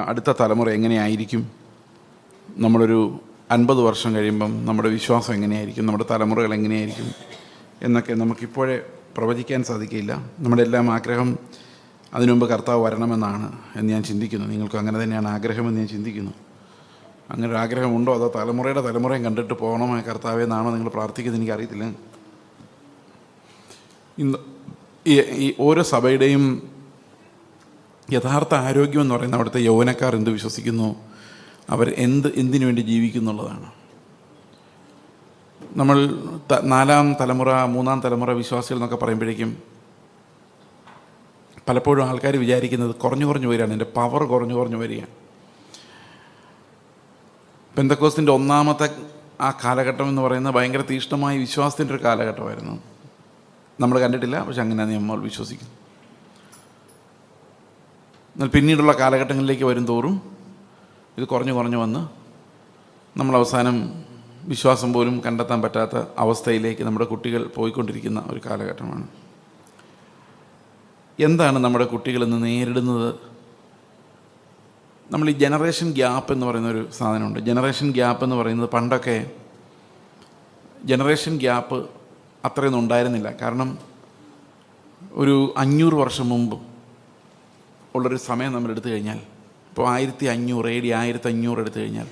അടുത്ത തലമുറ എങ്ങനെയായിരിക്കും, നമ്മളൊരു 50 വർഷം കഴിയുമ്പം നമ്മുടെ വിശ്വാസം എങ്ങനെയായിരിക്കും, നമ്മുടെ തലമുറകൾ എങ്ങനെയായിരിക്കും എന്നൊക്കെ നമുക്കിപ്പോഴേ പ്രവചിക്കാൻ സാധിക്കില്ല. നമ്മുടെ എല്ലാം ആഗ്രഹം അതിനു മുമ്പ് കർത്താവ് വരണമെന്നാണ് എന്ന് ഞാൻ ചിന്തിക്കുന്നു. നിങ്ങൾക്ക് അങ്ങനെ തന്നെയാണ് ആഗ്രഹമെന്ന് ഞാൻ ചിന്തിക്കുന്നു. അങ്ങനെ ഒരു ആഗ്രഹമുണ്ടോ, അതോ തലമുറയും കണ്ടിട്ട് പോകണമോ കർത്താവേ എന്നാണോ നിങ്ങൾ പ്രാർത്ഥിക്കുന്നത് എനിക്കറിയത്തില്ല. ഇന്ന് ഈ ഓരോ സഭയുടെയും യഥാർത്ഥ ആരോഗ്യം എന്ന് പറയുന്നത് അവിടുത്തെ യൗവനക്കാർ എന്ത് വിശ്വസിക്കുന്നു, അവർ എന്തിനു വേണ്ടി ജീവിക്കുന്നുള്ളതാണ്. നമ്മൾ 4-ാം തലമുറ 3-ാം തലമുറ വിശ്വാസികൾ എന്നൊക്കെ പറയുമ്പോഴേക്കും പലപ്പോഴും ആൾക്കാർ വിചാരിക്കുന്നത് കുറഞ്ഞു വരികയാണ്, എൻ്റെ പവർ കുറഞ്ഞു വരികയാണ്. പെന്തക്കോസ്തിൻ്റെ ഒന്നാമത്തെ ആ കാലഘട്ടം എന്ന് പറയുന്നത് ഭയങ്കര തീഷ്ണമായ വിശ്വാസത്തിൻ്റെ ഒരു കാലഘട്ടമായിരുന്നു. നമ്മൾ കണ്ടിട്ടില്ല, പക്ഷെ അങ്ങനെയാണ് നമ്മൾ വിശ്വസിക്കുന്നു. എന്നാൽ പിന്നീടുള്ള കാലഘട്ടങ്ങളിലേക്ക് വരും തോറും ഇത് കുറഞ്ഞു വന്ന് നമ്മൾ അവസാനം വിശ്വാസം പോലും കണ്ടെത്താൻ പറ്റാത്ത അവസ്ഥയിലേക്ക് നമ്മുടെ കുട്ടികൾ പോയിക്കൊണ്ടിരിക്കുന്ന ഒരു കാലഘട്ടമാണ്. എന്താണ് നമ്മുടെ കുട്ടികൾ ഇന്ന് നേരിടുന്നത്? നമ്മൾ ഈ ജനറേഷൻ ഗ്യാപ്പ് എന്ന് പറയുന്നൊരു സാധനമുണ്ട്. ജനറേഷൻ ഗ്യാപ്പ് എന്ന് പറയുന്നത് പണ്ടൊക്കെ ജനറേഷൻ ഗ്യാപ്പ് അത്രയൊന്നും ഉണ്ടായിരുന്നില്ല. കാരണം ഒരു 500 വർഷം മുമ്പ് ഉള്ളൊരു സമയം നമ്മൾ എടുത്തു കഴിഞ്ഞാൽ, ഇപ്പോൾ 1500 AD 1500 എടുത്തു കഴിഞ്ഞാൽ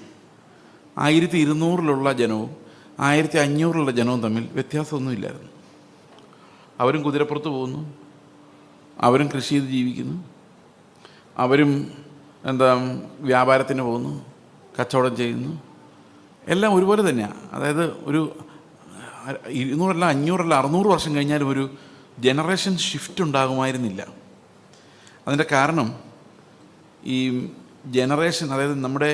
1200 ജനവും 1500 ജനവും തമ്മിൽ വ്യത്യാസമൊന്നുമില്ലായിരുന്നു. അവരും കുതിരപ്പുറത്ത് പോകുന്നു, അവരും കൃഷി ചെയ്ത് ജീവിക്കുന്നു, അവരും വ്യാപാരത്തിന് പോകുന്നു, കച്ചവടം ചെയ്യുന്നു, എല്ലാം ഒരുപോലെ തന്നെയാണ്. അതായത് ഒരു 200 500 600 വർഷം കഴിഞ്ഞാലും ഒരു ജനറേഷൻ ഷിഫ്റ്റ് ഉണ്ടാകുമായിരുന്നില്ല. അതിൻ്റെ കാരണം ഈ ജനറേഷൻ, അതായത് നമ്മുടെ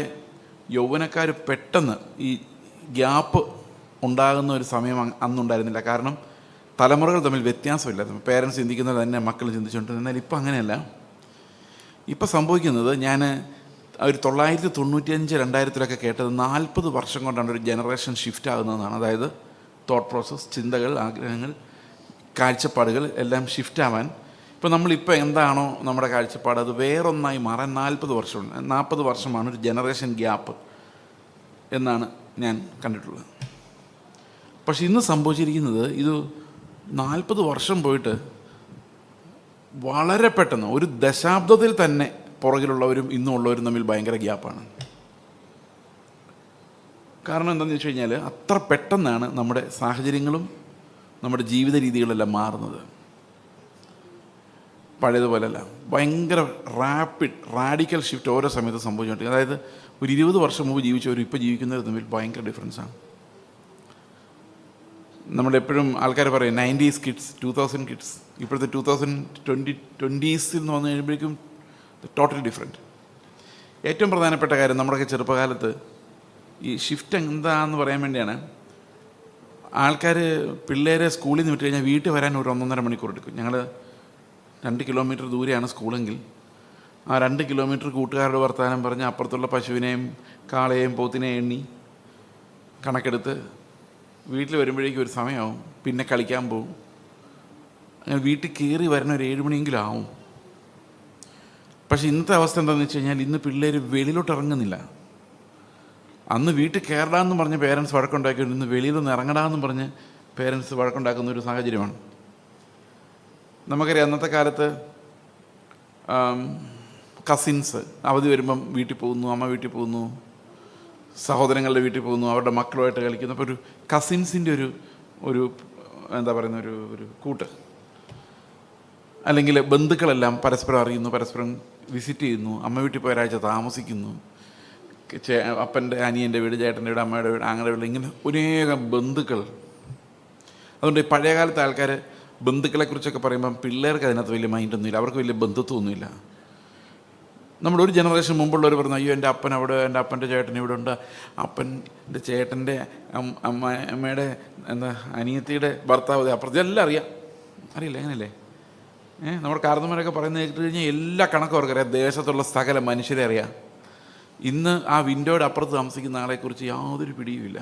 യൗവനക്കാർ പെട്ടെന്ന് ഈ ഗ്യാപ്പ് ഉണ്ടാകുന്ന ഒരു സമയം അന്നുണ്ടായിരുന്നില്ല. കാരണം തലമുറകൾ തമ്മിൽ വ്യത്യാസമില്ല. പേരൻസ് ചിന്തിക്കുന്നത് തന്നെ മക്കൾ ചിന്തിച്ചുകൊണ്ടിരുന്നത്. എന്നാൽ ഇപ്പം അങ്ങനെയല്ല. ഇപ്പം സംഭവിക്കുന്നത്, ഞാൻ ഒരു 1995 2000 കേട്ടത് 40 വർഷം കൊണ്ടാണ് ഒരു ജനറേഷൻ ഷിഫ്റ്റ് ആകുന്നതെന്നാണ്. അതായത് തോട്ട് പ്രോസസ്സ്, ചിന്തകൾ, ആഗ്രഹങ്ങൾ, കാഴ്ചപ്പാടുകൾ എല്ലാം ഷിഫ്റ്റ് ആവാൻ. ഇപ്പോൾ നമ്മളിപ്പോൾ എന്താണോ നമ്മുടെ കാഴ്ചപ്പാട് അത് വേറൊന്നായി മാറാൻ 40 വർഷമാണ് ഒരു ജനറേഷൻ ഗ്യാപ്പ് എന്നാണ് ഞാൻ കണ്ടിട്ടുള്ളത്. പക്ഷെ ഇന്ന് സംഭവിച്ചിരിക്കുന്നത്, ഇത് 40 വർഷം പോയിട്ട് വളരെ പെട്ടെന്ന് ഒരു ദശാബ്ദത്തിൽ തന്നെ പുറകിലുള്ളവരും ഇന്നുള്ളവരും തമ്മിൽ ഭയങ്കര ഗ്യാപ്പാണ്. കാരണം എന്താണെന്ന് വെച്ച് കഴിഞ്ഞാൽ അത്ര പെട്ടെന്നാണ് നമ്മുടെ സാഹചര്യങ്ങളും നമ്മുടെ ജീവിത രീതികളെല്ലാം മാറുന്നത്. പഴയതുപോലെയല്ല, ഭയങ്കര റാഡിക്കൽ ഷിഫ്റ്റ് ഓരോ സമയത്ത് സംഭവിച്ചുകൊണ്ടിരിക്കും. അതായത് ഒരു 20 വർഷം മുമ്പ് ജീവിച്ചവരും ഇപ്പോൾ ജീവിക്കുന്നവർ തമ്മിൽ ഭയങ്കര ഡിഫറൻസാണ്. നമ്മളെപ്പോഴും ആൾക്കാർ പറയും 90s കിഡ്സ്, 2000 കിഡ്സ്. ഇപ്പോഴത്തെ 2020s എന്ന് വന്നു കഴിയുമ്പോഴേക്കും ടോട്ടലി ഡിഫറെൻറ്റ്. ഏറ്റവും പ്രധാനപ്പെട്ട കാര്യം, നമ്മുടെയൊക്കെ ചെറുപ്പകാലത്ത് ഈ ഷിഫ്റ്റ് എന്താണെന്ന് പറയാൻ വേണ്ടിയാണ് ആൾക്കാർ പിള്ളേരെ സ്കൂളിൽ നിന്ന് വിട്ട് കഴിഞ്ഞാൽ വീട്ടിൽ വരാൻ ഒരു 1.5 മണിക്കൂർ എടുക്കും. ഞങ്ങൾ 2 കിലോമീറ്റർ ദൂരെയാണ് സ്കൂളെങ്കിൽ ആ 2 കിലോമീറ്റർ കൂട്ടുകാരുടെ വർത്തമാനം പറഞ്ഞ് അപ്പുറത്തുള്ള പശുവിനെയും കാളയെയും പോത്തിനെയും എണ്ണി കണക്കെടുത്ത് വീട്ടിൽ വരുമ്പോഴേക്കും ഒരു സമയമാവും. പിന്നെ കളിക്കാൻ പോകും. അങ്ങനെ വീട്ടിൽ കയറി വരുന്ന ഒരു 7 മണിയെങ്കിലും ആവും. പക്ഷേ ഇന്നത്തെ അവസ്ഥ എന്താണെന്ന് വെച്ച് കഴിഞ്ഞാൽ ഇന്ന് പിള്ളേർ വെളിയിലോട്ട് ഇറങ്ങുന്നില്ല. അന്ന് വീട്ടിൽ കയറടാമെന്ന് പറഞ്ഞ് പേരൻസ് വഴക്കുണ്ടാക്കിയിട്ട് ഇന്ന് വെളിയിലൊന്ന് ഇറങ്ങടാമെന്ന് പറഞ്ഞ് പേരൻസ് വഴക്കുണ്ടാക്കുന്ന ഒരു സാഹചര്യമാണ്. നമുക്കറിയാം, അന്നത്തെ കാലത്ത് കസിൻസ് അവധി വരുമ്പം വീട്ടിൽ പോകുന്നു, അമ്മ വീട്ടിൽ പോകുന്നു, സഹോദരങ്ങളുടെ വീട്ടിൽ പോകുന്നു, അവരുടെ മക്കളുമായിട്ട് കളിക്കുന്നു. അപ്പോൾ ഒരു കസിൻസിൻ്റെ ഒരു എന്താ പറയുന്ന ഒരു കൂട്ട്, അല്ലെങ്കിൽ ബന്ധുക്കളെല്ലാം പരസ്പരം അറിയുന്നു, പരസ്പരം വിസിറ്റ് ചെയ്യുന്നു, അമ്മ വീട്ടിൽ പോയി ഒരാഴ്ച താമസിക്കുന്നു, അപ്പൻ്റെ അനിയൻ്റെ വീട്, ചേട്ടൻ്റെ വീട്, അമ്മയുടെ വീട്, ആങ്ങളുടെ വീട്, ഇങ്ങനെ അനേകം ബന്ധുക്കൾ. അതുകൊണ്ട് പഴയകാലത്തെ ആൾക്കാർ ബന്ധുക്കളെക്കുറിച്ചൊക്കെ പറയുമ്പം പിള്ളേർക്ക് അതിനകത്ത് വലിയ മൈൻഡൊന്നുമില്ല, അവർക്ക് വലിയ ബന്ധുത്വമൊന്നുമില്ല. നമ്മുടെ ഒരു ജനറേഷൻ മുമ്പുള്ളവർ പറഞ്ഞു, അയ്യോ എൻ്റെ അപ്പൻ അവിടെ, എൻ്റെ അപ്പൻ്റെ ചേട്ടൻ ഇവിടെ ഉണ്ട്, അപ്പൻ്റെ ചേട്ടൻ്റെ അമ്മയുടെ അനിയത്തിയുടെ ഭർത്താവ് അപ്പുറത്ത് എല്ലാം അറിയില്ല. അങ്ങനെയല്ലേ? നമ്മുടെ കാരണന്മാരൊക്കെ പറയുന്നത് കേട്ട് കഴിഞ്ഞാൽ എല്ലാ കണക്കും അവർക്കറിയാം. ദേശത്തുള്ള സകല മനുഷ്യരെ അറിയാം. ഇന്ന് ആ വിൻഡോയുടെ അപ്പുറത്ത് താമസിക്കുന്ന ആളെക്കുറിച്ച് യാതൊരു പിടിയുമില്ല.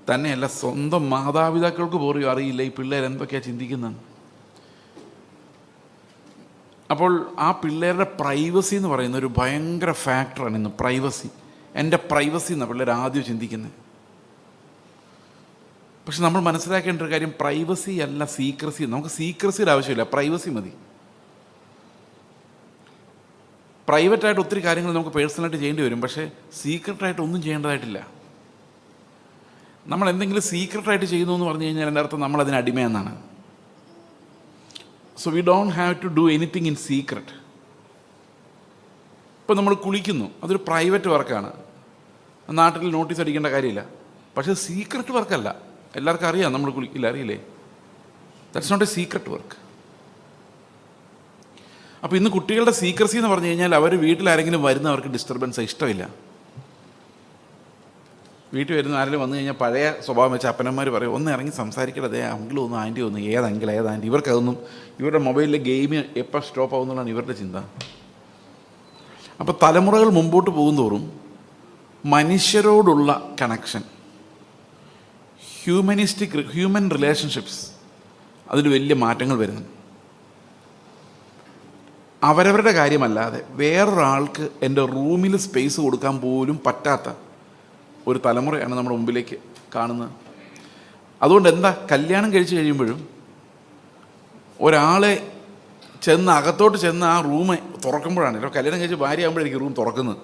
തന്നെയല്ല, സ്വന്തം മാതാപിതാക്കൾക്ക് പോലും അറിയില്ല ഈ പിള്ളേർ എന്തൊക്കെയാണ് ചിന്തിക്കുന്നത്. അപ്പോൾ ആ പിള്ളേരുടെ പ്രൈവസി എന്ന് പറയുന്ന ഒരു ഭയങ്കര ഫാക്ടറാണ് ഇന്ന്. പ്രൈവസി, എൻ്റെ പ്രൈവസി എന്നാണ് പിള്ളേർ ആദ്യം ചിന്തിക്കുന്നത്. പക്ഷെ നമ്മൾ മനസ്സിലാക്കേണ്ട ഒരു കാര്യം, പ്രൈവസി അല്ല സീക്രസി. നമുക്ക് സീക്രസിയുടെ ആവശ്യമില്ല, പ്രൈവസി മതി. പ്രൈവറ്റായിട്ട് ഒത്തിരി കാര്യങ്ങൾ നമുക്ക് പേഴ്സണലായിട്ട് ചെയ്യേണ്ടി വരും, പക്ഷേ സീക്രട്ടായിട്ട് ഒന്നും ചെയ്യേണ്ടതായിട്ടില്ല. നമ്മൾ എന്തെങ്കിലും സീക്രട്ടായിട്ട് ചെയ്യുന്നു എന്ന് പറഞ്ഞു കഴിഞ്ഞാൽ എൻ്റെ അർത്ഥം നമ്മളതിന് അടിമയെന്നാണ്. So we don't have to do anything in secret. ഇപ്പോൾ നമ്മൾ കുളിക്കുന്നു, അതൊരു പ്രൈവറ്റ് വർക്കാണ്, നാട്ടിൽ നോട്ടീസ് അടിക്കേണ്ട കാര്യമില്ല. പക്ഷേ സീക്രട്ട് വർക്കല്ല, എല്ലാവർക്കും അറിയാം നമ്മൾ കുളിക്കില്ല, അറിയില്ലേ? That's not a secret work. അപ്പോൾ ഇന്ന് കുട്ടികളുടെ സീക്രസി എന്ന് പറഞ്ഞു കഴിഞ്ഞാൽ അവർ വീട്ടിലാരെങ്കിലും വരുന്നവർക്ക് ഡിസ്റ്റർബൻസ് ഇഷ്ടമില്ല. വീട്ടിൽ വരുന്ന ആരെങ്കിലും വന്നു കഴിഞ്ഞാൽ പഴയ സ്വഭാവം വെച്ച് അപ്പനന്മാർ പറയും, ഒന്ന് ഇറങ്ങി സംസാരിക്കട്ടെ, അതേ അങ്കിൾ ഒന്ന് ആൻറ്റി ഒന്ന്, ഏത് അങ്കിൾ ഏത് ആൻറ്റി. ഇവർക്കതൊന്നും, ഇവരുടെ മൊബൈലിലെ ഗെയിം എപ്പോൾ സ്റ്റോപ്പ് ആവുന്നതാണ് ഇവരുടെ ചിന്ത. അപ്പോൾ തലമുറകൾ മുമ്പോട്ട് പോകുന്തോറും മനുഷ്യരോടുള്ള കണക്ഷൻ, ഹ്യൂമൻ റിലേഷൻഷിപ്സ്, അതിൽ വലിയ മാറ്റങ്ങൾ വരുന്നു. അവരവരുടെ കാര്യമല്ലാതെ വേറൊരാൾക്ക് എൻ്റെ റൂമിൽ സ്പേസ് കൊടുക്കാൻ പോലും പറ്റാത്ത ഒരു തലമുറയാണ് നമ്മുടെ മുമ്പിലേക്ക് കാണുന്നത്. അതുകൊണ്ട് എന്താ, കല്യാണം കഴിച്ച് കഴിയുമ്പോഴും ഒരാളെ ചെന്ന് അകത്തോട്ട് ചെന്ന് ആ റൂം തുറക്കുമ്പോഴാണ്, കല്യാണം കഴിച്ച് ഭാര്യ ആകുമ്പോഴായിരിക്കും റൂം തുറക്കുന്നത്.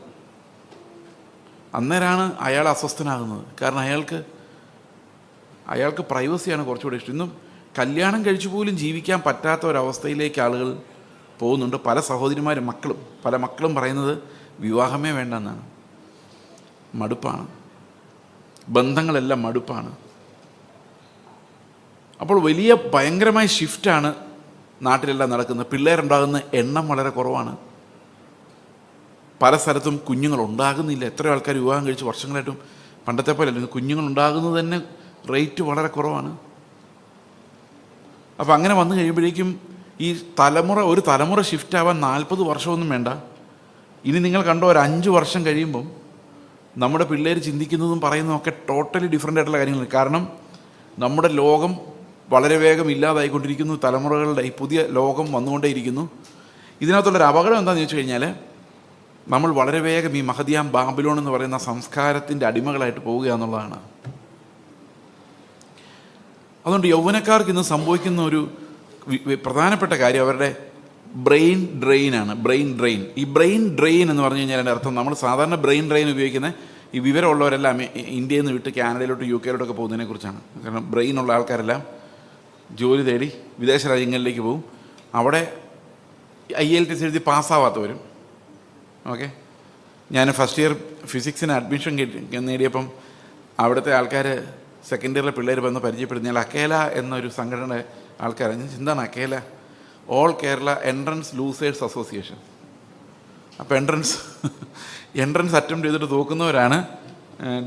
അന്നേരമാണ് അയാൾ അസ്വസ്ഥനാകുന്നത്. കാരണം അയാൾക്ക് പ്രൈവസിയാണ് കുറച്ചുകൂടി ഇഷ്ടം. ഇന്നും കല്യാണം കഴിച്ചു പോലും ജീവിക്കാൻ പറ്റാത്ത ഒരവസ്ഥയിലേക്ക് ആളുകൾ പോകുന്നുണ്ട്. പല സഹോദരിമാരും പല മക്കളും പറയുന്നത് വിവാഹമേ വേണ്ടെന്നാണ്. മടുപ്പാണ്, ബന്ധങ്ങളെല്ലാം മടുപ്പാണ്. അപ്പോൾ വലിയ ഭയങ്കരമായ ഷിഫ്റ്റാണ് നാട്ടിലെല്ലാം നടക്കുന്നത്. പിള്ളേരുണ്ടാകുന്ന എണ്ണം വളരെ കുറവാണ്. പല സ്ഥലത്തും കുഞ്ഞുങ്ങളുണ്ടാകുന്നില്ല. എത്രയോ ആൾക്കാർ വിവാഹം കഴിച്ച് വർഷങ്ങളായിട്ടും പണ്ടത്തെ പോലെ അല്ല, കുഞ്ഞുങ്ങളുണ്ടാകുന്നത് തന്നെ റേറ്റ് വളരെ കുറവാണ്. അപ്പോൾ അങ്ങനെ വന്നു കഴിയുമ്പോഴേക്കും ഈ ഒരു തലമുറ ഷിഫ്റ്റ് ആവാൻ 40 വർഷമൊന്നും വേണ്ട. ഇനി നിങ്ങൾ കണ്ടോ, ഒരു 5 വർഷം കഴിയുമ്പം നമ്മുടെ പിള്ളേർ ചിന്തിക്കുന്നതും പറയുന്നതും ഒക്കെ ടോട്ടലി ഡിഫറെൻ്റ് ആയിട്ടുള്ള കാര്യങ്ങൾ. കാരണം നമ്മുടെ ലോകം വളരെ വേഗം ഇല്ലാതായിക്കൊണ്ടിരിക്കുന്നു. തലമുറകളുടെ ഈ പുതിയ ലോകം വന്നുകൊണ്ടേയിരിക്കുന്നു. ഇതിനകത്തുള്ളൊരു അപകടം എന്താണെന്ന് വെച്ച് കഴിഞ്ഞാൽ, നമ്മൾ വളരെ വേഗം ഈ മഹദിയാം ബാബിലോൺ എന്ന് പറയുന്ന സംസ്കാരത്തിൻ്റെ അടിമകളായിട്ട് പോവുക എന്നുള്ളതാണ്. അതുകൊണ്ട് യൗവനക്കാർക്ക് ഇന്ന് സംഭവിക്കുന്ന ഒരു പ്രധാനപ്പെട്ട കാര്യം അവരുടെ ബ്രെയിൻ ഡ്രെയിനാണ്. ഈ ബ്രെയിൻ ഡ്രെയിൻ എന്ന് പറഞ്ഞു കഴിഞ്ഞാൽ എൻ്റെ അർത്ഥം, നമ്മൾ സാധാരണ ബ്രെയിൻ ഡ്രെയിൻ ഉപയോഗിക്കുന്ന ഈ വിവരമുള്ളവരെല്ലാം ഇന്ത്യയിൽ നിന്ന് വിട്ട് കാനഡയിലോട്ട് UK യിലോട്ടൊക്കെ പോകുന്നതിനെ കുറിച്ചാണ്. കാരണം ബ്രെയിനുള്ള ആൾക്കാരെല്ലാം ജോലി തേടി വിദേശ രാജ്യങ്ങളിലേക്ക് പോകും. അവിടെ IELTS എഴുതി പാസ്സാവാത്തവരും. ഓക്കെ, ഞാൻ ഫസ്റ്റ് ഇയർ ഫിസിക്സിന് അഡ്മിഷൻ നേടിയപ്പം അവിടുത്തെ ആൾക്കാർ സെക്കൻഡ് ഇയറിലെ പിള്ളേർ വന്ന് പരിചയപ്പെടുത്തി. ഞാൻ അക്കേല എന്നൊരു സംഘടനയുടെ ആൾക്കാരാണ്. എന്താണ് AKELA? All Kerala entrance losers association. അപ്പോൾ എൻട്രൻസ് അറ്റംപ്റ്റ് ചെയ്തിട്ട് തോക്കുന്നവരാണ്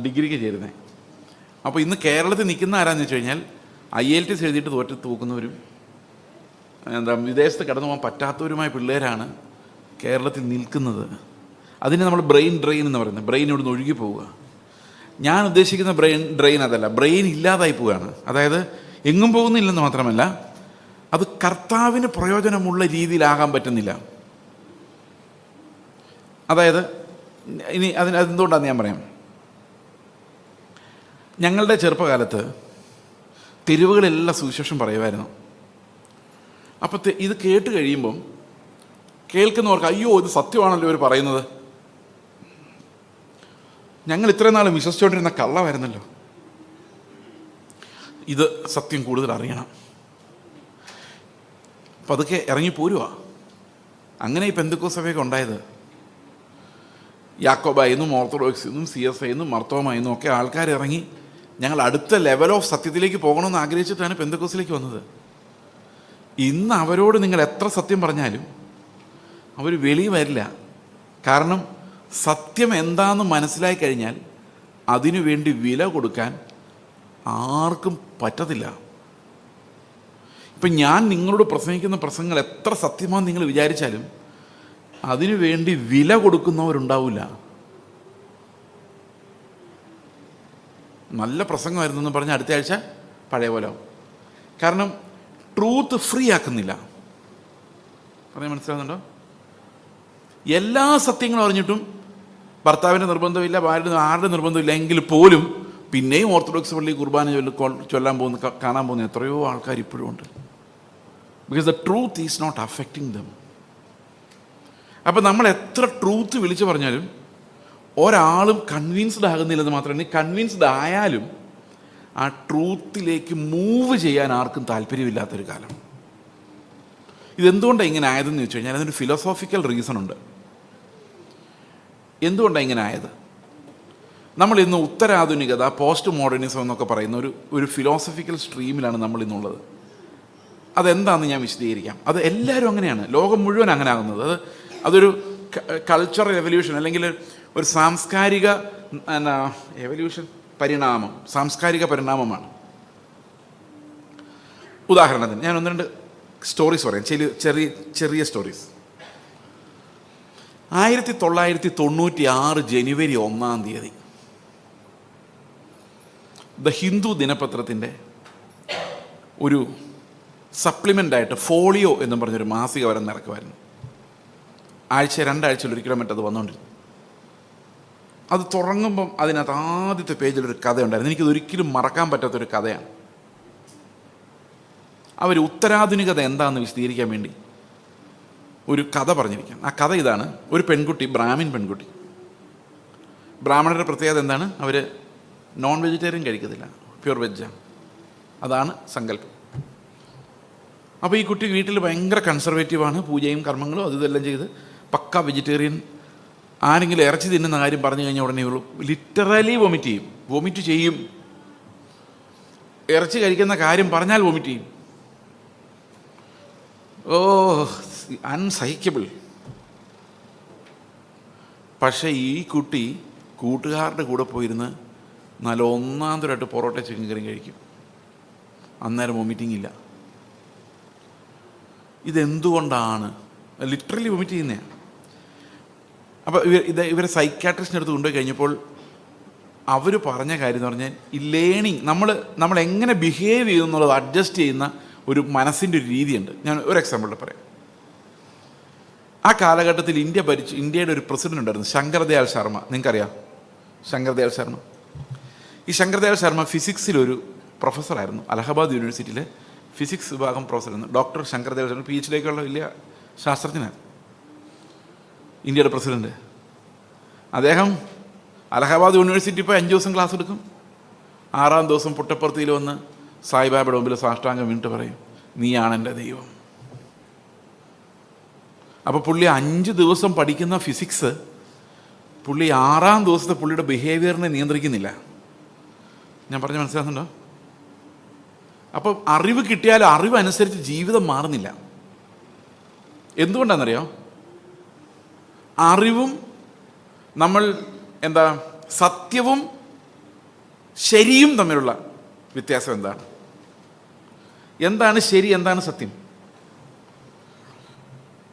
ഡിഗ്രിക്ക് ചേരുന്നത്. അപ്പോൾ ഇന്ന് കേരളത്തിൽ നിൽക്കുന്ന ആരാന്ന് വെച്ച് കഴിഞ്ഞാൽ IELTS എഴുതിയിട്ട് തോക്കുന്നവരും വിദേശത്ത് കടന്നു പോകാൻ പറ്റാത്തവരുമായ പിള്ളേരാണ് കേരളത്തിൽ നിൽക്കുന്നത്. അതിന് നമ്മൾ ബ്രെയിൻ ഡ്രെയിൻ എന്ന് പറയുന്നത്. ബ്രെയിൻ ഇവിടുന്ന് ഒഴുകി പോവുക. ഞാൻ ഉദ്ദേശിക്കുന്ന ബ്രെയിൻ ഡ്രെയിൻ അതല്ല, ബ്രെയിൻ ഇല്ലാതായി പോവുകയാണ്. അതായത് എങ്ങും പോകുന്നില്ലെന്ന് മാത്രമല്ല, അത് കർത്താവിന് പ്രയോജനമുള്ള രീതിയിലാകാൻ പറ്റുന്നില്ല. അതായത് ഇനി അതെന്തുകൊണ്ടാണെന്ന് ഞാൻ പറയാം. ഞങ്ങളുടെ ചെറുപ്പകാലത്ത് തെരുവുകളെല്ലാം സുവിശേഷം പറയുമായിരുന്നു. അപ്പോൾ ഇത് കേട്ട് കഴിയുമ്പം കേൾക്കുന്നവർക്ക് അയ്യോ ഇത് സത്യമാണല്ലോ ഇവർ പറയുന്നത്, ഞങ്ങൾ ഇത്രയും നാളും വിശ്വസിച്ചുകൊണ്ടിരുന്ന കള്ളമായിരുന്നല്ലോ, ഇത് സത്യം കൂടുതൽ അറിയണം. അപ്പം അതൊക്കെ ഇറങ്ങിപ്പോരുക. അങ്ങനെ ഈ പെന്തക്കോസ്ത് സഭയൊക്കെ ഉണ്ടായത്. യാക്കോബായെന്നും ഓർത്തഡോക്സെന്നും CSI എന്നും മർത്തോമായെന്നും ഒക്കെ ആൾക്കാർ ഇറങ്ങി ഞങ്ങൾ അടുത്ത ലെവൽ ഓഫ് സത്യത്തിലേക്ക് പോകണമെന്ന് ആഗ്രഹിച്ചിട്ടാണ് പെന്തക്കോസ്തിലേക്ക് വന്നത്. ഇന്ന് അവരോട് നിങ്ങൾ എത്ര സത്യം പറഞ്ഞാലും അവർ വെളിയിൽ വരില്ല. കാരണം സത്യം എന്താണെന്ന് മനസ്സിലായി കഴിഞ്ഞാൽ അതിനു വേണ്ടി വില കൊടുക്കാൻ ആർക്കും പറ്റത്തില്ല. ഇപ്പം ഞാൻ നിങ്ങളോട് പ്രസംഗിക്കുന്ന പ്രസംഗങ്ങൾ എത്ര സത്യമാണെന്ന് നിങ്ങൾ വിചാരിച്ചാലും അതിനു വേണ്ടി വില കൊടുക്കുന്നവരുണ്ടാവില്ല. നല്ല പ്രസംഗമായിരുന്നു എന്ന് പറഞ്ഞാൽ അടുത്ത ആഴ്ച പഴയ പോലെ ആവും. കാരണം ട്രൂത്ത് ഫ്രീ ആക്കുന്നില്ല. പറഞ്ഞാൽ മനസ്സിലാകുന്നുണ്ടോ? എല്ലാ സത്യങ്ങളും അറിഞ്ഞിട്ടും ഭർത്താവിൻ്റെ നിർബന്ധമില്ല, ഭാര്യയുടെ ആരുടെ നിർബന്ധമില്ല എങ്കിൽ പോലും പിന്നെയും ഓർത്തഡോക്സ് പള്ളി കുർബാന ചൊല്ലാൻ പോകുന്ന കാണാൻ പോകുന്ന എത്രയോ ആൾക്കാർ ഇപ്പോഴും ഉണ്ട്. Because the truth is not affecting them. അപ്പം നമ്മൾ എത്ര ട്രൂത്ത് വിളിച്ചു പറഞ്ഞാലും ഒരാളും കൺവിൻസ്ഡ് ആകുന്നില്ലെന്ന് മാത്രമല്ല, കൺവിൻസ്ഡ് ആയാലും ആ ട്രൂത്തിലേക്ക് മൂവ് ചെയ്യാൻ ആർക്കും താല്പര്യമില്ലാത്തൊരു കാലം. ഇതെന്തുകൊണ്ടാണ് ഇങ്ങനെ ആയതെന്ന് ചോദിച്ചു കഴിഞ്ഞാൽ അതിനൊരു ഫിലോസോഫിക്കൽ റീസൺ ഉണ്ട്. എന്തുകൊണ്ടാണ് ഇങ്ങനെ ആയത്? നമ്മൾ ഇന്ന് ഉത്തരാധുനികത, പോസ്റ്റ് മോഡേണിസം എന്നൊക്കെ പറയുന്ന ഒരു ഫിലോസഫിക്കൽ സ്ട്രീമിലാണ് നമ്മൾ ഇന്നുള്ളത്. അതെന്താണെന്ന് ഞാൻ വിശദീകരിക്കാം. അത് എല്ലാവരും അങ്ങനെയാണ്, ലോകം മുഴുവൻ അങ്ങനെ ആകുന്നത്. അതൊരു കൾച്ചറൽ എവല്യൂഷൻ, അല്ലെങ്കിൽ ഒരു സാംസ്കാരിക എവല്യൂഷൻ, പരിണാമം, സാംസ്കാരിക പരിണാമമാണ്. ഉദാഹരണത്തിന് ഞാൻ ഒന്ന് രണ്ട് സ്റ്റോറീസ് പറയാം, ചെറിയ സ്റ്റോറീസ്. 1996 ജനുവരി 1 ദ ഹിന്ദു ദിനപത്രത്തിൻ്റെ ഒരു സപ്ലിമെൻ്റായിട്ട് ഫോളിയോ എന്നും പറഞ്ഞൊരു മാസിക വരെ ഇറക്കുമായിരുന്നു. രണ്ടാഴ്ചയിൽ ഒരിക്കലും മറ്റത് വന്നുകൊണ്ടിരുന്നു. അത് തുടങ്ങുമ്പം അതിനകത്ത് ആദ്യത്തെ പേജിലൊരു കഥയുണ്ടായിരുന്നു. എനിക്കതൊരിക്കലും മറക്കാൻ പറ്റാത്തൊരു കഥയാണ്. അവർ ഉത്തരാധുനികത എന്താണെന്ന് വിശദീകരിക്കാൻ വേണ്ടി ഒരു കഥ പറഞ്ഞിരിക്കുകയാണ്. ആ കഥ ഇതാണ്. ഒരു പെൺകുട്ടി, ബ്രാഹ്മിൻ പെൺകുട്ടി. ബ്രാഹ്മണരുടെ പ്രത്യേകത എന്താണ്? അവർ നോൺ വെജിറ്റേറിയൻ കഴിക്കത്തില്ല, പ്യുവർ വെജാണ്. അതാണ് സങ്കല്പം. അപ്പോൾ ഈ കുട്ടി വീട്ടിൽ ഭയങ്കര കൺസർവേറ്റീവാണ്, പൂജയും കർമ്മങ്ങളും ഇതെല്ലാം ചെയ്ത് പക്ക വെജിറ്റേറിയൻ. ആരെങ്കിലും ഇറച്ചി തിന്നുന്ന കാര്യം പറഞ്ഞു കഴിഞ്ഞാൽ ഉടനെ ഉള്ളൂ ലിറ്ററലി വൊമിറ്റ് ചെയ്യും. ഇറച്ചി കഴിക്കുന്ന കാര്യം പറഞ്ഞാൽ വൊമിറ്റ് ചെയ്യും. ഓ, അൺസഹിക്കബിൾ. പക്ഷേ ഈ കുട്ടി കൂട്ടുകാരുടെ കൂടെ പോയിരുന്ന് നല്ല ഒന്നാന്തരമായിട്ട് പൊറോട്ട ചിക്കൻ കറി കഴിക്കും. അന്നേരം വൊമിറ്റിംഗ് ഇല്ല. ഇതെന്തുകൊണ്ടാണ്? ലിറ്ററലി വൊമിറ്റ് ചെയ്യുന്നതാണ്. അപ്പോൾ ഇവരെ സൈക്കാട്രിസ്റ്റിൻ്റെ അടുത്ത് കൊണ്ടുപോയി കഴിഞ്ഞപ്പോൾ അവർ പറഞ്ഞ കാര്യം എന്ന് പറഞ്ഞാൽ ഈ ലേണിങ്, നമ്മൾ എങ്ങനെ ബിഹേവ് ചെയ്യുന്നുള്ളത് അഡ്ജസ്റ്റ് ചെയ്യുന്ന ഒരു മനസ്സിൻ്റെ ഒരു രീതിയുണ്ട്. ഞാൻ ഒരു എക്സാമ്പിൾ പറയാം. ആ കാലഘട്ടത്തിൽ ഇന്ത്യയുടെ ഒരു പ്രസിഡന്റ് ഉണ്ടായിരുന്നു, ശങ്കർദയാൽ ശർമ്മ. നിങ്ങൾക്കറിയാം ശങ്കർദയാൽ ശർമ്മ? ഈ ശങ്കർദയാൽ ശർമ്മ ഫിസിക്സിലൊരു പ്രൊഫസറായിരുന്നു. അലഹബാദ് യൂണിവേഴ്സിറ്റിയിലെ ഫിസിക്സ് വിഭാഗം പ്രൊഫസറായിരുന്നു. ഡോക്ടർ ശങ്കർദയാൽ ശർമ്മ PhD ലേക്കുള്ള വലിയ ശാസ്ത്രജ്ഞനാണ്, ഇന്ത്യയുടെ പ്രസിഡന്റ്. അദ്ദേഹം അലഹബാദ് യൂണിവേഴ്സിറ്റി പോയി 5 ദിവസം ക്ലാസ് എടുക്കും. 6-ാം ദിവസം പുട്ടപ്പുറത്തിയിൽ വന്ന് സായിബാബയുടെ മുമ്പിൽ സാഷ്ടാംഗം വീണിട്ട് പറയും, നീയാണെൻ്റെ ദൈവം. അപ്പോൾ പുള്ളി 5 ദിവസം പഠിക്കുന്ന ഫിസിക്സ് പുള്ളി 6-ാം ദിവസത്തെ പുള്ളിയുടെ ബിഹേവിയറിനെ നിയന്ത്രിക്കുന്നില്ല. ഞാൻ പറഞ്ഞ് മനസ്സിലാക്കുന്നുണ്ടോ? അപ്പോൾ അറിവ് കിട്ടിയാലും അറിവ് അനുസരിച്ച് ജീവിതം മാറുന്നില്ല. എന്തുകൊണ്ടാണെന്നറിയോ? അറിവും സത്യവും ശരിയും തമ്മിലുള്ള വ്യത്യാസം എന്താണ്? എന്താണ് ശരി, എന്താണ് സത്യം?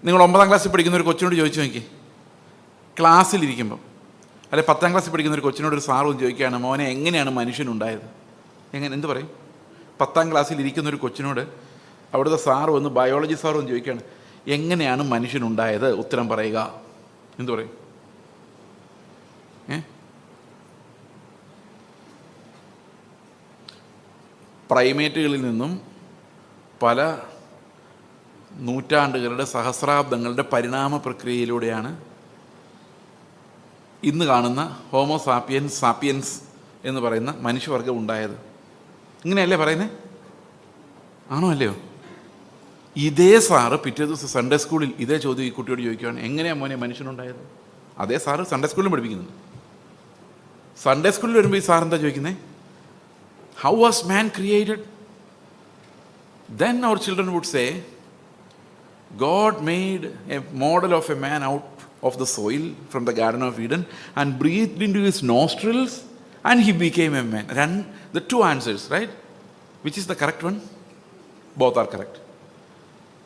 നിങ്ങൾ 9-ാം ക്ലാസ്സിൽ പഠിക്കുന്ന ഒരു കൊച്ചിനോട് ചോദിച്ചു നോക്കി, ക്ലാസ്സിലിരിക്കുമ്പം, അല്ലെ 10-ാം ക്ലാസ്സിൽ പഠിക്കുന്ന ഒരു കൊച്ചിനോട് ഒരു സാറ് ചോദിക്കുകയാണ്, മോനെ എങ്ങനെയാണ് മനുഷ്യനുണ്ടായത്? എന്ത് പറയും? 10-ാം ക്ലാസ്സിൽ ഇരിക്കുന്ന ഒരു കൊച്ചിനോട് അവിടുത്തെ സാറ് വന്ന്, ബയോളജി സാറ് വന്ന് ചോദിക്കുകയാണ്, എങ്ങനെയാണ് മനുഷ്യനുണ്ടായത്? ഉത്തരം പറയുക. എന്തു പറയും? പ്രൈമേറ്റുകളിൽ നിന്നും പല നൂറ്റാണ്ടുകളുടെ, സഹസ്രാബ്ദങ്ങളുടെ പരിണാമ പ്രക്രിയയിലൂടെയാണ് ഇന്ന് കാണുന്ന ഹോമോ സാപ്പിയൻസ് എന്ന് പറയുന്ന മനുഷ്യവർഗം ഉണ്ടായത്. ഇങ്ങനെയല്ലേ പറയുന്നത്? ആണോ അല്ലയോ? ഇതേ സാറ് പിറ്റേ ദിവസം സൺഡേ സ്കൂളിൽ ഇതേ ചോദ്യം ഈ കുട്ടിയോട് ചോദിക്കുകയാണ്, എങ്ങനെയാണ് മോനെ മനുഷ്യനുണ്ടായത്? അതേ സാറ് സൺഡേ സ്കൂളിലും പഠിപ്പിക്കുന്നുണ്ട്. സൺഡേ സ്കൂളിൽ വരുമ്പോൾ ഈ സാർ എന്താ ചോദിക്കുന്നത്? How was man created? Then our children would say, God made a model of a man out of the soil from the Garden of Eden and breathed into his nostrils and he became a man. The two answers, right? Which is the correct one? Both are correct.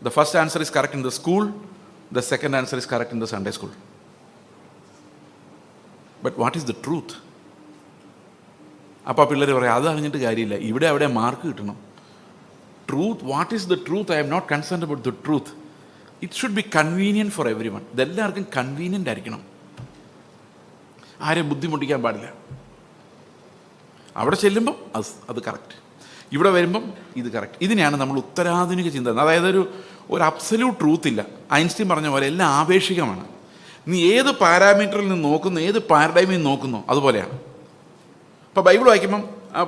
The first answer is correct in the school. The second answer is correct in the Sunday school. But what is the truth? അപ്പോൾ പിള്ളേർ പറയും, അത് അറിഞ്ഞിട്ട് കാര്യമില്ല, ഇവിടെ അവിടെ mark കിട്ടണം. Truth, what is the truth? I am not concerned about the truth. It should be convenient for every one. ഇതെല്ലാവർക്കും കൺവീനിയൻ്റ് ആയിരിക്കണം, ആരെയും ബുദ്ധിമുട്ടിക്കാൻ പാടില്ല. അവിടെ ചെല്ലുമ്പം അത് കറക്റ്റ്, ഇവിടെ വരുമ്പം ഇത് കറക്റ്റ്. ഇതിനെയാണ് നമ്മൾ ഉത്തരാധുനിക ചിന്ത. അതായത് ഒരു അബ്സല്യൂട്ട് ട്രൂത്ത് ഇല്ല. ഐൻസ്റ്റീൻ പറഞ്ഞ പോലെ എല്ലാം ആപേക്ഷികമാണ്. നീ ഏത് പാരാമീറ്ററിൽ നിന്ന് നോക്കുന്നു, ഏത് പാരഡൈമിൽ നിന്ന് നോക്കുന്നോ അതുപോലെയാണ്. ഇപ്പോൾ ബൈബിൾ വായിക്കുമ്പം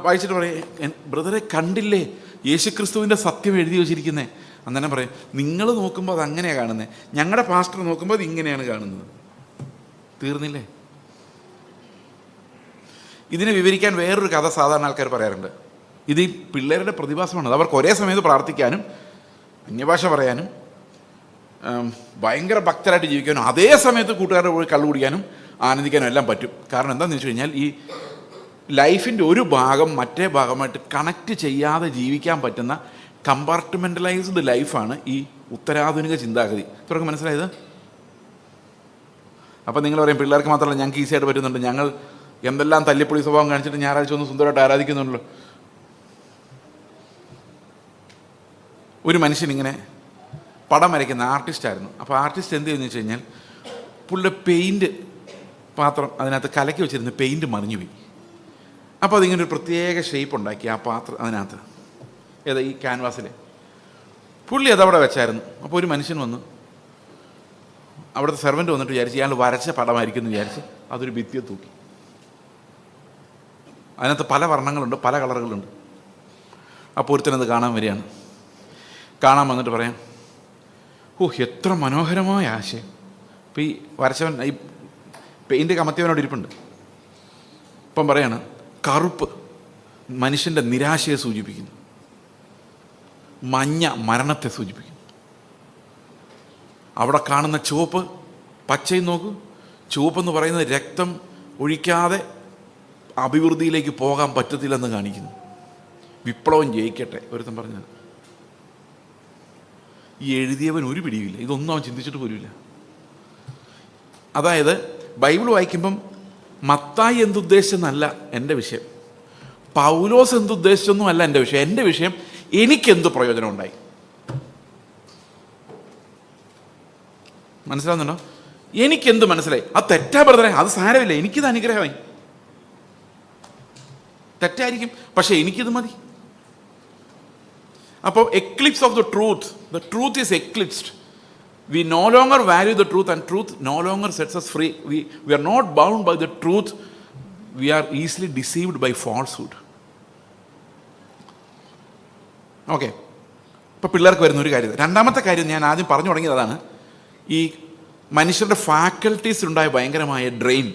വായിച്ചിട്ട് പറയും, ബ്രദറെ കണ്ടില്ലേ യേശുക്രിസ്തുവിൻ്റെ സത്യം എഴുതി വച്ചിരിക്കുന്നത്. അന്നേരം പറയും, നിങ്ങൾ നോക്കുമ്പോൾ അത് അങ്ങനെയാണ് കാണുന്നത്, ഞങ്ങളുടെ പാസ്റ്റർ നോക്കുമ്പോൾ അത് ഇങ്ങനെയാണ് കാണുന്നത്. തീർന്നില്ലേ? ഇതിനെ വിവരിക്കാൻ വേറൊരു കഥ സാധാരണ ആൾക്കാർ പറയാറുണ്ട്. ഇത് ഈ പിള്ളേരുടെ പ്രതിഭാസമാണ്. അവർക്ക് ഒരേ സമയത്ത് പ്രാർത്ഥിക്കാനും അന്യഭാഷ പറയാനും ഭയങ്കര ഭക്തരായിട്ട് ജീവിക്കാനും അതേ സമയത്ത് കൂട്ടുകാരുടെ പോയി കള്ളു കുടിക്കാനും ആനന്ദിക്കാനും എല്ലാം പറ്റും. കാരണം എന്താണെന്ന് വെച്ച് കഴിഞ്ഞാൽ ഈ ലൈഫിൻ്റെ ഒരു ഭാഗം മറ്റേ ഭാഗമായിട്ട് കണക്റ്റ് ചെയ്യാതെ ജീവിക്കാൻ പറ്റുന്ന കമ്പാർട്ട്മെൻ്റലൈസ്ഡ് ലൈഫാണ് ഈ ഉത്തരാധുനിക ചിന്താഗതി. ഇത്രയൊക്കെ മനസ്സിലായത്? അപ്പം നിങ്ങൾ പറയും പിള്ളേർക്ക് മാത്രമല്ല ഞങ്ങൾക്ക് ഈസിയായിട്ട് പറ്റുന്നുണ്ട്, ഞങ്ങൾ എന്തെല്ലാം തല്ലിപ്പൊളി സ്വഭാവം കാണിച്ചിട്ട് ഞായറാഴ്ച ഒന്ന് സുന്ദരമായിട്ട് ആരാധിക്കുന്നുണ്ടല്ലോ. ഒരു മനുഷ്യനിങ്ങനെ പടം വരയ്ക്കുന്ന ആർട്ടിസ്റ്റായിരുന്നു. അപ്പോൾ ആർട്ടിസ്റ്റ് എന്ത് ചെയ്യുന്നു വെച്ച് കഴിഞ്ഞാൽ പുള്ളിയുടെ പെയിൻറ്റ് പാത്രം അതിനകത്ത് കലക്കി വെച്ചിരുന്ന് പെയിൻറ്റ് മറിഞ്ഞു പോയി. അപ്പോൾ അതിങ്ങനെ ഒരു പ്രത്യേക ഷേപ്പ് ഉണ്ടാക്കി ആ പാത്രം അതിനകത്ത്, ഏതാ ഈ ക്യാൻവാസിൽ. പുള്ളി അതവിടെ വെച്ചായിരുന്നു. അപ്പോൾ ഒരു മനുഷ്യൻ വന്ന്, അവിടുത്തെ സെർവൻറ്റ് വന്നിട്ട് വിചാരിച്ച് ഇയാൾ വരച്ച പടമായിരിക്കും എന്ന് വിചാരിച്ച് അതൊരു ഭിത്തിയെ തൂക്കി. അതിനകത്ത് പല വർണ്ണങ്ങളുണ്ട്, പല കളറുകളുണ്ട്. അപ്പോൾ ഒരുത്തനത് കാണാൻ വരികയാണ്. കാണാൻ വന്നിട്ട് പറയാം, എത്ര മനോഹരമായ ആശയം. ഇപ്പോൾ ഈ വരച്ചവൻ, ഈ പെയിൻറ്റ് കമത്തിയവനോട് ഇരിപ്പുണ്ട്. ഇപ്പം പറയാണ്, കറുപ്പ് മനുഷ്യൻ്റെ നിരാശയെ സൂചിപ്പിക്കുന്നു, മഞ്ഞ മരണത്തെ സൂചിപ്പിക്കുന്നു. അവിടെ കാണുന്ന ചുവപ്പ്, പച്ചയും നോക്കൂ, ചുവപ്പെന്ന് പറയുന്നത് രക്തം ഒഴിക്കാതെ അഭിവൃദ്ധിയിലേക്ക് പോകാൻ പറ്റത്തില്ലെന്ന് കാണിക്കുന്നു. വിപ്ലവം ജയിക്കട്ടെ ഒരുത്തൻ പറഞ്ഞത്. ഈ എഴുതിയവൻ ഒരു പിടിയുമില്ല, ഇതൊന്നും അവൻ ചിന്തിച്ചിട്ട് പോലുമില്ല. അതായത് ബൈബിൾ വായിക്കുമ്പം മത്തായി എന്തുദ്ദേശിച്ചെന്നല്ല എൻ്റെ വിഷയം, പൗലോസ് എന്തുദ്ദേശിച്ചൊന്നും അല്ല എൻ്റെ വിഷയം. എൻ്റെ വിഷയം എനിക്കെന്ത് പ്രയോജനം ഉണ്ടായി. മനസ്സിലാവുന്നുണ്ടോ? എനിക്കെന്ത് മനസ്സിലായി? അത് തെറ്റാ ബ്രദറെ, അത് സാരമില്ല, എനിക്കിത് അനുഗ്രഹമായി. തെറ്റായിരിക്കും, പക്ഷേ എനിക്കിത് മതി. അപ്പോൾ Eclipse of the truth is eclipsed. We no longer value the truth, and truth no longer sets us free. We are not bound by the truth. We are easily deceived by falsehood. Okay, ഇപ്പോൾ പിള്ളേർക്ക് വരുന്ന ഒരു കാര്യം. രണ്ടാമത്തെ കാര്യം ഞാൻ ആദ്യം പറഞ്ഞു തുടങ്ങിയത് അതാണ്. ഈ മനുഷ്യരുടെ ഫാക്കൽറ്റീസിലുണ്ടായ ഭയങ്കരമായ ബ്രെയിൻ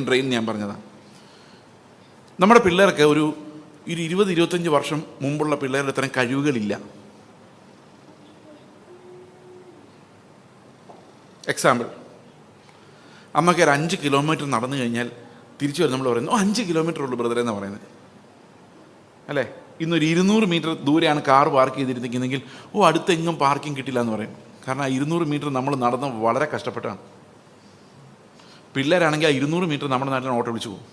ഡ്രെയിൻ ഞാൻ പറഞ്ഞതാണ്. നമ്മുടെ പിള്ളേർക്ക് ഒരു 20-25 വർഷം മുമ്പുള്ള പിള്ളേരുടെ അത്തരം കഴിവുകളില്ല. എക്സാമ്പിൾ, അമ്മയ്ക്ക് ഒരു 5 കിലോമീറ്റർ നടന്നു കഴിഞ്ഞാൽ തിരിച്ചു വരും നമ്മൾ പറയുന്നു, 5 കിലോമീറ്റർ ഉള്ളൂ ബ്രദറെ എന്നാണ് പറയുന്നത്, അല്ലേ? ഇന്നൊരു 200 മീറ്റർ ദൂരെയാണ് കാർ പാർക്ക് ചെയ്തിരിക്കുന്നെങ്കിൽ അടുത്തെങ്ങും പാർക്കിംഗ് കിട്ടില്ല എന്ന് പറയും. കാരണം ആ 200 മീറ്റർ നമ്മൾ നടന്ന് വളരെ കഷ്ടപ്പെട്ടാണ്. പിള്ളേരാണെങ്കിൽ ആ 200 മീറ്റർ നമ്മുടെ നാട്ടിൽ ഓട്ടോ വിളിച്ചു പോകും.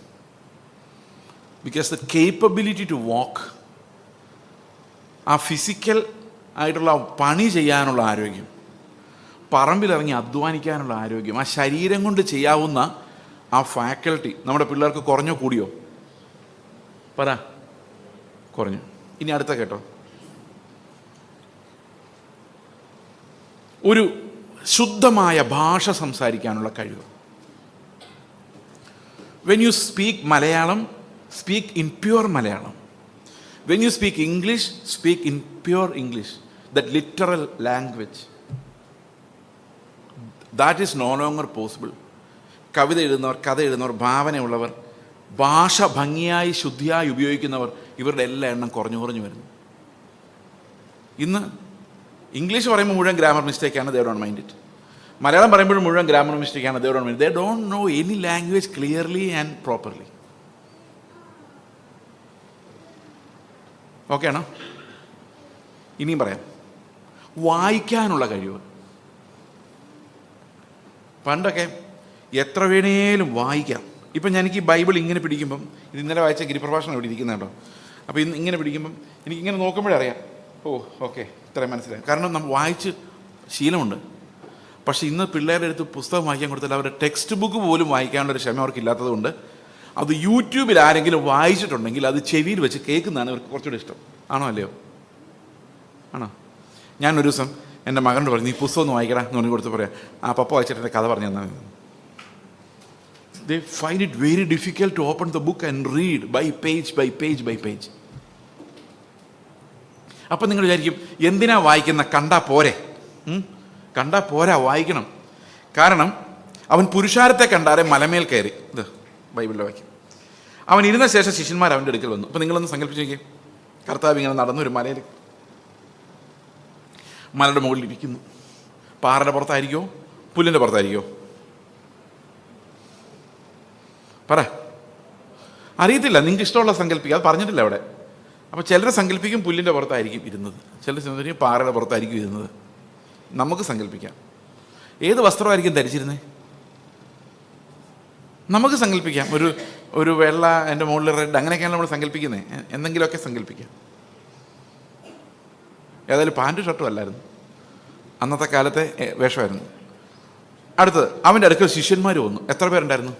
Because the capability to walk, ആ ഫിസിക്കൽ ആയിട്ടുള്ള പണി ചെയ്യാനുള്ള ആരോഗ്യം, പറമ്പിലിറങ്ങി അധ്വാനിക്കാനുള്ള ആരോഗ്യം, ആ ശരീരം കൊണ്ട് ചെയ്യാവുന്ന ആ ഫാക്കൽറ്റി നമ്മുടെ പിള്ളേർക്ക് കുറഞ്ഞോ കൂടിയോ? പറ, കുറഞ്ഞു. ഇനി അടുത്ത കേട്ടോ, ഒരു ശുദ്ധമായ ഭാഷ സംസാരിക്കാനുള്ള കഴിവ്. When you speak Malayalam, speak in pure Malayalam. When you speak English, speak in pure English, that literal language. That is no longer possible. കവിത എഴുതുന്നവർ, കഥ എഴുതുന്നവർ, ഭാവനയുള്ളവർ, ഭാഷ ഭംഗിയായി ശുദ്ധിയായി ഉപയോഗിക്കുന്നവർ, ഇവരുടെ എല്ലാ എണ്ണം കുറഞ്ഞു വരുന്നു. ഇന്ന് ഇംഗ്ലീഷ് പറയുമ്പോൾ മുഴുവൻ ഗ്രാമർ മിസ്റ്റേക്കാണ്, they don't mind it. Malayalam പറയുമ്പോഴും മുഴുവൻ ഗ്രാമർ മിസ്റ്റേക്കാണ്, they don't mind. They don't know any language clearly and properly. Okay ആണോ? ഇനിയും പറയാം, വായിക്കാനുള്ള കഴിവ്. പണ്ടൊക്കെ എത്ര വേണേലും വായിക്കാം. ഇപ്പം എനിക്ക് ഈ ബൈബിൾ ഇങ്ങനെ പിടിക്കുമ്പം, ഇത് ഇന്നലെ വായിച്ച ഗിരിപ്രഭാഷണം ഇവിടെ ഇരിക്കുന്നത് കേട്ടോ. അപ്പോൾ ഇന്ന് ഇങ്ങനെ പിടിക്കുമ്പം എനിക്കിങ്ങനെ നോക്കുമ്പോഴറിയാം, ഓക്കെ ഇത്രയും മനസ്സിലായി. കാരണം നമ്മൾ വായിച്ച് ശീലമുണ്ട്. പക്ഷേ ഇന്ന് പിള്ളേരുടെ അടുത്ത് പുസ്തകം വായിക്കാൻ കൊടുത്താൽ അവരുടെ ടെക്സ്റ്റ് ബുക്ക് പോലും വായിക്കാനുള്ളൊരു ക്ഷമ അവർക്ക് ഇല്ലാത്തത് കൊണ്ട് അത് യൂട്യൂബിൽ ആരെങ്കിലും വായിച്ചിട്ടുണ്ടെങ്കിൽ അത് ചെവിയിൽ വെച്ച് കേൾക്കുന്നതാണ് ഇവർക്ക് കുറച്ചുകൂടെ ഇഷ്ടം. ആണോ അല്ലയോ? ആണോ? ഞാനൊരു ദിവസം എൻ്റെ മകനോട് പറഞ്ഞു, നീ പുസ്തകം ഒന്ന് വായിക്കടാ എന്ന് പറഞ്ഞു കൊടുത്ത് പറയാം, ആ പപ്പ വായിച്ചിട്ട് എൻ്റെ കഥ പറഞ്ഞു തന്നാൽ. They find it very difficult to open the book and read by page by page by page. അപ്പം നിങ്ങൾ വിചാരിക്കും, എന്തിനാ വായിക്കുന്ന? കണ്ടാ പോരെ? കണ്ടാ പോരാ, വായിക്കണം. കാരണം അവൻ പുരുഷാരത്തെ കണ്ടാരെ മലമേൽ കയറി. ഇത് ബൈബിളിലെ വാക്യം. അവൻ ഇരുന്ന ശേഷം ശിഷ്യന്മാർ അവൻ്റെ അടുക്കൽ വന്നു. അപ്പം നിങ്ങളൊന്ന് സങ്കല്പിച്ച് നോക്കിയേ, കർത്താവ് ഇങ്ങനെ നടന്നു ഒരു മലയിൽ, മലയുടെ മുകളിൽ ഇരിക്കുന്നു. പാറയുടെ പുറത്തായിരിക്കുമോ പുല്ലിൻ്റെ പുറത്തായിരിക്കുമോ? പറ, അറിയത്തില്ല. നിങ്ങൾക്ക് ഇഷ്ടമുള്ള സങ്കല്പിക്കുക, അത് പറഞ്ഞിട്ടില്ല അവിടെ. അപ്പോൾ ചിലർ സങ്കല്പിക്കും പുല്ലിൻ്റെ പുറത്തായിരിക്കും ഇരുന്നത്, ചിലർ സങ്കല്പിക്കും പാറയുടെ പുറത്തായിരിക്കും ഇരുന്നത്. നമുക്ക് സങ്കല്പിക്കാം ഏത് വസ്ത്രമായിരിക്കും ധരിച്ചിരുന്നത്. നമുക്ക് സങ്കല്പിക്കാം ഒരു വെള്ള, എൻ്റെ മുകളിൽ റെഡ്, അങ്ങനെയൊക്കെയാണ് നമ്മൾ സങ്കല്പിക്കുന്നത്. എന്തെങ്കിലുമൊക്കെ സങ്കല്പിക്കാം. ഏതായാലും പാൻറ്റും ഷർട്ടും അല്ലായിരുന്നു, അന്നത്തെ കാലത്തെ വേഷമായിരുന്നു. അടുത്തത്, അവൻ്റെ അടുക്കൽ ശിഷ്യന്മാർ വന്നു. എത്ര പേരുണ്ടായിരുന്നു?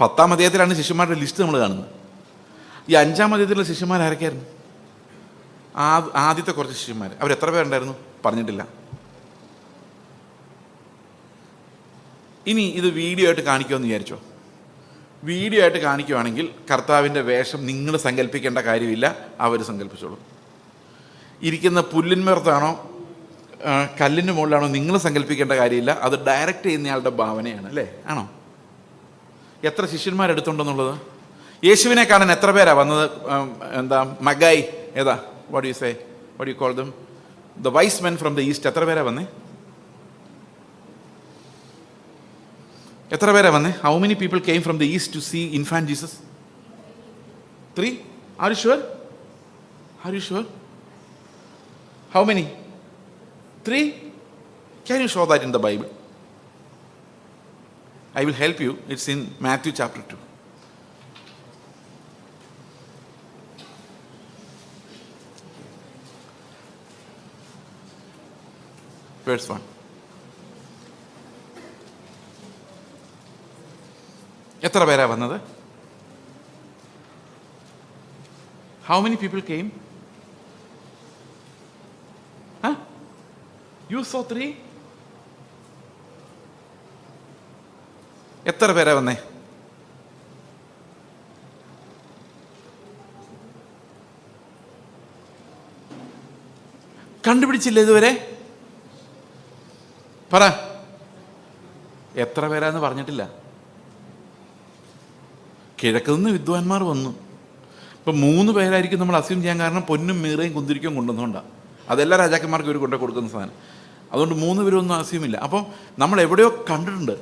10-ാം അധ്യായത്തിലാണ് ശിഷ്യന്മാരുടെ ലിസ്റ്റ് നമ്മൾ കാണുന്നത്. ഈ 5-ാം അധ്യായത്തിലുള്ള ശിഷ്യന്മാർ ആരൊക്കെയായിരുന്നു? ആദ്യത്തെ കുറച്ച് ശിഷ്യന്മാർ. അവരെത്ര പേരുണ്ടായിരുന്നു പറഞ്ഞിട്ടില്ല. ഇനി ഇത് വീഡിയോ ആയിട്ട് കാണിക്കുമെന്ന് വിചാരിച്ചോ? വീഡിയോ ആയിട്ട് കാണിക്കുവാണെങ്കിൽ കർത്താവിൻ്റെ വേഷം നിങ്ങൾ സങ്കല്പിക്കേണ്ട കാര്യമില്ല, അവർ സങ്കല്പിച്ചോളൂ. ഇരിക്കുന്ന പുല്ലിന്മേർത്താണോ കല്ലിൻ്റെ മുകളിലാണോ നിങ്ങൾ സങ്കല്പിക്കേണ്ട കാര്യമില്ല, അത് ഡയറക്റ്റ് ചെയ്യുന്നയാളുടെ ഭാവനയാണ്, അല്ലേ? ആണോ? എത്ര ശിഷ്യന്മാരെടുത്തുണ്ടെന്നുള്ളത്? യേശുവിനെ കാണാൻ എത്ര പേരാ വന്നത്? എന്താ മഗായി, ഏതാ, what you say, what you call them, the wise men from the east. എത്ര പേരാ വന്നേ? എത്ര പേരാ വന്നേ? How many people came from the east to see infant Jesus? 3? Are you sure? Are you sure? How many? 3? Can you show that in the Bible? I will help you. It's in Matthew chapter 2. Verse 1. എത്ര പേരാ വന്നത്? How many people came? Huh? You saw 3? എത്ര പേരാ വന്നേ? കണ്ടുപിടിച്ചില്ല ഇതുവരെ? പറ, എത്ര പേരാന്ന് പറഞ്ഞിട്ടില്ല. കിഴക്കുനിന്ന് വിദ്വാൻമാർ വന്നു. ഇപ്പം 3 പേരായിരിക്കും നമ്മൾ അസ്യൂം ചെയ്യാൻ കാരണം പൊന്നും മീറയും കുന്തിരിക്കും കൊണ്ടുവന്നുകൊണ്ടാണ്. അതെല്ലാ രാജാക്കന്മാർക്കും ഇവർ കൊണ്ടു കൊടുക്കുന്ന സാധനം. അതുകൊണ്ട് 3 പേരൊന്നും അസ്യൂമില്ല. അപ്പോൾ നമ്മൾ എവിടെയോ കണ്ടിട്ടുണ്ട്,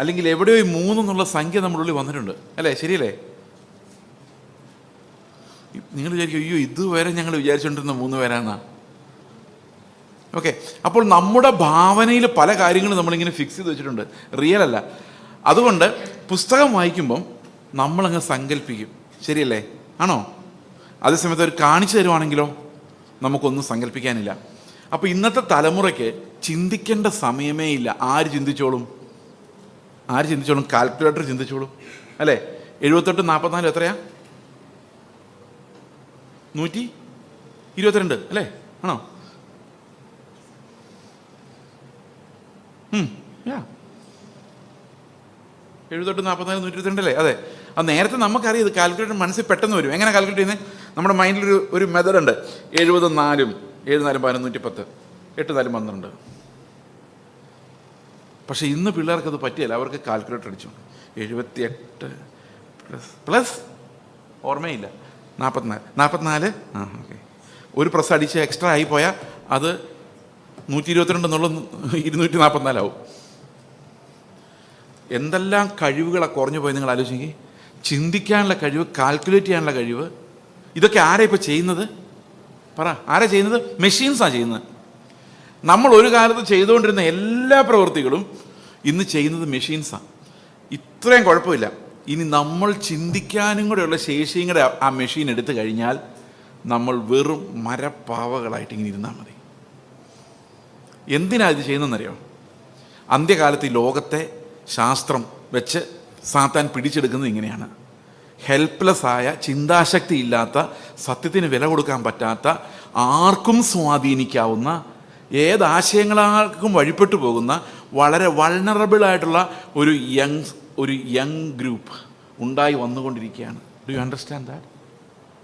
അല്ലെങ്കിൽ എവിടെയോ ഈ 3 എന്നുള്ള സംഖ്യ നമ്മുടെ ഉള്ളിൽ വന്നിട്ടുണ്ട്, അല്ലേ? ശരിയല്ലേ? നിങ്ങൾ വിചാരിക്കും, അയ്യോ ഇതുവരെ ഞങ്ങൾ വിചാരിച്ചുകൊണ്ടിരുന്ന 3 പേരാന്നാ. ഓക്കെ, അപ്പോൾ നമ്മുടെ ഭാവനയിൽ പല കാര്യങ്ങളും നമ്മളിങ്ങനെ ഫിക്സ് ചെയ്ത് വെച്ചിട്ടുണ്ട്, റിയൽ അല്ല. അതുകൊണ്ട് പുസ്തകം വായിക്കുമ്പം നമ്മളങ്ങ് സങ്കല്പിക്കും, ശരിയല്ലേ? ആണോ? അതേസമയത്ത് അവർ കാണിച്ചു തരുവാണെങ്കിലോ നമുക്കൊന്നും സങ്കല്പിക്കാനില്ല. അപ്പോൾ ഇന്നത്തെ തലമുറയ്ക്ക് ചിന്തിക്കേണ്ട സമയമേ ഇല്ല. ആര് ചിന്തിച്ചോളും? കാൽക്കുലേറ്റർ ചിന്തിച്ചോളും, അല്ലേ? 78 44 എത്രയാ? 122, അല്ലേ? ആണോ? 78 44 122 അല്ലേ? അതെ. അത് നേരത്തെ നമുക്കറിയാം, ഇത് കാൽക്കുലേറ്റർ മനസ്സിൽ പെട്ടെന്ന് വരും. എങ്ങനെ കാൽക്കുലേറ്റ് ചെയ്യുന്നത്? നമ്മുടെ മൈൻഡിൽ ഒരു മെത്തേഡ് ഉണ്ട്. 70 4 7 4 11 110 8 4 12. പക്ഷേ ഇന്ന് പിള്ളേർക്കത് പറ്റിയല്ല. അവർക്ക് കാൽക്കുലേറ്റർ അടിച്ചു 78 പ്ലസ് ഓർമ്മയില്ല 44. ഓക്കെ, ഒരു പ്രസ് അടിച്ച് എക്സ്ട്രാ ആയിപ്പോയാൽ അത് 122 എന്നുള്ള 244 ആവും. എന്തെല്ലാം കഴിവുകളാണ് കുറഞ്ഞു പോയി നിങ്ങൾ ആലോചിക്കുക. ചിന്തിക്കാനുള്ള കഴിവ്, കാൽക്കുലേറ്റ് ചെയ്യാനുള്ള കഴിവ്, ഇതൊക്കെ ആരാ ഇപ്പോൾ ചെയ്യുന്നത്? പറ, ആരാ ചെയ്യുന്നത്? മെഷീൻസാണ് ചെയ്യുന്നത്. നമ്മൾ ഒരു കാലത്ത് ചെയ്തുകൊണ്ടിരുന്ന എല്ലാ പ്രവൃത്തികളും ഇന്ന് ചെയ്യുന്നത് മെഷീൻസാണ്. ഇത്രയും കുഴപ്പമില്ല. ഇനി നമ്മൾ ചിന്തിക്കാനും കൂടെയുള്ള ശേഷിയും കൂടെ ആ മെഷീൻ എടുത്തു കഴിഞ്ഞാൽ നമ്മൾ വെറും മരപ്പാവകളായിട്ട് ഇങ്ങനെ ഇരുന്നാൽ മതി. എന്തിനാ ഇത് ചെയ്യുന്നതെന്നറിയോ? അന്ത്യകാലത്ത് ഈ ലോകത്തെ ശാസ്ത്രം വെച്ച് സാത്താൻ പിടിച്ചെടുക്കുന്നത് ഇങ്ങനെയാണ്. ഹെൽപ്ലെസ്സായ, ചിന്താശക്തി ഇല്ലാത്ത, സത്യത്തിന് വില കൊടുക്കാൻ പറ്റാത്ത, ആർക്കും സ്വാധീനിക്കാവുന്ന, ഏതാശയങ്ങളാർക്കും വഴിപ്പെട്ടു പോകുന്ന, വളരെ വൾണറബിളായിട്ടുള്ള ഒരു യങ് ഗ്രൂപ്പ് ഉണ്ടായി വന്നുകൊണ്ടിരിക്കുകയാണ്. Do you understand that?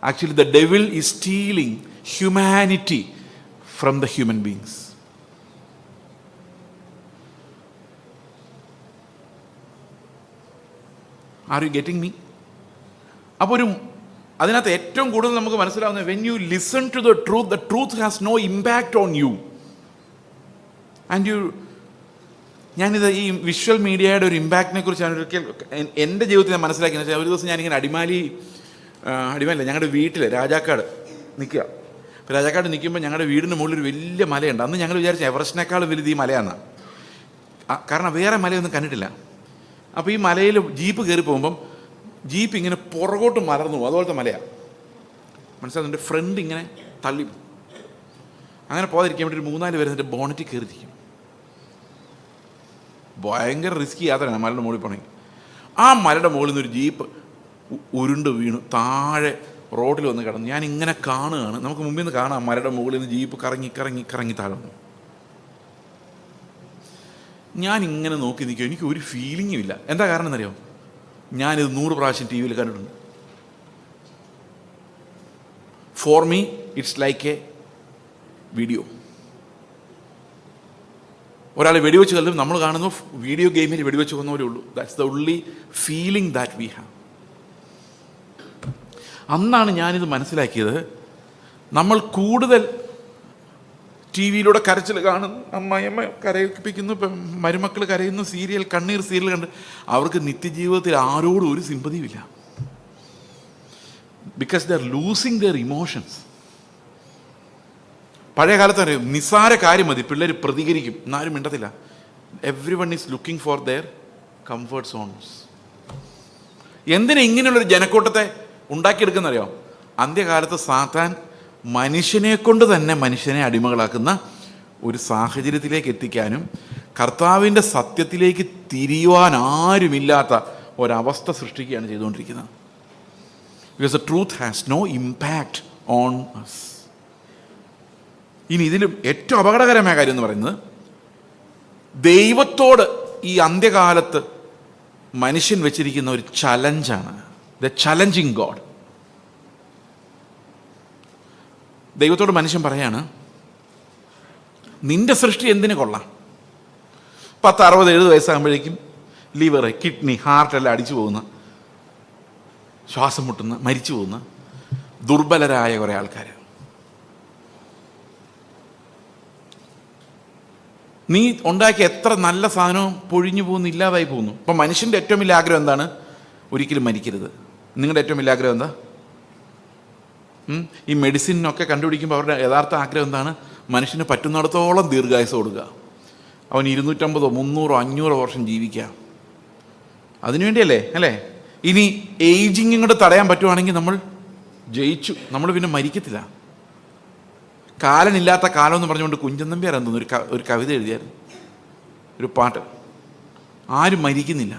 Actually the devil is stealing humanity from the human beings. Are you getting me? അപ്പോൾ അതിനകത്ത് ഏറ്റവും കൂടുതൽ നമുക്ക് മനസ്സിലാവുന്നത്, when you listen to the truth has no impact on you. And ഞാനിത് ഈ വിഷ്വൽ മീഡിയയുടെ ഒരു ഇമ്പാക്റ്റിനെ കുറിച്ച് ഒരിക്കൽ എൻ്റെ ജീവിതത്തിൽ ഞാൻ മനസ്സിലാക്കിയെന്ന് വെച്ചാൽ, ഒരു ദിവസം ഞാനിങ്ങനെ അടിമാലില്ല, ഞങ്ങളുടെ വീട്ടിൽ രാജാക്കാട് നിൽക്കുക. അപ്പോൾ രാജാക്കാട് നിൽക്കുമ്പോൾ ഞങ്ങളുടെ വീടിന് മുകളിൽ ഒരു വലിയ മലയുണ്ട്. അന്ന് ഞങ്ങൾ വിചാരിച്ചു എവറസ്റ്റിനേക്കാളും വലുത് ഈ മലയാണ്. കാരണം വേറെ മലയൊന്നും കണ്ടിട്ടില്ല. അപ്പോൾ ഈ മലയിൽ ജീപ്പ് കയറി പോകുമ്പം ജീപ്പ് ഇങ്ങനെ പുറകോട്ട് മലർന്നു പോകും. അതുപോലത്തെ മലയാണ്. മനസ്സിലാകുന്നുണ്ട്? ഫ്രണ്ട് ഇങ്ങനെ തള്ളി. അങ്ങനെ പോകാതിരിക്കാൻ വേണ്ടി ഒരു 3-4 പേര് എന്നിട്ട് ബോണറ്റിൽ കയറിയിരിക്കും. ഭയങ്കര റിസ്കി യാത്രയാണ് മലയുടെ മുകളിൽ പോകണമെങ്കിൽ. ആ മലയുടെ മുകളിൽ നിന്നൊരു ജീപ്പ് ഉരുണ്ട് വീണു താഴെ റോഡിൽ വന്ന് കിടന്നു. ഞാൻ ഇങ്ങനെ കാണുകയാണ്. നമുക്ക് മുമ്പിൽ നിന്ന് കാണാം മലയുടെ മുകളിൽ നിന്ന് ജീപ്പ് കറങ്ങി താഴെ വന്നു. ഞാൻ ഇങ്ങനെ നോക്കി നിൽക്കുക. എനിക്ക് ഒരു ഫീലിങ്ങും ഇല്ല. എന്താ കാരണം എന്നറിയോ? ഞാനിത് 100 പ്രാവശ്യം ടി വിയിൽ കണ്ടിട്ടുണ്ട്. For me it's like A video. ഒരാൾ വെടിവെച്ച് കൊല്ലും, നമ്മൾ കാണുന്നു വീഡിയോ ഗെയിമിൽ വെടിവെച്ച് കൊന്നവരേ ഉള്ളൂ. That's the only feeling that we have. അന്നാണ് ഞാനിത് മനസ്സിലാക്കിയത്. നമ്മൾ കൂടുതൽ ടി വിയിലൂടെ കരച്ചിൽ കാണുന്നു, അമ്മയമ്മ കരയിപ്പിക്കുന്നു, മരുമക്കൾ കരയുന്നു, കണ്ണീർ സീരിയൽ കണ്ട് അവർക്ക് നിത്യജീവിതത്തിൽ ആരോടും ഒരു സിമ്പതിയുമില്ല. Because they are losing their emotions. പഴയ കാലത്ത് അറിയാം, നിസ്സാര കാര്യം മതി പിള്ളേർ പ്രതികരിക്കും, എന്നാലും മിണ്ടത്തില്ല. Everyone is looking for their comfort zones. എന്തിനാ ഇങ്ങനെയുള്ളൊരു ജനക്കൂട്ടത്തെ ഉണ്ടാക്കിയെടുക്കുന്നറിയോ? അന്ത്യകാലത്ത് സാത്താൻ മനുഷ്യനെ കൊണ്ട് തന്നെ മനുഷ്യനെ അടിമകളാക്കുന്ന ഒരു സാഹചര്യത്തിലേക്ക് എത്തിക്കാനും കർത്താവിൻ്റെ സത്യത്തിലേക്ക് തിരിയുവാൻ ആരുമില്ലാത്ത ഒരവസ്ഥ സൃഷ്ടിക്കുകയാണ് ചെയ്തുകൊണ്ടിരിക്കുന്നത്. Because the truth has no impact on us. ഇനി ഇതിലും ഏറ്റവും അപകടകരമായ കാര്യം എന്ന് പറയുന്നത്, ദൈവത്തോട് ഈ അന്ത്യകാലത്ത് മനുഷ്യൻ വെച്ചിരിക്കുന്ന ഒരു ചലഞ്ചാണ്. The challenging God. ദൈവത്തോട് മനുഷ്യൻ പറയാണ്, നിന്റെ സൃഷ്ടി എന്തിനു കൊള്ളാം? 60-70 വയസ്സാകുമ്പോഴേക്കും ലിവർ, കിഡ്നി, ഹാർട്ടെല്ലാം അടിച്ചു പോകുന്ന, ശ്വാസം മുട്ടുന്ന, മരിച്ചു പോകുന്ന ദുർബലരായ കുറേ ആൾക്കാർ. നീ ഉണ്ടാക്കിയ എത്ര നല്ല സാധനവും പൊഴിഞ്ഞു പോകുന്നു, ഇല്ലാതായി പോകുന്നു. അപ്പം മനുഷ്യൻ്റെ ഏറ്റവും വലിയ ആഗ്രഹം എന്താണ്? ഒരിക്കലും മരിക്കരുത്. നിങ്ങളുടെ ഏറ്റവും വലിയ ആഗ്രഹം എന്താ? ഈ മെഡിസിനൊക്കെ കണ്ടുപിടിക്കുമ്പോൾ അവരുടെ യഥാർത്ഥ ആഗ്രഹം എന്താണ്? മനുഷ്യന് പറ്റുന്നിടത്തോളം ദീർഘായുസ് കൊടുക്കുക. അവൻ 250, 300, 500 വർഷം ജീവിക്കാം. അതിനുവേണ്ടിയല്ലേ അല്ലേ? ഇനി ഏജിങ് ഇങ്ങോട്ട് തടയാൻ പറ്റുവാണെങ്കിൽ നമ്മൾ ജയിച്ചു. നമ്മൾ പിന്നെ മരിക്കത്തില്ല. കാലനില്ലാത്ത കാലം എന്ന് പറഞ്ഞുകൊണ്ട് കുഞ്ചൻ നമ്പ്യാർ എന്തോന്നു ഒരു കവിത എഴുതിയായിരുന്നു, ഒരു പാട്ട്. ആരും മരിക്കുന്നില്ല.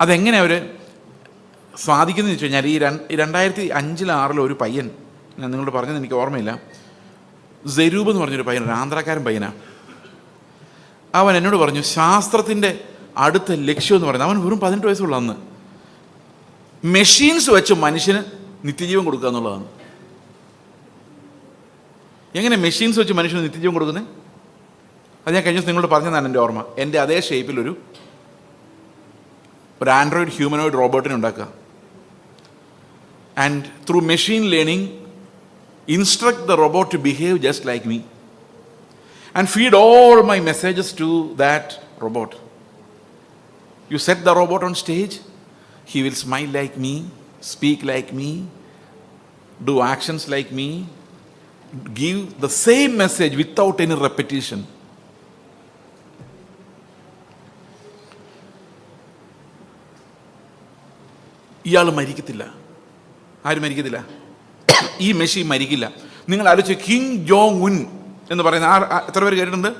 അതെങ്ങനെ അവർ സാധിക്കുന്നതെന്ന് വെച്ച് കഴിഞ്ഞാൽ, ഈ 2005-2006 ഒരു പയ്യൻ, ഞാൻ നിങ്ങളോട് പറഞ്ഞത് എനിക്ക് ഓർമ്മയില്ല, സെരൂബ് എന്ന് പറഞ്ഞൊരു പയ്യൻ, ഒരു ആന്ധ്രാക്കാരൻ പയ്യനാണ്. അവൻ എന്നോട് പറഞ്ഞു, ശാസ്ത്രത്തിൻ്റെ അടുത്ത ലക്ഷ്യം എന്ന് പറയുന്നത്, അവൻ വെറും 18 വയസ്സുള്ള അന്ന്, മെഷീൻസ് വെച്ച് മനുഷ്യന് നിത്യജീവൻ കൊടുക്കുക എന്നുള്ളതാണ്. എങ്ങനെ മെഷീൻസ് വെച്ച് മനുഷ്യന് നിത്യജീവൻ കൊടുക്കുന്നത്? അത് ഞാൻ കഴിഞ്ഞ ദിവസം നിങ്ങളോട് പറഞ്ഞതാണ് എൻ്റെ ഓർമ്മ. എൻ്റെ അതേ ഷേപ്പിൽ ഒരു ആൻഡ്രോയിഡ് ഹ്യൂമനോയിഡ് റോബോട്ടിനെ ഉണ്ടാക്കുക. And through machine learning instruct the robot to behave just like me and feed all my messages to that robot. You set the robot on stage, he will smile like me, speak like me, do actions like me, give the same message without any repetition. ഇയാൾ മരിക്കത്തില്ല. ആരും മരിക്കത്തില്ല. ഈ machine മരിക്കില്ല. നിങ്ങൾ ആലോചിച്ച്, Kim Jong Un എന്ന് പറയുന്ന എത്ര പേര് കേട്ടിട്ടുണ്ട്?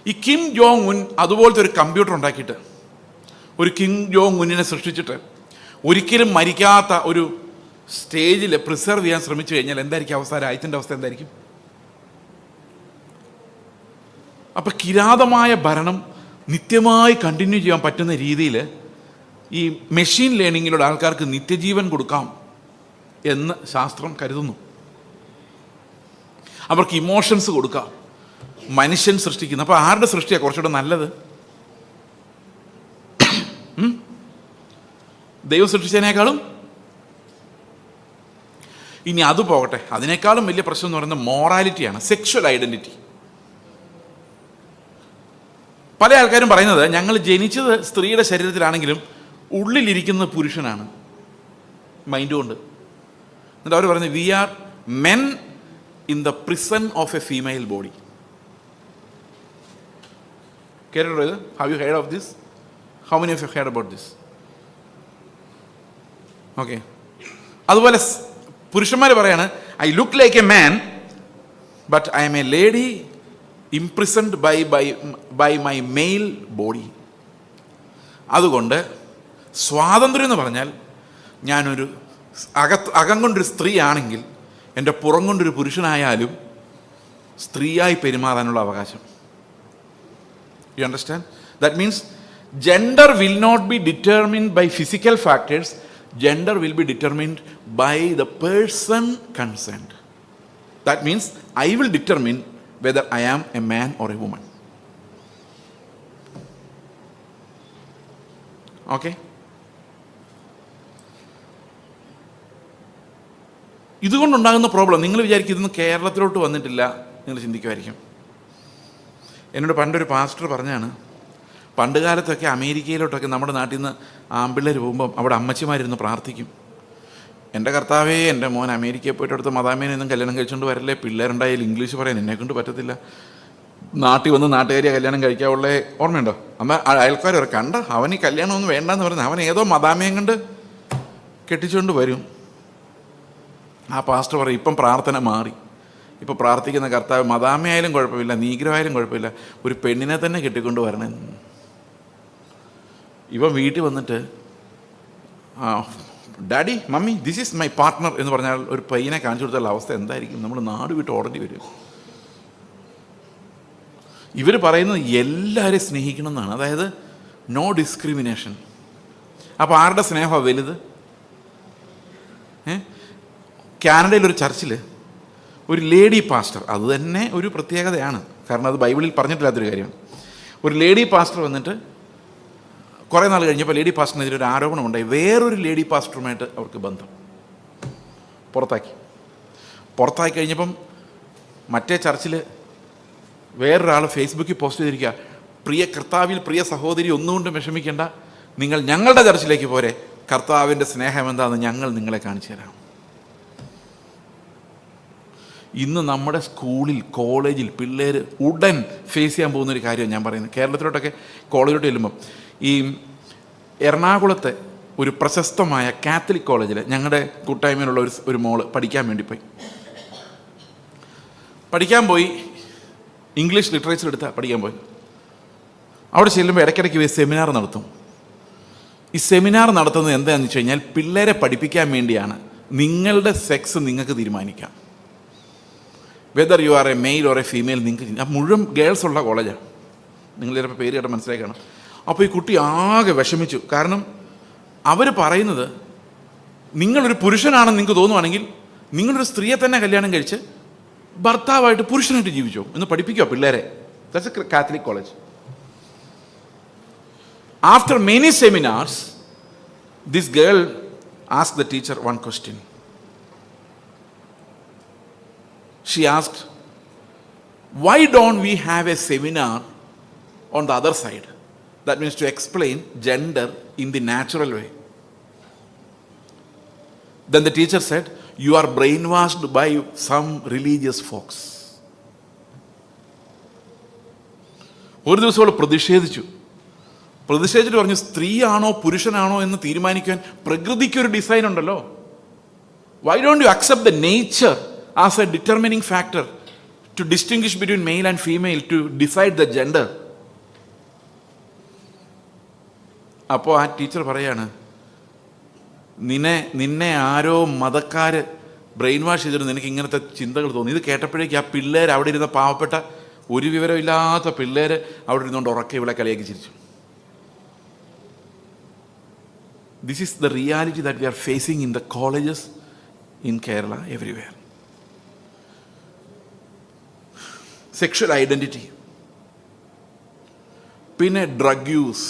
ഈ കിം ജോങ് ഉൻ അതുപോലത്തെ ഒരു കമ്പ്യൂട്ടർ ഉണ്ടാക്കിയിട്ട്, ഒരു കിം ജോങ് ഉന്നിനെ സൃഷ്ടിച്ചിട്ട് ഒരിക്കലും മരിക്കാത്ത ഒരു സ്റ്റേജിൽ പ്രിസർവ് ചെയ്യാൻ ശ്രമിച്ചു കഴിഞ്ഞാൽ എന്തായിരിക്കും അവസ്ഥ? രാജ്യത്തിൻ്റെ അവസ്ഥ എന്തായിരിക്കും? അപ്പം കിരാതമായ ഭരണം നിത്യമായി കണ്ടിന്യൂ ചെയ്യാൻ പറ്റുന്ന രീതിയിൽ ഈ മെഷീൻ ലേണിങ്ങിലൂടെ ആൾക്കാർക്ക് നിത്യജീവൻ കൊടുക്കാം എന്ന് ശാസ്ത്രം കരുതുന്നു. അവർക്ക് ഇമോഷൻസ് കൊടുക്കാം, മനുഷ്യൻ സൃഷ്ടിക്കുന്നു. അപ്പോൾ ആരുടെ സൃഷ്ടിയാണ് കുറച്ചുകൂടെ നല്ലത്? ദൈവം സൃഷ്ടിച്ചതിനേക്കാളും? ഇനി അത് പോകട്ടെ, അതിനേക്കാളും വലിയ പ്രശ്നം എന്ന് പറയുന്നത് മോറാലിറ്റിയാണ്, സെക്ഷൽ ഐഡൻറ്റിറ്റി. പല ആൾക്കാരും പറയുന്നത് ഞങ്ങൾ ജനിച്ചത് സ്ത്രീയുടെ ശരീരത്തിലാണെങ്കിലും ഉള്ളിലിരിക്കുന്നത് പുരുഷനാണ്, മൈൻഡ് കൊണ്ട്. എന്നിട്ട് അവർ പറയുന്നത് we are men in the prison of a female body. കേട്ടിട്ടുണ്ടോ ഇത്? Have you heard of this? How many of you heard about this? Okay. അതുപോലെ പുരുഷന്മാർ പറയാണ് I look like a man but I am a lady imprisoned by my male body. അതുകൊണ്ട് സ്വാതന്ത്ര്യം എന്ന് പറഞ്ഞാൽ ഞാനൊരു അകം കൊണ്ടൊരു സ്ത്രീ ആണെങ്കിൽ എൻ്റെ പുറം കൊണ്ടൊരു പുരുഷനായാലും സ്ത്രീയായി പെരുമാറാനുള്ള അവകാശം. You understand? That means gender will not be determined by physical factors, gender will be determined by the person concerned. That means I will determine whether I am a man or a woman. Okay? ഇതുകൊണ്ടുണ്ടാകുന്ന problem നിങ്ങൾ വിചാരിക്കും ഇതൊന്നും കേരളത്തിലോട്ട് വന്നിട്ടില്ല, നിങ്ങൾ ചിന്തിക്കുമായിരിക്കും. എന്നോട് പണ്ടൊരു pastor പറഞ്ഞാണ്, പണ്ട് കാലത്തൊക്കെ അമേരിക്കയിലോട്ടൊക്കെ നമ്മുടെ നാട്ടിൽ നിന്ന് ആമ്പിള്ളേർ പോകുമ്പം അവിടെ അമ്മച്ചിമാരിരുന്ന് പ്രാർത്ഥിക്കും, എൻ്റെ കർത്താവേ എൻ്റെ മോൻ അമേരിക്കയിൽ പോയിട്ട് അടുത്ത മദാമേനൊന്നും കല്യാണം കഴിച്ചുകൊണ്ട് വരല്ലേ, പിള്ളേരുണ്ടായാലും ഇംഗ്ലീഷ് പറയാൻ എന്നെക്കൊണ്ട് പറ്റത്തില്ല, നാട്ടിൽ വന്ന് നാട്ടുകാരിയെ കല്യാണം കഴിക്കാവുള്ള ഓർമ്മയുണ്ടോ? അമ്മ അയൽക്കാർ പറയും കണ്ട അവൻ ഈ കല്യാണമൊന്നും വേണ്ടെന്ന് പറയുന്നത്, അവൻ ഏതോ മദാമയും കണ്ട് കെട്ടിച്ചുകൊണ്ട് വരും. ആ പാസ്റ്റർ പറയും ഇപ്പം പ്രാർത്ഥന മാറി, ഇപ്പോൾ പ്രാർത്ഥിക്കുന്ന കർത്താവ് മദാമയായാലും കുഴപ്പമില്ല, നീഗ്രോ ആയാലും കുഴപ്പമില്ല, ഒരു പെണ്ണിനെ തന്നെ കെട്ടിക്കൊണ്ട് വരണേ. ഇവൻ വീട്ടിൽ വന്നിട്ട് daddy mummy this is my partner എന്ന് പറഞ്ഞാൽ ഒരു പയ്യനെ കാണിച്ചു കൊടുത്താൽ അവസ്ഥ എന്തായിരിക്കും? നമ്മൾ നാട് വിട്ട് ഓടേണ്ടി വരും. ഇവർ പറയുന്നത് എല്ലാവരെയും സ്നേഹിക്കണം എന്നാണ്, അതായത് നോ ഡിസ്ക്രിമിനേഷൻ. അപ്പോൾ ആരുടെ സ്നേഹമാണ് വലുത്? കാനഡയിലൊരു ചർച്ചിൽ ഒരു ലേഡി പാസ്റ്റർ, അത് തന്നെ ഒരു പ്രത്യേകതയാണ്, കാരണം അത് ബൈബിളിൽ പറഞ്ഞിട്ടില്ലാത്തൊരു കാര്യമാണ്. ഒരു ലേഡി പാസ്റ്റർ വന്നിട്ട് കുറേ നാൾ കഴിഞ്ഞപ്പോൾ ലേഡി പാസ്റ്ററിനെതിരെ ഒരു ആരോപണം ഉണ്ടായി, വേറൊരു ലേഡി പാസ്റ്ററുമായിട്ട് അവർക്ക് ബന്ധം. പുറത്താക്കി കഴിഞ്ഞപ്പം മറ്റേ ചർച്ചിൽ വേറൊരാൾ ഫേസ്ബുക്കിൽ പോസ്റ്റ് ചെയ്തിരിക്കുക, പ്രിയ കർത്താവിൽ പ്രിയ സഹോദരി ഒന്നുകൊണ്ടും വിഷമിക്കേണ്ട, നിങ്ങൾ ഞങ്ങളുടെ ചർച്ചിലേക്ക് പോരെ, കർത്താവിൻ്റെ സ്നേഹം എന്താണെന്ന് ഞങ്ങൾ നിങ്ങളെ കാണിച്ചു തരാം. ഇന്ന് നമ്മുടെ സ്കൂളിൽ കോളേജിൽ പിള്ളേർ ഉടൻ ഫേസ് ചെയ്യാൻ പോകുന്നൊരു കാര്യമാണ് ഞാൻ പറയുന്നത്. കേരളത്തിലോട്ടൊക്കെ കോളേജിലോട്ട് ചെല്ലുമ്പം ഈ എറണാകുളത്തെ ഒരു പ്രശസ്തമായ കാത്തലിക് കോളേജിൽ ഞങ്ങളുടെ കൂട്ടായ്മയിലുള്ള ഒരു മോള് പഠിക്കാൻ പോയി ഇംഗ്ലീഷ് ലിറ്ററേച്ചർ എടുത്താൽ പഠിക്കാൻ പോയി. അവിടെ ചെല്ലുമ്പോൾ ഇടയ്ക്കിടയ്ക്ക് സെമിനാർ നടത്തും. ഈ സെമിനാർ നടത്തുന്നത് എന്താണെന്ന് വെച്ച് കഴിഞ്ഞാൽ പിള്ളേരെ പഠിപ്പിക്കാൻ വേണ്ടിയാണ്. നിങ്ങളുടെ സെക്സ് നിങ്ങൾക്ക് തീരുമാനിക്കാം, whether you are A male or A female നിങ്ങൾക്ക്. മുഴുവൻ ഗേൾസ് ഉള്ള കോളേജാണ്, നിങ്ങൾ ചിലപ്പോൾ പേര് കേട്ട് മനസ്സിലാക്കണം. അപ്പോൾ ഈ കുട്ടി ആകെ വിഷമിച്ചു, കാരണം അവർ പറയുന്നത് നിങ്ങളൊരു പുരുഷനാണെന്ന് നിങ്ങൾക്ക് തോന്നുവാണെങ്കിൽ നിങ്ങളൊരു സ്ത്രീയെ തന്നെ കല്യാണം കഴിച്ച് ഭർത്താവായിട്ട് പുരുഷനായിട്ട് ജീവിച്ചോ എന്ന് പഠിപ്പിക്കുക പിള്ളേരെ. That's A Catholic college. After many seminars this girl asked the teacher one question. She asked, why don't we have a seminar on the other side? That means to explain gender in the natural way. Then the teacher said, you are brainwashed by some religious folks. ഒരു ദിവസം അവൾ പ്രതിഷേധിച്ചിട്ട് പറഞ്ഞു, സ്ത്രീയാണോ പുരുഷനാണോ എന്ന് തീരുമാനിക്കാൻ പ്രകൃതിക്കൊരു design ഉണ്ടല്ലോ. Why don't you accept the nature as a determining factor to distinguish between male and female, to decide the gender. അപ്പോൾ ആ teacher പറയാണ്, നിന്നെ ആരോ മതക്കാർ ബ്രെയിൻ വാഷ് ചെയ്തിട്ട് നിനക്ക് ഇങ്ങനത്തെ ചിന്തകൾ തോന്നി. ഇത് കേട്ടപ്പോഴേക്ക് ആ പിള്ളേർ, അവിടെ ഇരുന്ന പാവപ്പെട്ട ഒരു വിവരമില്ലാത്ത പിള്ളേർ അവിടെ ഇരുന്നുകൊണ്ട് ഉറക്കെ ഇവിടെ കളിയാക്കി ചിരിച്ചു. This is the reality that we are facing in the colleges in Kerala, everywhere. Sexual identity. പിന്നെ ഡ്രഗ് യൂസ്.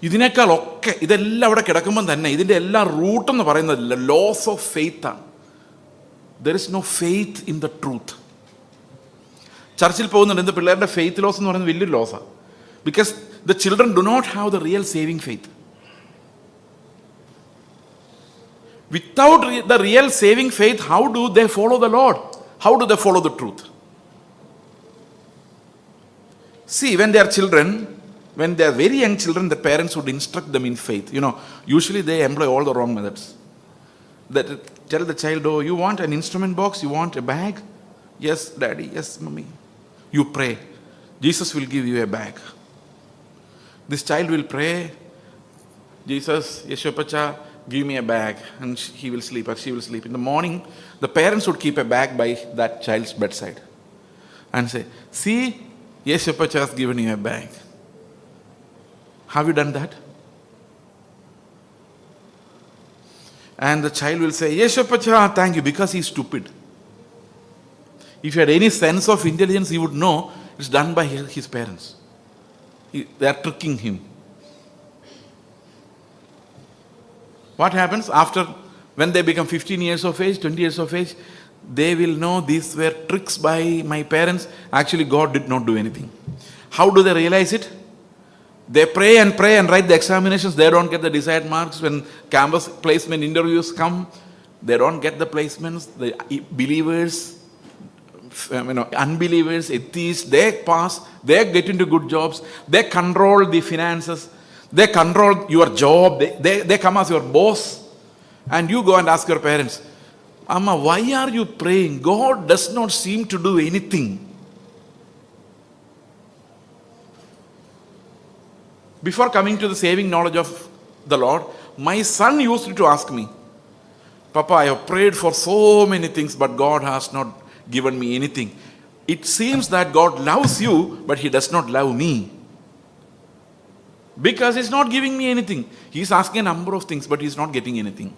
ഇതിനേക്കാളൊക്കെ ഇതെല്ലാം അവിടെ കിടക്കുമ്പം തന്നെ ഇതിൻ്റെ എല്ലാ റൂട്ടെന്ന് പറയുന്നതല്ല, ലോസ് ഓഫ് ഫെയ്ത്ത് ആണ്. There is no faith in the truth. ചർച്ചിൽ പോകുന്നുണ്ട്, എന്ത് പിള്ളേരുടെ ഫെയ്ത്ത് ലോസ് എന്ന് പറയുന്നത് വലിയൊരു ലോസാണ്. Because the children do not have the real saving faith. Without the real saving faith, how do they follow the Lord? How do they follow the truth? See, when they are children, when they are very young children, the parents would instruct them in faith. Usually they employ all the wrong methods. That tell the child, oh, you want an instrument box? You want a bag? Yes, daddy. Yes, mommy. You pray. Jesus will give you a bag. This child will pray, Jesus, Yeshopacha, give me a bag, and he will sleep or she will sleep. In the morning, the parents would keep a bag by that child's bedside and say, see, Yeshopacha has given you a bag. Have you done that? And the child will say, Yeshopacha, thank you, because he is stupid. If he had any sense of intelligence, he would know it's done by his parents. They are tricking him. What happens after, when they become 15 years of age, 20 years of age, they will know these were tricks by my parents. Actually, God did not do anything. How do they realize it? They pray and write the examinations. They don't get the desired marks. When campus placement interviews come, they don't get the placements. The believers, unbelievers, atheists, they pass, they get into good jobs, they control the finances, they control your job, they come as your boss, and you go and ask your parents, Amma, why are you praying? God does not seem to do anything. Before coming to the saving knowledge of the Lord, my son used to ask me, Papa, I have prayed for so many things, but God has not given me anything. It seems that God loves you, but he does not love me, because he's not giving me anything. He's asking a number of things, but he's not getting anything.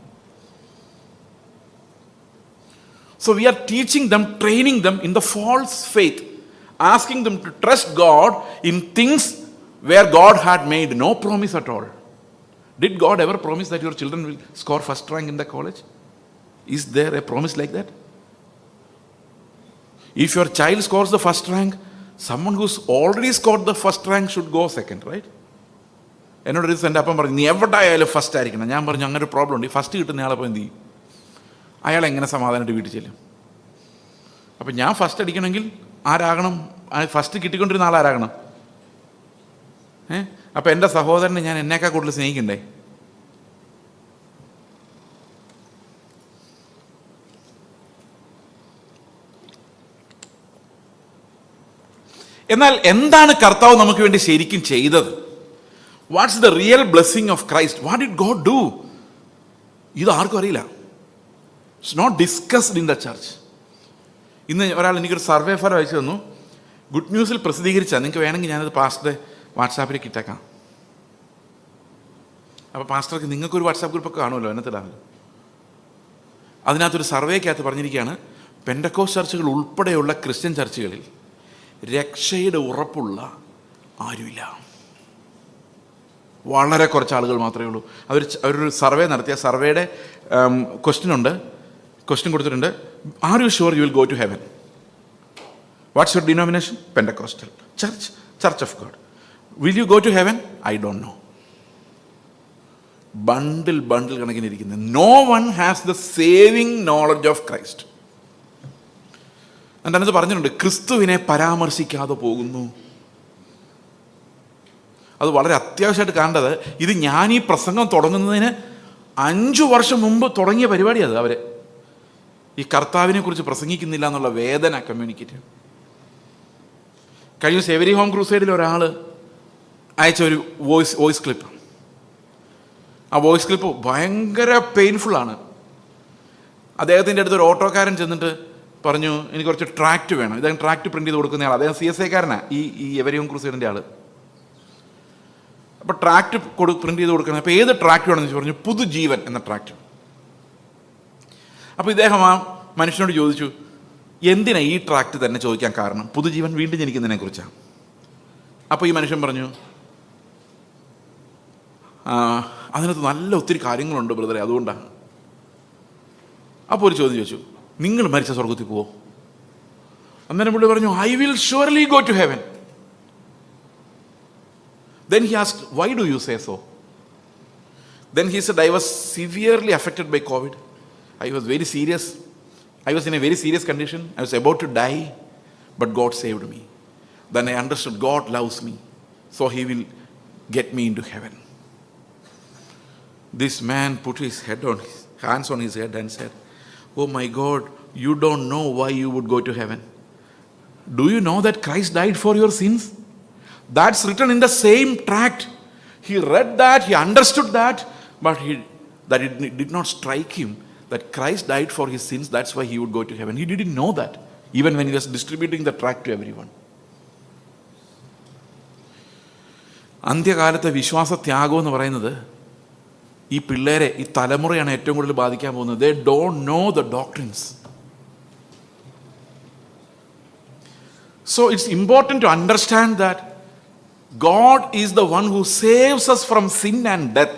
So we are teaching them, training them in the false faith, asking them to trust God in things where God had made no promise at all. Did God ever promise that your children will score first rank in the college? Is there a promise like that? If your child scores the first rank, someone who's already scored the first rank should go second, right? എന്നോടൊരു എൻ്റെ അപ്പം പറഞ്ഞു, നീ എവിടെ ആയാലും first ആയിരിക്കണം. ഞാൻ പറഞ്ഞു, അങ്ങനെ ഒരു പ്രോബ്ലം ഉണ്ട്. ഈ ഫസ്റ്റ് കിട്ടുന്ന ആളപ്പോൾ എന്ത് ചെയ്യും? അയാൾ എങ്ങനെ സമാധാനമായിട്ട് വീട്ടിൽ ചെല്ലും? അപ്പം ഞാൻ ഫസ്റ്റ് അടിക്കണമെങ്കിൽ ആരാകണം? ഫസ്റ്റ് കിട്ടിക്കൊണ്ടിരുന്ന ആളാരാകണം? അപ്പം എൻ്റെ സഹോദരനെ ഞാൻ എന്നേക്കാൾ കൂടുതൽ സ്നേഹിക്കണ്ടേ? എന്നാൽ എന്താണ് കർത്താവ് നമുക്ക് വേണ്ടി ശരിക്കും ചെയ്തത്? What's the real blessing of Christ? What did God do? ഇത് ആർക്കും അറിയില്ല. It's not discussed in the church. ഇന്ന് ഒരാൾ എനിക്കൊരു സർവേ ഫലം അയച്ചു തന്നു. ഗുഡ് ന്യൂസിൽ പ്രസിദ്ധീകരിച്ചാൽ, നിങ്ങൾക്ക് വേണമെങ്കിൽ ഞാനത് പാസ്റ്ററുടെ വാട്സാപ്പിലേക്ക് ഇട്ടേക്കാം. അപ്പോൾ പാസ്റ്റർക്ക് നിങ്ങൾക്കൊരു വാട്സാപ്പ് ഗ്രൂപ്പൊക്കെ കാണുമല്ലോ, എന്നത്തിലാണല്ലോ. അതിനകത്തൊരു സർവേക്കകത്ത് പറഞ്ഞിരിക്കുകയാണ്, പെന്തക്കോസ്റ്റ് ചർച്ചുകൾ ഉൾപ്പെടെയുള്ള ക്രിസ്ത്യൻ ചർച്ചുകളിൽ രക്ഷയുടെ ഉറപ്പുള്ള ആരുമില്ല. വളരെ കുറച്ച് ആളുകൾ മാത്രമേ ഉള്ളൂ. അവരൊരു സർവേ നടത്തിയ സർവേയുടെ ക്വസ്റ്റ്യൻ കൊടുത്തിട്ടുണ്ട്. Are you sure you will go to heaven? What's your denomination? Pentecostal church of God. Will you go to heaven? I don't know. Bundle കണക്കിന് ഇരിക്കുന്നത്. No one has the saving knowledge of Christ. അതിനകത്ത് പറഞ്ഞിട്ടുണ്ട്, ക്രിസ്തുവിനെ പരാമർശിക്കാതെ പോകുന്നു. അത് വളരെ അത്യാവശ്യമായിട്ട് കാണേണ്ടത്. ഇത് ഞാൻ ഈ പ്രസംഗം തുടങ്ങുന്നതിന് 5 വർഷം മുമ്പ് തുടങ്ങിയ പരിപാടിയാണ് അവർ. ഈ കർത്താവിനെ കുറിച്ച് പ്രസംഗിക്കുന്നില്ല എന്നുള്ള വേദന കമ്മ്യൂണിക്കേറ്റ്. കഴിഞ്ഞ സേവരി ഹോം ക്രൂസൈഡിൽ ഒരാൾ അയച്ച ഒരു വോയിസ് ക്ലിപ്പ്. ആ വോയിസ് ക്ലിപ്പ് ഭയങ്കര പെയിൻഫുള്ളാണ്. അദ്ദേഹത്തിൻ്റെ അടുത്തൊരു ഓട്ടോക്കാരൻ ചെന്നിട്ട് പറഞ്ഞു, എനിക്ക് കുറച്ച് ട്രാക്റ്റ് വേണം. ഇദ്ദേഹം ട്രാക്റ്റ് പ്രിൻറ്റ് ചെയ്ത് കൊടുക്കുന്ന ആൾ. അദ്ദേഹം CSIക്കാരനാണ്, ഈ എവരി ഹോം ക്രൂസൈഡിൻ്റെ ആൾ. അപ്പോൾ ട്രാക്റ്റ് പ്രിൻറ്റ് ചെയ്ത് കൊടുക്കണം. അപ്പോൾ ഏത് ട്രാക്റ്റ് വേണമെന്ന് പറഞ്ഞു. പുതുജീവൻ എന്ന ട്രാക്റ്റ്. അപ്പോൾ ഇദ്ദേഹം ആ മനുഷ്യനോട് ചോദിച്ചു, എന്തിനാ ഈ ട്രാക്റ്റ് തന്നെ ചോദിക്കാൻ കാരണം? പുതുജീവൻ, വീണ്ടും ജനിക്കുന്നതിനെ കുറിച്ചാണ്. അപ്പോൾ ഈ മനുഷ്യൻ പറഞ്ഞു, അതിനകത്ത് നല്ല ഒത്തിരി കാര്യങ്ങളുണ്ട് ബ്രദറെ, അതുകൊണ്ടാണ്. അപ്പോൾ ഒരു ചോദ്യം ചോദിച്ചു, നിങ്ങൾ മരിച്ച സ്വർഗത്തിൽ പോവോ? അന്നേരം പുള്ളി പറഞ്ഞു, I will surely go to heaven. Then he asked, why do you say so? Then he said, I was severely affected by COVID. I was very serious. I was in a very serious condition. I was about to die, but God saved me. Then I understood God loves me, so He will get me into heaven. This man put his hands on his head and said, oh my God, you don't know why you would go to heaven. Do you know that Christ died for your sins? That's written in the same tract. He read that, he understood that, but it did not strike him that Christ died for his sins. That's why he would go to heaven. He didn't know that, even when he was distributing the tract to everyone. അന്ത്യകാലത്തെ വിശ്വാസത്യാഗം എന്ന് പറയുന്നത് ഈ പിള്ളേരെ, ഈ തലമുറയാണ് ഏറ്റവും കൂടുതൽ ബാധിക്കാൻ പോകുന്നത്. They don't know the doctrines. So it's important to understand that God is the one who saves us from sin and death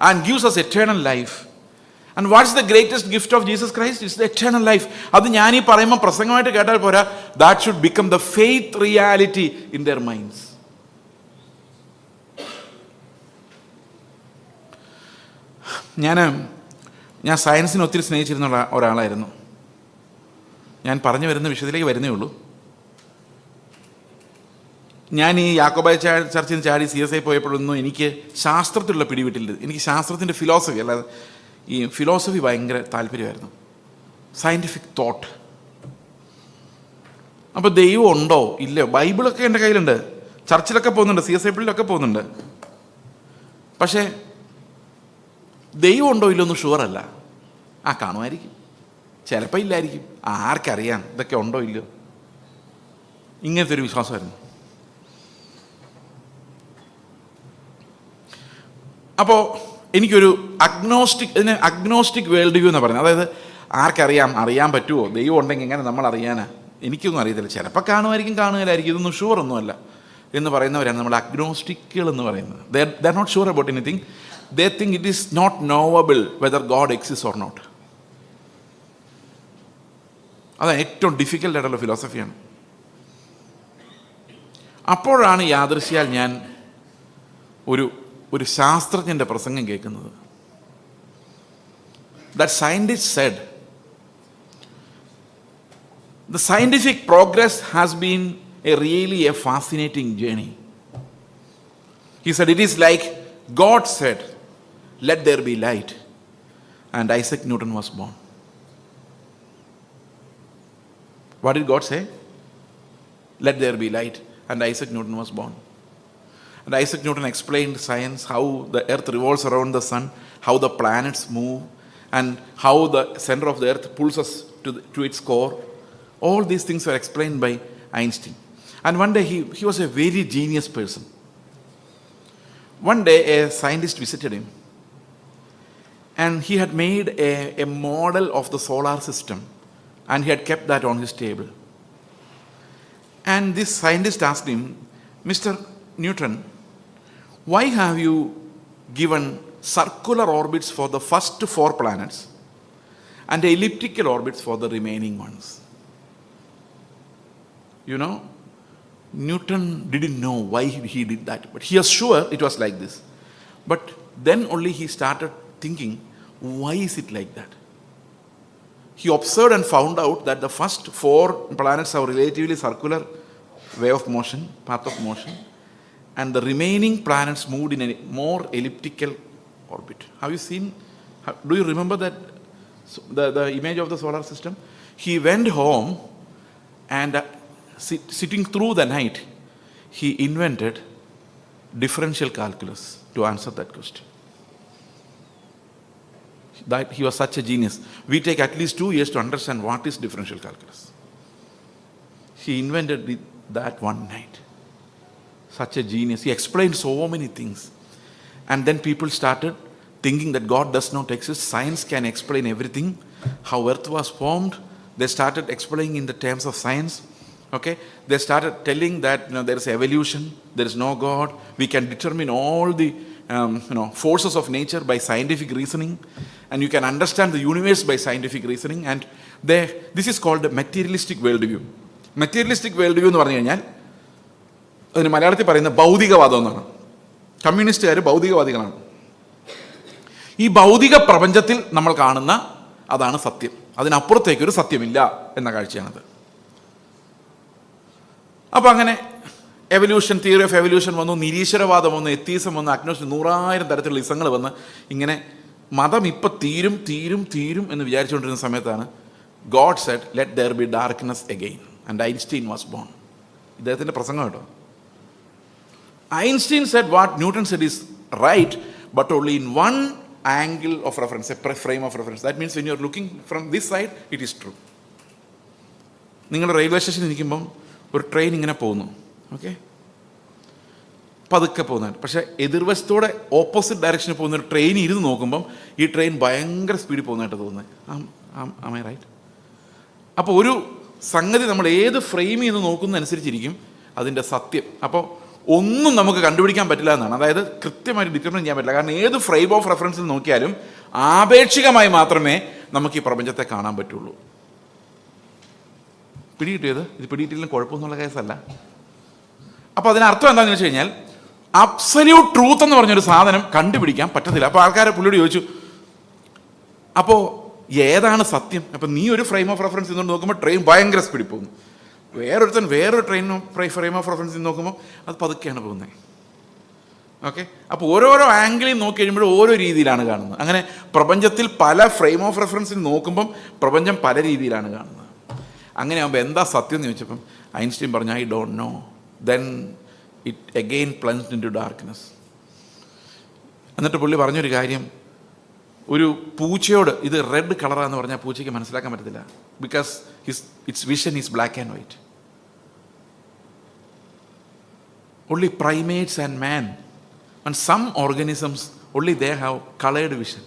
and gives us eternal life. And what's the greatest gift of Jesus Christ? It's the eternal life. അത് ഞാൻ ഈ പറയുമ്പോൾ പ്രസംഗമായിട്ട് കേട്ടാൽ പോരാ. That should become the faith reality in their minds. ഞാൻ സയൻസിനെ ഒത്തിരി സ്നേഹിച്ചിരുന്ന ഒരാളായിരുന്നു. ഞാൻ പറഞ്ഞു വരുന്ന വിഷയത്തിലേക്ക് വരുന്നേ ഉള്ളൂ. ഞാൻ ഈ യാക്കോബായ ചർച്ചിൽ നിന്ന് ചാടി CSI പോയപ്പോഴൊന്നും എനിക്ക് ശാസ്ത്രത്തിലുള്ള പിടിവിട്ടില്ല. എനിക്ക് ശാസ്ത്രത്തിൻ്റെ ഫിലോസഫി, അല്ലാതെ ഈ ഫിലോസഫി ഭയങ്കര താല്പര്യമായിരുന്നു, സയൻറ്റിഫിക് തോട്ട്. അപ്പോൾ ദൈവം ഉണ്ടോ ഇല്ലയോ? ബൈബിളൊക്കെ എൻ്റെ കയ്യിലുണ്ട്, ചർച്ചിലൊക്കെ പോകുന്നുണ്ട്, CSI പള്ളിയിലൊക്കെ പോകുന്നുണ്ട്. പക്ഷേ ദൈവം ഉണ്ടോ ഇല്ലയോ ഒന്നും ഷുവറല്ല. കാണുമായിരിക്കും, ചിലപ്പോൾ ഇല്ലായിരിക്കും, ആർക്കറിയാം ഇതൊക്കെ ഉണ്ടോ ഇല്ലയോ. ഇങ്ങനത്തെ ഒരു വിശ്വാസമായിരുന്നു. അപ്പോൾ എനിക്കൊരു അഗ്നോസ്റ്റിക് വേൾഡ് വ്യൂ എന്ന് പറയുന്നത്, അതായത് ആർക്കറിയാം, അറിയാൻ പറ്റുമോ, ദൈവം ഉണ്ടെങ്കിൽ എങ്ങനെ നമ്മൾ അറിയാനാ, എനിക്കൊന്നും അറിയത്തില്ല, ചിലപ്പോൾ കാണുമായിരിക്കും കാണുകയില്ലായിരിക്കും, ഇതൊന്നും ഷുവർ ഒന്നുമല്ല എന്ന് പറയുന്നവരാണ് നമ്മൾ അഗ്നോസ്റ്റിക്കുകൾ എന്ന് പറയുന്നത്. They are not sure about anything. They think it is not knowable whether God exist or not. അതാണ് ഏറ്റവും ഡിഫിക്കൽട്ട് ആയിട്ടുള്ള ഫിലോസഫിയാണ്. അപ്പോഴാണ് യാദൃശ്യാൽ ഞാൻ ഒരു ശാസ്ത്രജ്ഞൻ്റെ പ്രസംഗം കേൾക്കുന്നത്. That scientist said, the scientific progress has been really a fascinating journey. He said, it is like God said, let there be light, and Isaac Newton was born. What did God say? Let there be light, and Isaac Newton was born. And Isaac Newton explained science, how the earth revolves around the sun, how the planets move, and how the center of the earth pulls us to its core. All these things were explained by Einstein. And one day he was a very genius person. One day a scientist visited him, and he had made a model of the solar system, and he had kept that on his table. And this scientist asked him, Mr. Newton, why have you given circular orbits for the first 4 planets and elliptical orbits for the remaining ones? You know, Newton didn't know why he did that, but he was sure it was like this. But then only he started thinking, why is it like that? He observed and found out that the first 4 planets have relatively circular way of motion, path of motion, and the remaining planets moved in a more elliptical orbit. Have you seen, do you remember that, the image of the solar system? He went home and sitting through the night, he invented differential calculus to answer that question. That he was such a genius. We take at least 2 years to understand what is differential calculus. He invented that one night. Such a genius. He explained so many things. And then people started thinking that God does not exist. Science can explain everything. How earth was formed, they started explaining in the terms of science. Okay? They started telling that there is evolution, there is no God. We can determine all the forces of nature by scientific reasoning, and you can understand the universe by scientific reasoning. And this is called the materialistic worldview. Materialistic worldview എന്ന് പറഞ്ഞു കഴിഞ്ഞാൽ അതിന് മലയാളത്തിൽ പറയുന്ന ഭൗതികവാദം എന്നാണ്. കമ്മ്യൂണിസ്റ്റുകാർ ഭൗതികവാദികളാണ്. ഈ ഭൗതിക പ്രപഞ്ചത്തിൽ നമ്മൾ കാണുന്ന അതാണ് സത്യം, അതിനപ്പുറത്തേക്കൊരു സത്യമില്ല എന്ന കാഴ്ചയാണത്. അപ്പം അങ്ങനെ എവല്യൂഷൻ, തിയറി ഓഫ് എവല്യൂഷൻ വന്നു, നിരീശ്വരവാദം വന്നു, എത്തീസം വന്നു, അഗ്നോസ്റ്റിക്, 100,000 തരത്തിലുള്ള ഇസങ്ങൾ വന്ന് ഇങ്ങനെ മതം ഇപ്പം തീരും തീരും തീരും എന്ന് വിചാരിച്ചുകൊണ്ടിരുന്ന സമയത്താണ് God said let there be darkness again and Einstein was born. ഇദ്ദേഹത്തിൻ്റെ പ്രസംഗം കേട്ടോ. Einstein said what Newton said is right, but only in one angle of reference, a frame of reference. That means when you are looking from this side, it is true. നിങ്ങൾ railway സ്റ്റേഷനിൽ നിൽക്കുമ്പം ഒരു train ഇങ്ങനെ പോകുന്നു, okay, പതുക്കെ പോകുന്നതാണ്. പക്ഷേ എതിർവശത്തോടെ opposite ഡയറക്ഷനിൽ പോകുന്ന ഒരു ട്രെയിൻ ഇരുന്ന് നോക്കുമ്പം ഈ ട്രെയിൻ ഭയങ്കര സ്പീഡിൽ പോകുന്നതായിട്ട് തോന്നുന്നത്. Am I right? അപ്പോൾ ഒരു സംഗതി നമ്മൾ ഏത് ഫ്രെയിമിൽ നിന്ന് നോക്കുന്നതനുസരിച്ചിരിക്കും അതിൻ്റെ സത്യം. അപ്പോൾ ഒന്നും നമുക്ക് കണ്ടുപിടിക്കാൻ പറ്റില്ല എന്നാണ്. അതായത് കൃത്യമായിട്ട് ഡിറ്റർമിൻ ചെയ്യാൻ പറ്റില്ല. കാരണം ഏത് ഫ്രെയിം ഓഫ് റെഫറൻസിൽ നോക്കിയാലും ആപേക്ഷികമായി മാത്രമേ നമുക്ക് ഈ പ്രപഞ്ചത്തെ കാണാൻ പറ്റുള്ളൂ. പിടികിട്ടിയത് ഇത് പിടികിട്ടില്ലെങ്കിലും കുഴപ്പമൊന്നുള്ള കേസല്ല. അപ്പോൾ അതിനർത്ഥം എന്താണെന്ന് വെച്ച് കഴിഞ്ഞാൽ അബ്സല്യൂട്ട് ട്രൂത്ത് എന്ന് പറഞ്ഞൊരു സാധനം കണ്ടുപിടിക്കാൻ പറ്റത്തില്ല. അപ്പോൾ ആൾക്കാരെ പുള്ളിയോട് ചോദിച്ചു, അപ്പോൾ ഏതാണ് സത്യം? അപ്പം നീ ഒരു ഫ്രെയിം ഓഫ് റെഫറൻസ് ഇന്നുകൊണ്ട് നോക്കുമ്പോൾ ട്രെയിൻ ഭയങ്കര സ്പീഡിൽ പോകുന്നു, വേറൊരുത്തൻ വേറൊരു ഫ്രെയിം ഓഫ് റെഫറൻസിൽ നോക്കുമ്പോൾ അത് പതുക്കെയാണ് പോകുന്നത്. ഓക്കെ, അപ്പോൾ ഓരോരോ ആംഗിളിൽ നോക്കി കഴിയുമ്പോൾ ഓരോ രീതിയിലാണ് കാണുന്നത്. അങ്ങനെ പ്രപഞ്ചത്തിൽ പല ഫ്രെയിം ഓഫ് റെഫറൻസിൽ നോക്കുമ്പം പ്രപഞ്ചം പല രീതിയിലാണ് കാണുന്നത്. അങ്ങനെ ആകുമ്പോൾ എന്താ സത്യം എന്ന് ചോദിച്ചപ്പം ഐൻസ്റ്റീൻ പറഞ്ഞു I don't know. Then it again plunged in to darkness. എന്നിട്ട് പുള്ളി പറഞ്ഞൊരു കാര്യം, ഒരു പൂച്ചയോട് ഇത് റെഡ് കളറാന്ന് പറഞ്ഞാൽ പൂച്ചയ്ക്ക് മനസ്സിലാക്കാൻ പറ്റത്തില്ല. Because it's vision is black and white. Only primates and man and some organisms, only they have colored vision.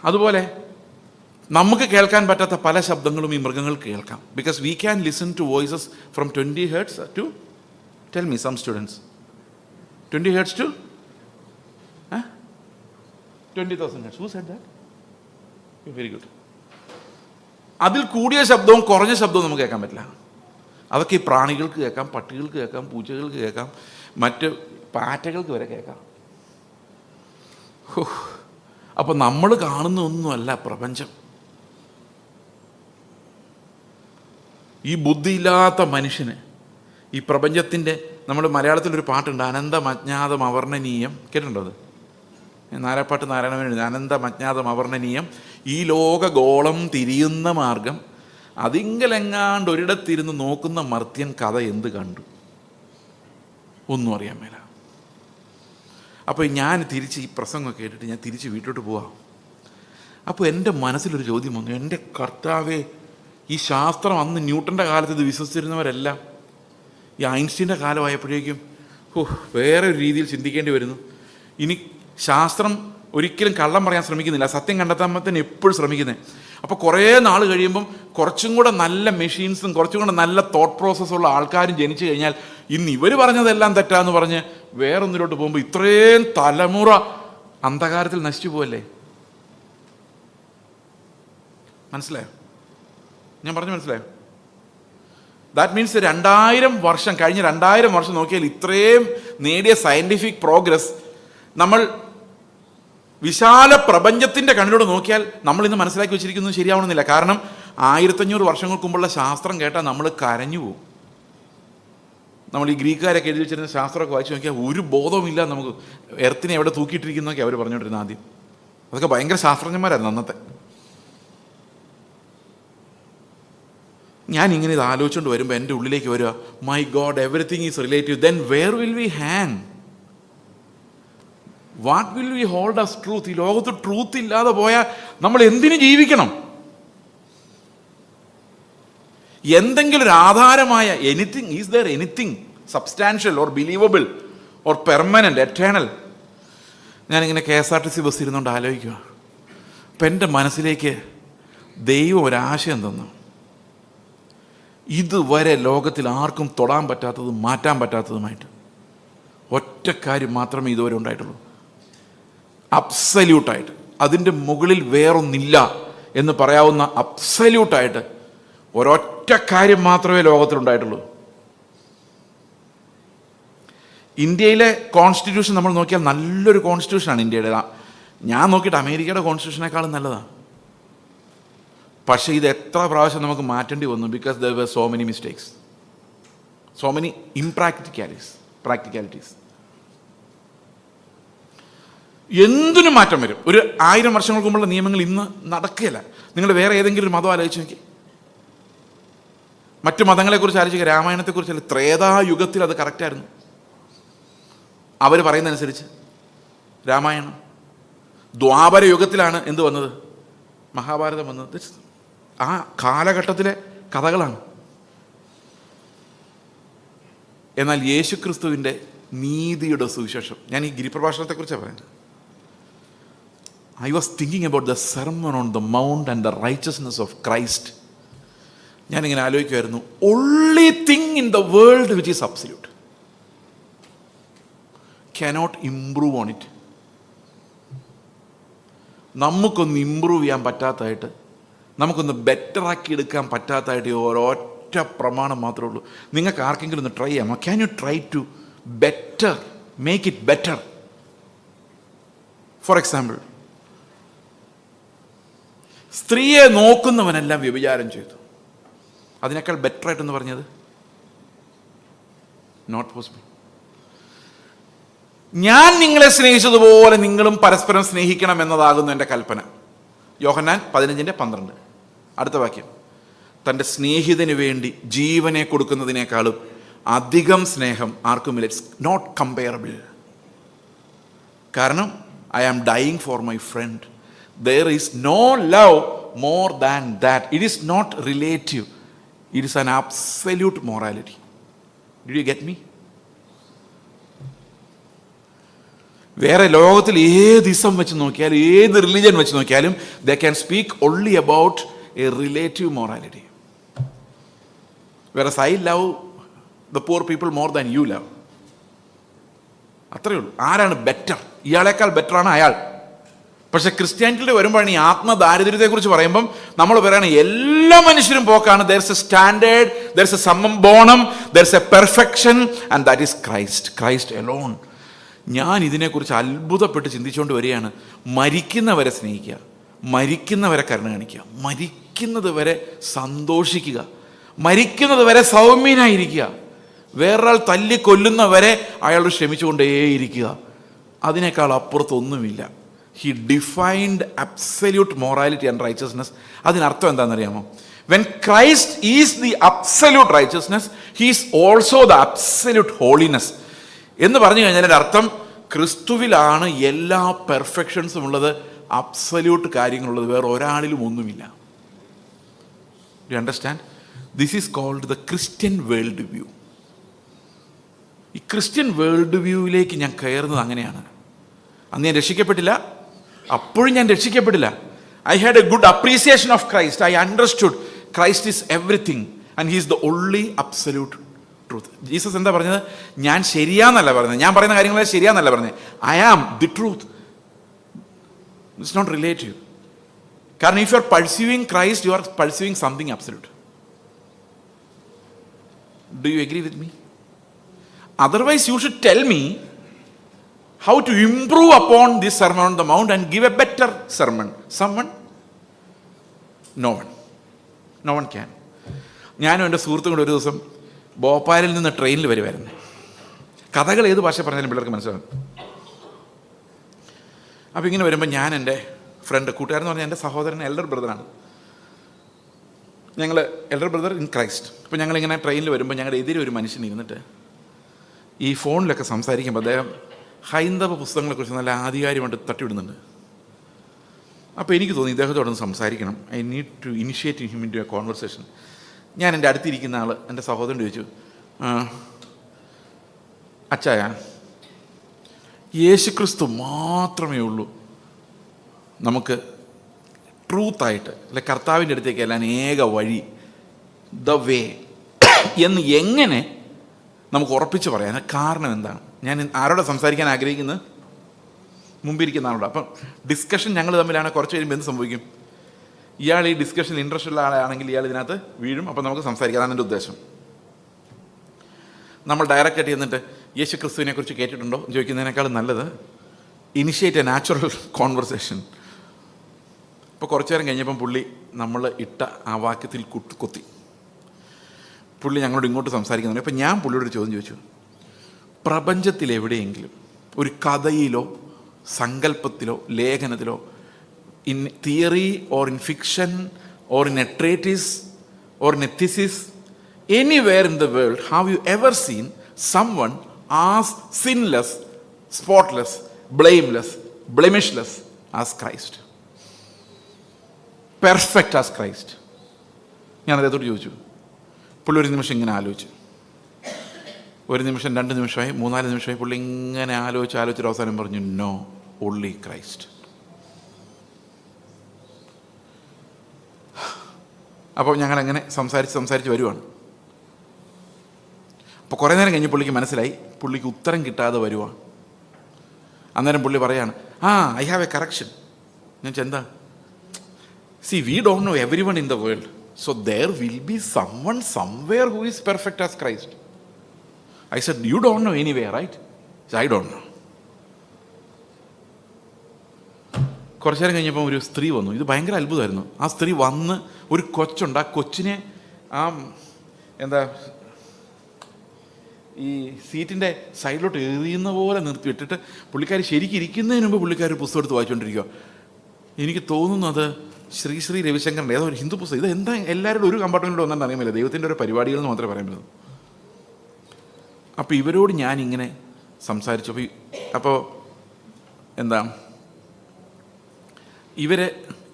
അതുപോലെ നമുക്ക് കേൾക്കാൻ പറ്റാത്ത പല ശബ്ദങ്ങളും ഈ മൃഗങ്ങൾക്ക് കേൾക്കാം. Because we can listen to voices from 20 hertz to, tell me some students, 20 hertz to 20,000 hertz. Who said that? Very good. അതിൽ കൂടിയ ശബ്ദവും കുറഞ്ഞ ശബ്ദവും നമുക്ക് കേൾക്കാൻ പറ്റില്ല. അതൊക്കെ ഈ പ്രാണികൾക്ക് കേൾക്കാം, പട്ടികൾക്ക് കേൾക്കാം, പൂച്ചകൾക്ക് കേൾക്കാം, മറ്റ് പാറ്റകൾക്ക് വരെ കേൾക്കാം. അപ്പം നമ്മൾ കാണുന്ന ഒന്നുമല്ല പ്രപഞ്ചം. ഈ ബുദ്ധിയില്ലാത്ത മനുഷ്യന് ഈ പ്രപഞ്ചത്തിൻ്റെ, നമ്മുടെ മലയാളത്തിലൊരു പാട്ടുണ്ട്, അനന്തം അജ്ഞാതം അവർണ്ണനീയം. കേട്ടിട്ടുണ്ടോ അത്? നാരായണപാട്ട് നാരായണമേനോൻ, അനന്തം അജ്ഞാതം അവർണ്ണനീയം, ഈ ലോകഗോളം തിരിയുന്ന മാർഗം, അതിങ്കലെങ്ങാണ്ട് ഒരിടത്തിരുന്ന് നോക്കുന്ന മർത്യൻ കഥ എന്ത് കണ്ടു, ഒന്നും അറിയാൻ മേല. അപ്പോൾ ഞാൻ തിരിച്ച് ഈ പ്രസംഗം കേട്ടിട്ട് ഞാൻ തിരിച്ച് വീട്ടിലോട്ട് പോവാം. അപ്പോൾ എൻ്റെ മനസ്സിലൊരു ചോദ്യം വന്നു, എൻ്റെ കർത്താവേ, ഈ ശാസ്ത്രം അന്ന് ന്യൂട്ടൻ്റെ കാലത്ത് ഇത് വിശ്വസിച്ചിരുന്നവരെല്ലാം ഈ ഐൻസ്റ്റീൻ്റെ കാലമായപ്പോഴേക്കും വേറെ ഒരു രീതിയിൽ ചിന്തിക്കേണ്ടി വരുന്നു. ഇനി ശാസ്ത്രം ഒരിക്കലും കള്ളം പറയാൻ ശ്രമിക്കുന്നില്ല, സത്യം കണ്ടെത്താൻ എപ്പോഴും ശ്രമിക്കുന്നത്. അപ്പോൾ കുറേ നാൾ കഴിയുമ്പം കുറച്ചും കൂടെ നല്ല മെഷീൻസും കുറച്ചും കൂടെ നല്ല തോട്ട് പ്രോസസ്സുള്ള ആൾക്കാരും ജനിച്ചു കഴിഞ്ഞാൽ ഇന്ന് ഇവർ പറഞ്ഞതെല്ലാം തെറ്റാന്ന് പറഞ്ഞ് വേറൊന്നിലോട്ട് പോകുമ്പോൾ ഇത്രയും തലമുറ അന്ധകാരത്തിൽ നശിച്ചു പോവല്ലേ? മനസ്സിലായോ? ഞാൻ പറഞ്ഞു മനസ്സിലായോ? ദാറ്റ് മീൻസ് 2000 വർഷം കഴിഞ്ഞ 2000 വർഷം നോക്കിയാൽ ഇത്രയും നേടിയ സയൻറ്റിഫിക് പ്രോഗ്രസ് നമ്മൾ വിശാല പ്രപഞ്ചത്തിൻ്റെ കണ്ണിലൂടെ നോക്കിയാൽ നമ്മൾ ഇന്ന് മനസ്സിലാക്കി വെച്ചിരിക്കുന്നത് ശരിയാവണമെന്നില്ല. കാരണം 1500 വർഷങ്ങൾക്ക് മുമ്പുള്ള ശാസ്ത്രം കേട്ടാൽ നമ്മൾ കരഞ്ഞു പോകും. നമ്മൾ ഈ ഗ്രീക്കുകാരൊക്കെ എഴുതി വെച്ചിരുന്ന ശാസ്ത്രമൊക്കെ വായിച്ചു നോക്കിയാൽ ഒരു ബോധവുമില്ല നമുക്ക് എർത്തിനെ എവിടെ തൂക്കിയിട്ടിരിക്കുന്നതൊക്കെ അവർ പറഞ്ഞുകൊണ്ടിരുന്നത് ആദ്യം. അതൊക്കെ ഭയങ്കര ശാസ്ത്രജ്ഞന്മാരായിരുന്നു അന്നത്തെ. ഞാനിങ്ങനെ ഇത് ആലോചിച്ചുകൊണ്ട് വരുമ്പോൾ എൻ്റെ ഉള്ളിലേക്ക് വരിക, my God, everything is relative. Then where will we hang? What will we hold as truth? ഈ ലോകത്ത് ട്രൂത്ത് ഇല്ലാതെ പോയാൽ നമ്മൾ എന്തിനു ജീവിക്കണം? എന്തെങ്കിലും ഒരു ആധാരമായ anything, is there anything substantial or believable or permanent, eternal? ഞാനിങ്ങനെ KSRTC ബസ് ഇരുന്നുകൊണ്ട് ആലോചിക്കുക. അപ്പം എൻ്റെ മനസ്സിലേക്ക് ദൈവം ഒരാശയം തന്നു. ഇതുവരെ ലോകത്തിൽ ആർക്കും തൊടാൻ പറ്റാത്തതും മാറ്റാൻ പറ്റാത്തതുമായിട്ട് ഒറ്റ കാര്യം മാത്രമേ ഇതുവരെ ഉണ്ടായിട്ടുള്ളൂ. അബ്സല്യൂട്ടായിട്ട്, അതിൻ്റെ മുകളിൽ വേറൊന്നില്ല എന്ന് പറയാവുന്ന അബ്സല്യൂട്ടായിട്ട് ഒരൊറ്റ കാര്യം മാത്രമേ ലോകത്തിലുണ്ടായിട്ടുള്ളൂ. ഇന്ത്യയിലെ കോൺസ്റ്റിറ്റ്യൂഷൻ നമ്മൾ നോക്കിയാൽ നല്ലൊരു കോൺസ്റ്റിറ്റ്യൂഷനാണ് ഇന്ത്യയുടെ. ഞാൻ നോക്കിയിട്ട് അമേരിക്കയുടെ കോൺസ്റ്റിറ്റ്യൂഷനേക്കാളും നല്ലതാണ്. പക്ഷേ ഇത് എത്ര പ്രാവശ്യം നമുക്ക് മാറ്റേണ്ടി വന്നു? Because there were so many mistakes, so many practicalities. എന്തിനും മാറ്റം വരും. ഒരു 1000 വർഷങ്ങൾക്ക് മുമ്പുള്ള നിയമങ്ങൾ ഇന്ന് നടക്കുകയില്ല. നിങ്ങൾ വേറെ ഏതെങ്കിലും ഒരു മതം ആലോചിച്ച് നോക്കി, മറ്റു മതങ്ങളെക്കുറിച്ച് ആലോചിക്കുക, രാമായണത്തെക്കുറിച്ച്. ത്രേതായുഗത്തിൽ അത് കറക്റ്റായിരുന്നു. അവർ പറയുന്നതനുസരിച്ച് രാമായണം. ദ്വാപര യുഗത്തിലാണ് എന്ത് വന്നത്? മഹാഭാരതം വന്നത്. ആ കാലഘട്ടത്തിലെ കഥകളാണ്. എന്നാൽ യേശുക്രിസ്തുവിൻ്റെ നീതിയുടെ സുവിശേഷം, ഞാൻ ഈ ഗിരിപ്രഭാഷണത്തെക്കുറിച്ചാണ് പറയുന്നത്. I was thinking about the sermon on the mount and the righteousness of Christ. ഞാനിങ്ങനെ ആലോചിക്കുമായിരുന്നു, only thing in the world which is absolute, cannot improve on it. നമുക്കൊന്ന് ഇമ്പ്രൂവ് ചെയ്യാൻ പറ്റാത്തതായിട്ട്, നമുക്കൊന്ന് ബെറ്റർ ആക്കി എടുക്കാൻ പറ്റാത്തതായിട്ട് ഒരൊറ്റ പ്രമാണം മാത്രമേ ഉള്ളൂ. നിങ്ങൾക്ക് ആർക്കെങ്കിലും ഒന്ന് ട്രൈ ചെയ്യാമോ? Can you try to better, make it better? For example, സ്ത്രീയെ നോക്കുന്നവനെല്ലാം വ്യഭിചാരം ചെയ്തു. അതിനേക്കാൾ ബെറ്ററായിട്ടെന്ന് പറഞ്ഞത് നോട്ട് പോസിബിൾ. ഞാൻ നിങ്ങളെ സ്നേഹിച്ചതുപോലെ നിങ്ങളും പരസ്പരം സ്നേഹിക്കണം എന്നതാകുന്നു എൻ്റെ കൽപ്പന. യോഹന്നാൻ 15:12. അടുത്ത വാക്യം, തൻ്റെ സ്നേഹിതന് വേണ്ടി ജീവനെ കൊടുക്കുന്നതിനേക്കാളും അധികം സ്നേഹം ആർക്കുമില്ല. It's not comparable. കാരണം I am dying for my friend. There is no love more than that. It is not relative. It is an absolute morality. Did you get me? വേറെ ലോകത്തിൽ ഏത് ഇസം വെച്ച് നോക്കിയാലും, ഏത് റിലിജൻ വെച്ച് നോക്കിയാലും, they can speak only about a relative morality. Whereas I love the poor people more than you love. അത്രയേ ഉള്ളൂ. ആരാണ് ബെറ്റർ? ഇയാളേക്കാൾ ബെറ്ററാണ് അയാൾ. പക്ഷെ ക്രിസ്ത്യാനിറ്റിയിൽ വരുമ്പോഴാണ് ഈ ആത്മദാരിദ്ര്യത്തെക്കുറിച്ച് പറയുമ്പം നമ്മൾ പറയുകയാണ് എല്ലാ മനുഷ്യരും പോക്കാണ്. There is a standard, there is a summum bonum, there is a perfection, and that is Christ alone. ഞാൻ ഇതിനെക്കുറിച്ച് അത്ഭുതപ്പെട്ട് ചിന്തിച്ചുകൊണ്ട് വരികയാണ്. മരിക്കുന്നവരെ സ്നേഹിക്കുക, മരിക്കുന്നവരെ കരുണ കാണിക്കുക, മരിക്കുന്നത് വരെ സന്തോഷിക്കുക, മരിക്കുന്നത് വരെ സൗമ്യനായിരിക്കുക, വേറൊരാൾ തല്ലിക്കൊല്ലുന്നവരെ അയാൾ ക്ഷമിച്ചുകൊണ്ടേയിരിക്കുക. അതിനേക്കാൾ അപ്പുറത്തൊന്നുമില്ല. He defined absolute morality and righteousness. അതിനർത്ഥം എന്താണെന്നറിയാമോ? When Christ is the absolute righteousness, he is also the absolute holiness. എന്ന് പറഞ്ഞു കഴിഞ്ഞാൽ എൻ്റെ അർത്ഥം, ക്രിസ്തുവിലാണ് എല്ലാ പെർഫെക്ഷൻസും ഉള്ളത്, അബ്സല്യൂട്ട് കാര്യങ്ങളുള്ളത്, വേറെ ഒരാളിലും ഒന്നുമില്ല. Do you understand? This is called the Christian world view. ഈ ക്രിസ്ത്യൻ വേൾഡ് വ്യൂവിലേക്ക് ഞാൻ കയറുന്നത് അങ്ങനെയാണ്. അന്ന് ഞാൻ രക്ഷിക്കപ്പെട്ടില്ല, അപ്പോഴും ഞാൻ രക്ഷിക്കപ്പെട്ടില്ല. I had a good appreciation of Christ. I understood Christ is everything and he is the only absolute truth. Jesus എന്താ പറഞ്ഞത്? ഞാൻ ശരിയാന്നല്ല പറഞ്ഞത്, ഞാൻ പറയുന്ന കാര്യങ്ങളെ ശരിയാന്നല്ല പറഞ്ഞത്. I am the truth. It's not relative. കാരണം if you are pursuing Christ, you are pursuing something absolute. Do you agree with me? Otherwise you should tell me how to improve upon this sermon on the mount and give a better sermon. Someone? No one can. ഞാനും എൻ്റെ സുഹൃത്തും കൂടെ ഒരു ദിവസം ഭോപ്പാലിൽ നിന്ന് ട്രെയിനിൽ വരുമായിരുന്നു. കഥകൾ ഏത് ഭാഷ പറഞ്ഞാലും പിള്ളേർക്ക് മനസ്സിലാവും. അപ്പോൾ ഇങ്ങനെ വരുമ്പോൾ ഞാൻ എൻ്റെ ഫ്രണ്ട്, കൂട്ടുകാരെന്ന് പറഞ്ഞാൽ എൻ്റെ സഹോദരൻ, എൽഡർ ബ്രദറാണ്. ഞങ്ങൾ എൽഡർ ബ്രദർ ഇൻ ക്രൈസ്റ്റ്. അപ്പോൾ ഞങ്ങളിങ്ങനെ ട്രെയിനിൽ വരുമ്പോൾ ഞങ്ങളുടെ എതിരെ ഒരു മനുഷ്യൻ ഇരുന്നിട്ട് ഈ ഫോണിലൊക്കെ സംസാരിക്കുമ്പോൾ അദ്ദേഹം ഹൈന്ദവ പുസ്തകങ്ങളെക്കുറിച്ച് നല്ല ആധികാരികമായിട്ട് തട്ടിവിടുന്നുണ്ട്. അപ്പോൾ എനിക്ക് തോന്നി ഇദ്ദേഹത്തോടൊന്ന് സംസാരിക്കണം. I need to initiate him into a conversation. ഞാൻ എൻ്റെ അടുത്തിരിക്കുന്ന ആൾ എൻ്റെ സഹോദരൻ ചോദിച്ചു, അച്ചായ, യേശുക്രിസ്തു മാത്രമേ ഉള്ളൂ നമുക്ക് ട്രൂത്തായിട്ട്, അല്ലെ കർത്താവിൻ്റെ അടുത്തേക്ക് എല്ലാം ഏക വഴി, ദ വേ എന്ന് എങ്ങനെ നമുക്ക് ഉറപ്പിച്ച് പറയാം? കാരണം എന്താണ്? ഞാൻ ആരോടെ സംസാരിക്കാൻ ആഗ്രഹിക്കുന്നത്? മുമ്പിരിക്കുന്ന ആളോട്. അപ്പം ഡിസ്കഷൻ ഞങ്ങൾ തമ്മിലാണ്. കുറച്ച് കഴിയുമ്പോൾ എന്ത് സംഭവിക്കും? ഇയാൾ ഈ ഡിസ്കഷനിൽ ഇൻട്രസ്റ്റ് ഉള്ള ആളാണെങ്കിൽ ഇയാൾ ഇതിനകത്ത് വീഴും. അപ്പം നമുക്ക് സംസാരിക്കാം. അതാണ് എൻ്റെ ഉദ്ദേശം. നമ്മൾ ഡയറക്റ്റായിട്ട് ചെന്നിട്ട് യേശു ക്രിസ്തുവിനെ കുറിച്ച് കേട്ടിട്ടുണ്ടോ ചോദിക്കുന്നതിനേക്കാളും നല്ലത് ഇനിഷ്യേറ്റ് എ നാച്ചുറൽ കോൺവെർസേഷൻ. ഇപ്പോൾ കുറച്ചു നേരം കഴിഞ്ഞപ്പം പുള്ളി നമ്മൾ ഇട്ട ആ വാക്യത്തിൽ കൊത്തി. പുള്ളി ഞങ്ങളോട് ഇങ്ങോട്ട് സംസാരിക്കുന്നുണ്ട്. അപ്പം ഞാൻ പുള്ളിയോട് ഒരു ചോദ്യം ചോദിച്ചു, പ്രപഞ്ചത്തിൽ എവിടെയെങ്കിലും ഒരു കഥയിലോ സങ്കല്പത്തിലോ ലേഖനത്തിലോ, in theory or in fiction or in a treatise or in a thesis, anywhere in the world, have you ever seen someone as sinless, spotless, blameless, blemishless as Christ? Perfect as Christ? ഞാൻ അദ്ദേഹത്തോട് ചോദിച്ചു. പുള്ളി ഒരു നിമിഷം ഇങ്ങനെ ആലോചിച്ചു. ഒരു നിമിഷം, 2 നിമിഷമായി, 3-4 നിമിഷമായി. പുള്ളി ഇങ്ങനെ ആലോചിച്ച് അവസാനം പറഞ്ഞു, നോ, ഓൺലി ക്രൈസ്റ്റ്. അപ്പോൾ ഞങ്ങളങ്ങനെ സംസാരിച്ച് വരുവാണ്. അപ്പോൾ കുറേ നേരം കഴിഞ്ഞ് പുള്ളിക്ക് മനസ്സിലായി പുള്ളിക്ക് ഉത്തരം കിട്ടാതെ വരുവാണ്. അന്നേരം പുള്ളി പറയാണ്, ഐ ഹാവ് എ കറക്ഷൻ. ഞാൻ എന്താ? C, we don't know every one in the world, so there will be someone somewhere who is perfect as Christ. I said, you don't know anywhere, right? I don't know. കുറച്ചു നേരം കഴിഞ്ഞപ്പോൾ ഒരു സ്ത്രീ വന്നു. ഇത് ഭയങ്കര അത്ഭുതമായിരുന്നു. ആ സ്ത്രീ വന്ന് ഒരു കൊച്ചുണ്ട്. ആ കൊച്ചിനെ ഈ സീറ്റിൻ്റെ സൈഡിലോട്ട് എറിയുന്ന പോലെ നിർത്തിവിട്ടിട്ട് പുള്ളിക്കാർ ശരിക്കും ഇരിക്കുന്നതിന് മുമ്പ് പുള്ളിക്കാർ ഒരു പുസ്തകം എടുത്ത് വായിച്ചുകൊണ്ടിരിക്കുക. എനിക്ക് തോന്നുന്നു അത് ശ്രീ രവിശങ്കറിൻ്റെ ഏതോ ഒരു ഹിന്ദു പുസ്തകം. ഇത് എന്താ എല്ലാവരും ഒരു കമ്പാർട്ട്മെൻറ്റിൽ ഒന്നും അറിയാമില്ല. ദൈവത്തിൻ്റെ ഒരു പരിപാടികൾ എന്ന് മാത്രമേ പറയാൻ പറ്റുള്ളൂ. അപ്പോൾ ഇവരോട് ഞാനിങ്ങനെ സംസാരിച്ചു. അപ്പോൾ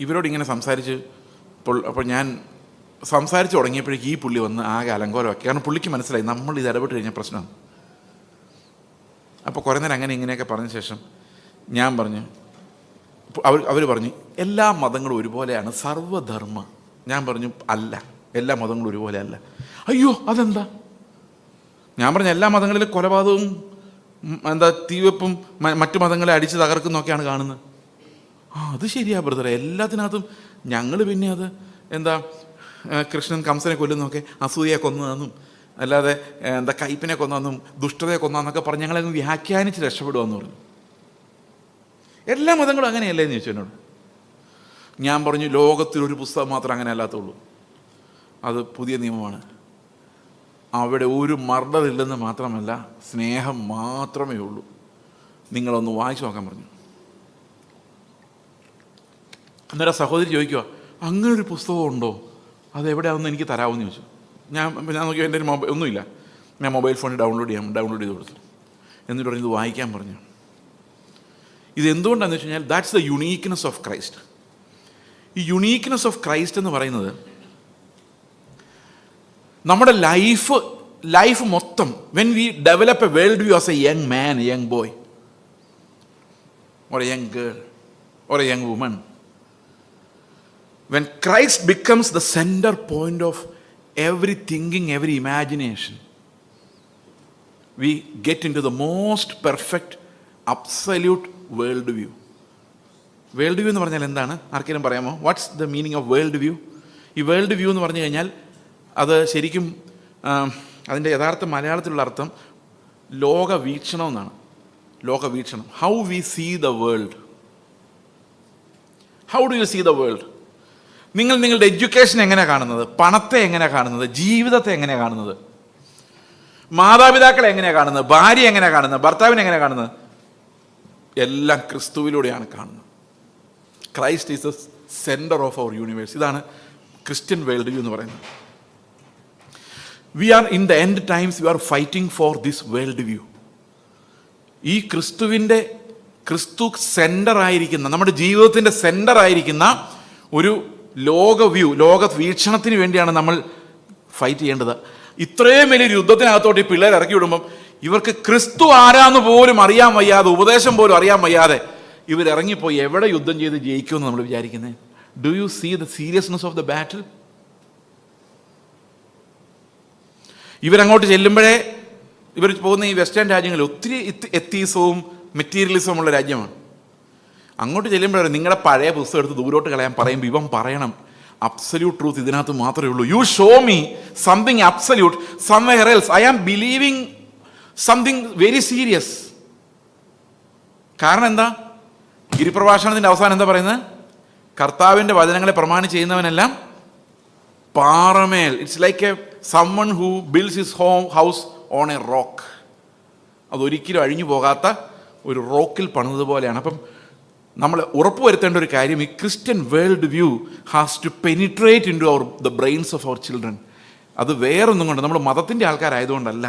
ഇവരോട് ഇങ്ങനെ സംസാരിച്ച് അപ്പോൾ ഞാൻ സംസാരിച്ച് തുടങ്ങിയപ്പോഴേക്ക് ഈ പുള്ളി വന്ന് ആകെ അലങ്കോലമാക്കി. കാരണം പുള്ളിക്ക് മനസ്സിലായി നമ്മൾ ഇത് ഇടപെട്ട് കഴിഞ്ഞ പ്രശ്നമാണ്. അപ്പോൾ കുറേ നേരം അങ്ങനെ ഇങ്ങനെയൊക്കെ പറഞ്ഞ ശേഷം ഞാൻ പറഞ്ഞു, അവർ പറഞ്ഞു എല്ലാ മതങ്ങളും ഒരുപോലെയാണ്, സർവ്വധർമ്മ. ഞാൻ പറഞ്ഞു അല്ല, എല്ലാ മതങ്ങളും ഒരുപോലെ അല്ല. അയ്യോ, അതെന്താ? ഞാൻ പറഞ്ഞു എല്ലാ മതങ്ങളിലും കൊലപാതകവും തീവെപ്പും മറ്റു മതങ്ങളെ അടിച്ച് തകർക്കുന്നൊക്കെയാണ് കാണുന്നത്. അത് ശരിയാ ബ്രദറെ, എല്ലാത്തിനകത്തും ഞങ്ങൾ പിന്നെ അത് കൃഷ്ണൻ കംസനെ കൊല്ലുന്നതൊക്കെ അസൂയയെ കൊന്നതെന്നും അല്ലാതെ കയ്പിനെ കൊന്നതെന്നും ദുഷ്ടതയെ കൊന്നതെന്നൊക്കെ പറഞ്ഞ് ഞങ്ങളങ്ങ് വ്യാഖ്യാനിച്ച് രക്ഷപ്പെടുകയെന്ന് പറഞ്ഞു. എല്ലാ മതങ്ങളും അങ്ങനെയല്ലേ എന്ന് ചോദിച്ചു എന്നോട്. ഞാൻ പറഞ്ഞു ലോകത്തിലൊരു പുസ്തകം മാത്രം അങ്ങനെ അല്ലാത്തുള്ളൂ, അത് പുതിയ നിയമമാണ്. അവിടെ ഒരു മർഡർ ഇല്ലെന്ന് മാത്രമല്ല, സ്നേഹം മാത്രമേ ഉള്ളൂ. നിങ്ങളൊന്ന് വായിച്ചു നോക്കാൻ പറഞ്ഞു. അന്നേരം സഹോദരി ചോദിക്കുക, അങ്ങനൊരു പുസ്തകം ഉണ്ടോ? അതെവിടെയാണെന്ന് എനിക്ക് തരാമെന്ന് ചോദിച്ചു. ഞാൻ നോക്കിയോ, എൻ്റെ ഒരു ഒന്നുമില്ല. ഞാൻ മൊബൈൽ ഫോണിൽ ഡൗൺലോഡ് ചെയ്ത് കൊടുത്തു. എന്നിട്ട് പറഞ്ഞു ഇത് വായിക്കാൻ പറഞ്ഞു. ഇതെന്തുകൊണ്ടാണെന്ന് വെച്ച് കഴിഞ്ഞാൽ that's the uniqueness of Christ. ഈ യുണീക്ക്നെസ് ഓഫ് ക്രൈസ്റ്റ് എന്ന് പറയുന്നത് നമ്മുടെ ലൈഫ് മൊത്തം, when we develop A world view as A young man, A young boy or a young girl or a young woman, when Christ becomes the center point of every thinking, every imagination, we get into the most perfect, absolute world view. World view എന്ന് പറഞ്ഞാൽ എന്താണ്? ആർക്കെങ്കിലും പറയാമോ? What's the meaning of world view? ഈ world view എന്ന് പറഞ്ഞു കഴിഞ്ഞാൽ അത് ശരിക്കും അതിൻ്റെ യഥാർത്ഥ മലയാളത്തിലുള്ള അർത്ഥം ലോകവീക്ഷണം എന്നാണ്. ലോകവീക്ഷണം. How we see the world. How do you see the world? നിങ്ങളുടെ എഡ്യൂക്കേഷൻ എങ്ങനെയാണ് കാണുന്നത്? പണത്തെ എങ്ങനെയാണ് കാണുന്നത്? ജീവിതത്തെ എങ്ങനെയാണ് കാണുന്നത്? മാതാപിതാക്കളെ എങ്ങനെയാണ് കാണുന്നത്, ഭാര്യ എങ്ങനെയാണ് കാണുന്നത്, ഭർത്താവിനെ എങ്ങനെയാണ് കാണുന്നത്? എല്ലാം ക്രിസ്തുവിലൂടെയാണ് കാണുന്നത്. Christ is the centre of our universe. ഇതാണ് ക്രിസ്ത്യൻ വേൾഡ് വ്യൂ എന്ന് പറയുന്നത്. We are in the end times, we are fighting for this world view. ഈ ക്രിസ്തു സെൻറ്ററായിരിക്കുന്ന, നമ്മുടെ ജീവിതത്തിൻ്റെ സെൻറ്ററായിരിക്കുന്ന ഒരു ലോക വ്യൂ, ലോക വീക്ഷണത്തിന് വേണ്ടിയാണ് നമ്മൾ ഫൈറ്റ് ചെയ്യേണ്ടത്. ഇത്രയും വലിയൊരു യുദ്ധത്തിനകത്തോട്ട് ഈ പിള്ളേർ ഇറക്കി വിടുമ്പം ഇവർക്ക് ക്രിസ്തു ആരാന്ന് പോലും അറിയാൻ വയ്യാതെ, ഉപദേശം പോലും അറിയാൻ വയ്യാതെ ഇവരിറങ്ങിപ്പോയി എവിടെ യുദ്ധം ചെയ്ത് ജയിക്കുമെന്ന് നമ്മൾ വിചാരിക്കുന്നത്? Do you see the seriousness of the battle? ഇവരങ്ങോട്ട് ചെല്ലുമ്പോഴേ, ഇവർ പോകുന്ന ഈ വെസ്റ്റേൺ രാജ്യങ്ങളിൽ ഒത്തിരി എത്തീസവും മെറ്റീരിയലിസവും ഉള്ള രാജ്യമാണ്. അങ്ങോട്ട് ചെല്ലുമ്പോഴേ നിങ്ങളുടെ പഴയ പുസ്തകം എടുത്ത് ദൂരോട്ട് കളയാൻ പറയുമ്പോൾ ഇവൻ പറയണം, അബ്സല്യൂട്ട് ട്രൂത്ത് ഇതിനകത്ത് മാത്രമേ ഉള്ളൂ. You show me something absolute somewhere else. I am believing something very serious. കാരണം എന്താ? ഗിരിപ്രഭാഷണത്തിൻ്റെ അവസാനം എന്താ പറയുന്നത്? കർത്താവിൻ്റെ വചനങ്ങളെ പ്രമാണിച്ച് ചെയ്യുന്നവനെല്ലാം പാറമേൽ. It's like A someone who builds his house on a rock. അതൊരിക്കലും അഴിഞ്ഞു പോകാത്ത ഒരു റോക്കിൽ പണിതുപോലെയാണ്. അപ്പം നമ്മൾ ഉറപ്പുവരുത്തേണ്ട ഒരു കാര്യം, ഈ Christian world view has to penetrate into the brains of our children. അത് വേറൊന്നും കൊണ്ട്, നമ്മൾ മതത്തിൻ്റെ ആൾക്കാരായതുകൊണ്ടല്ല,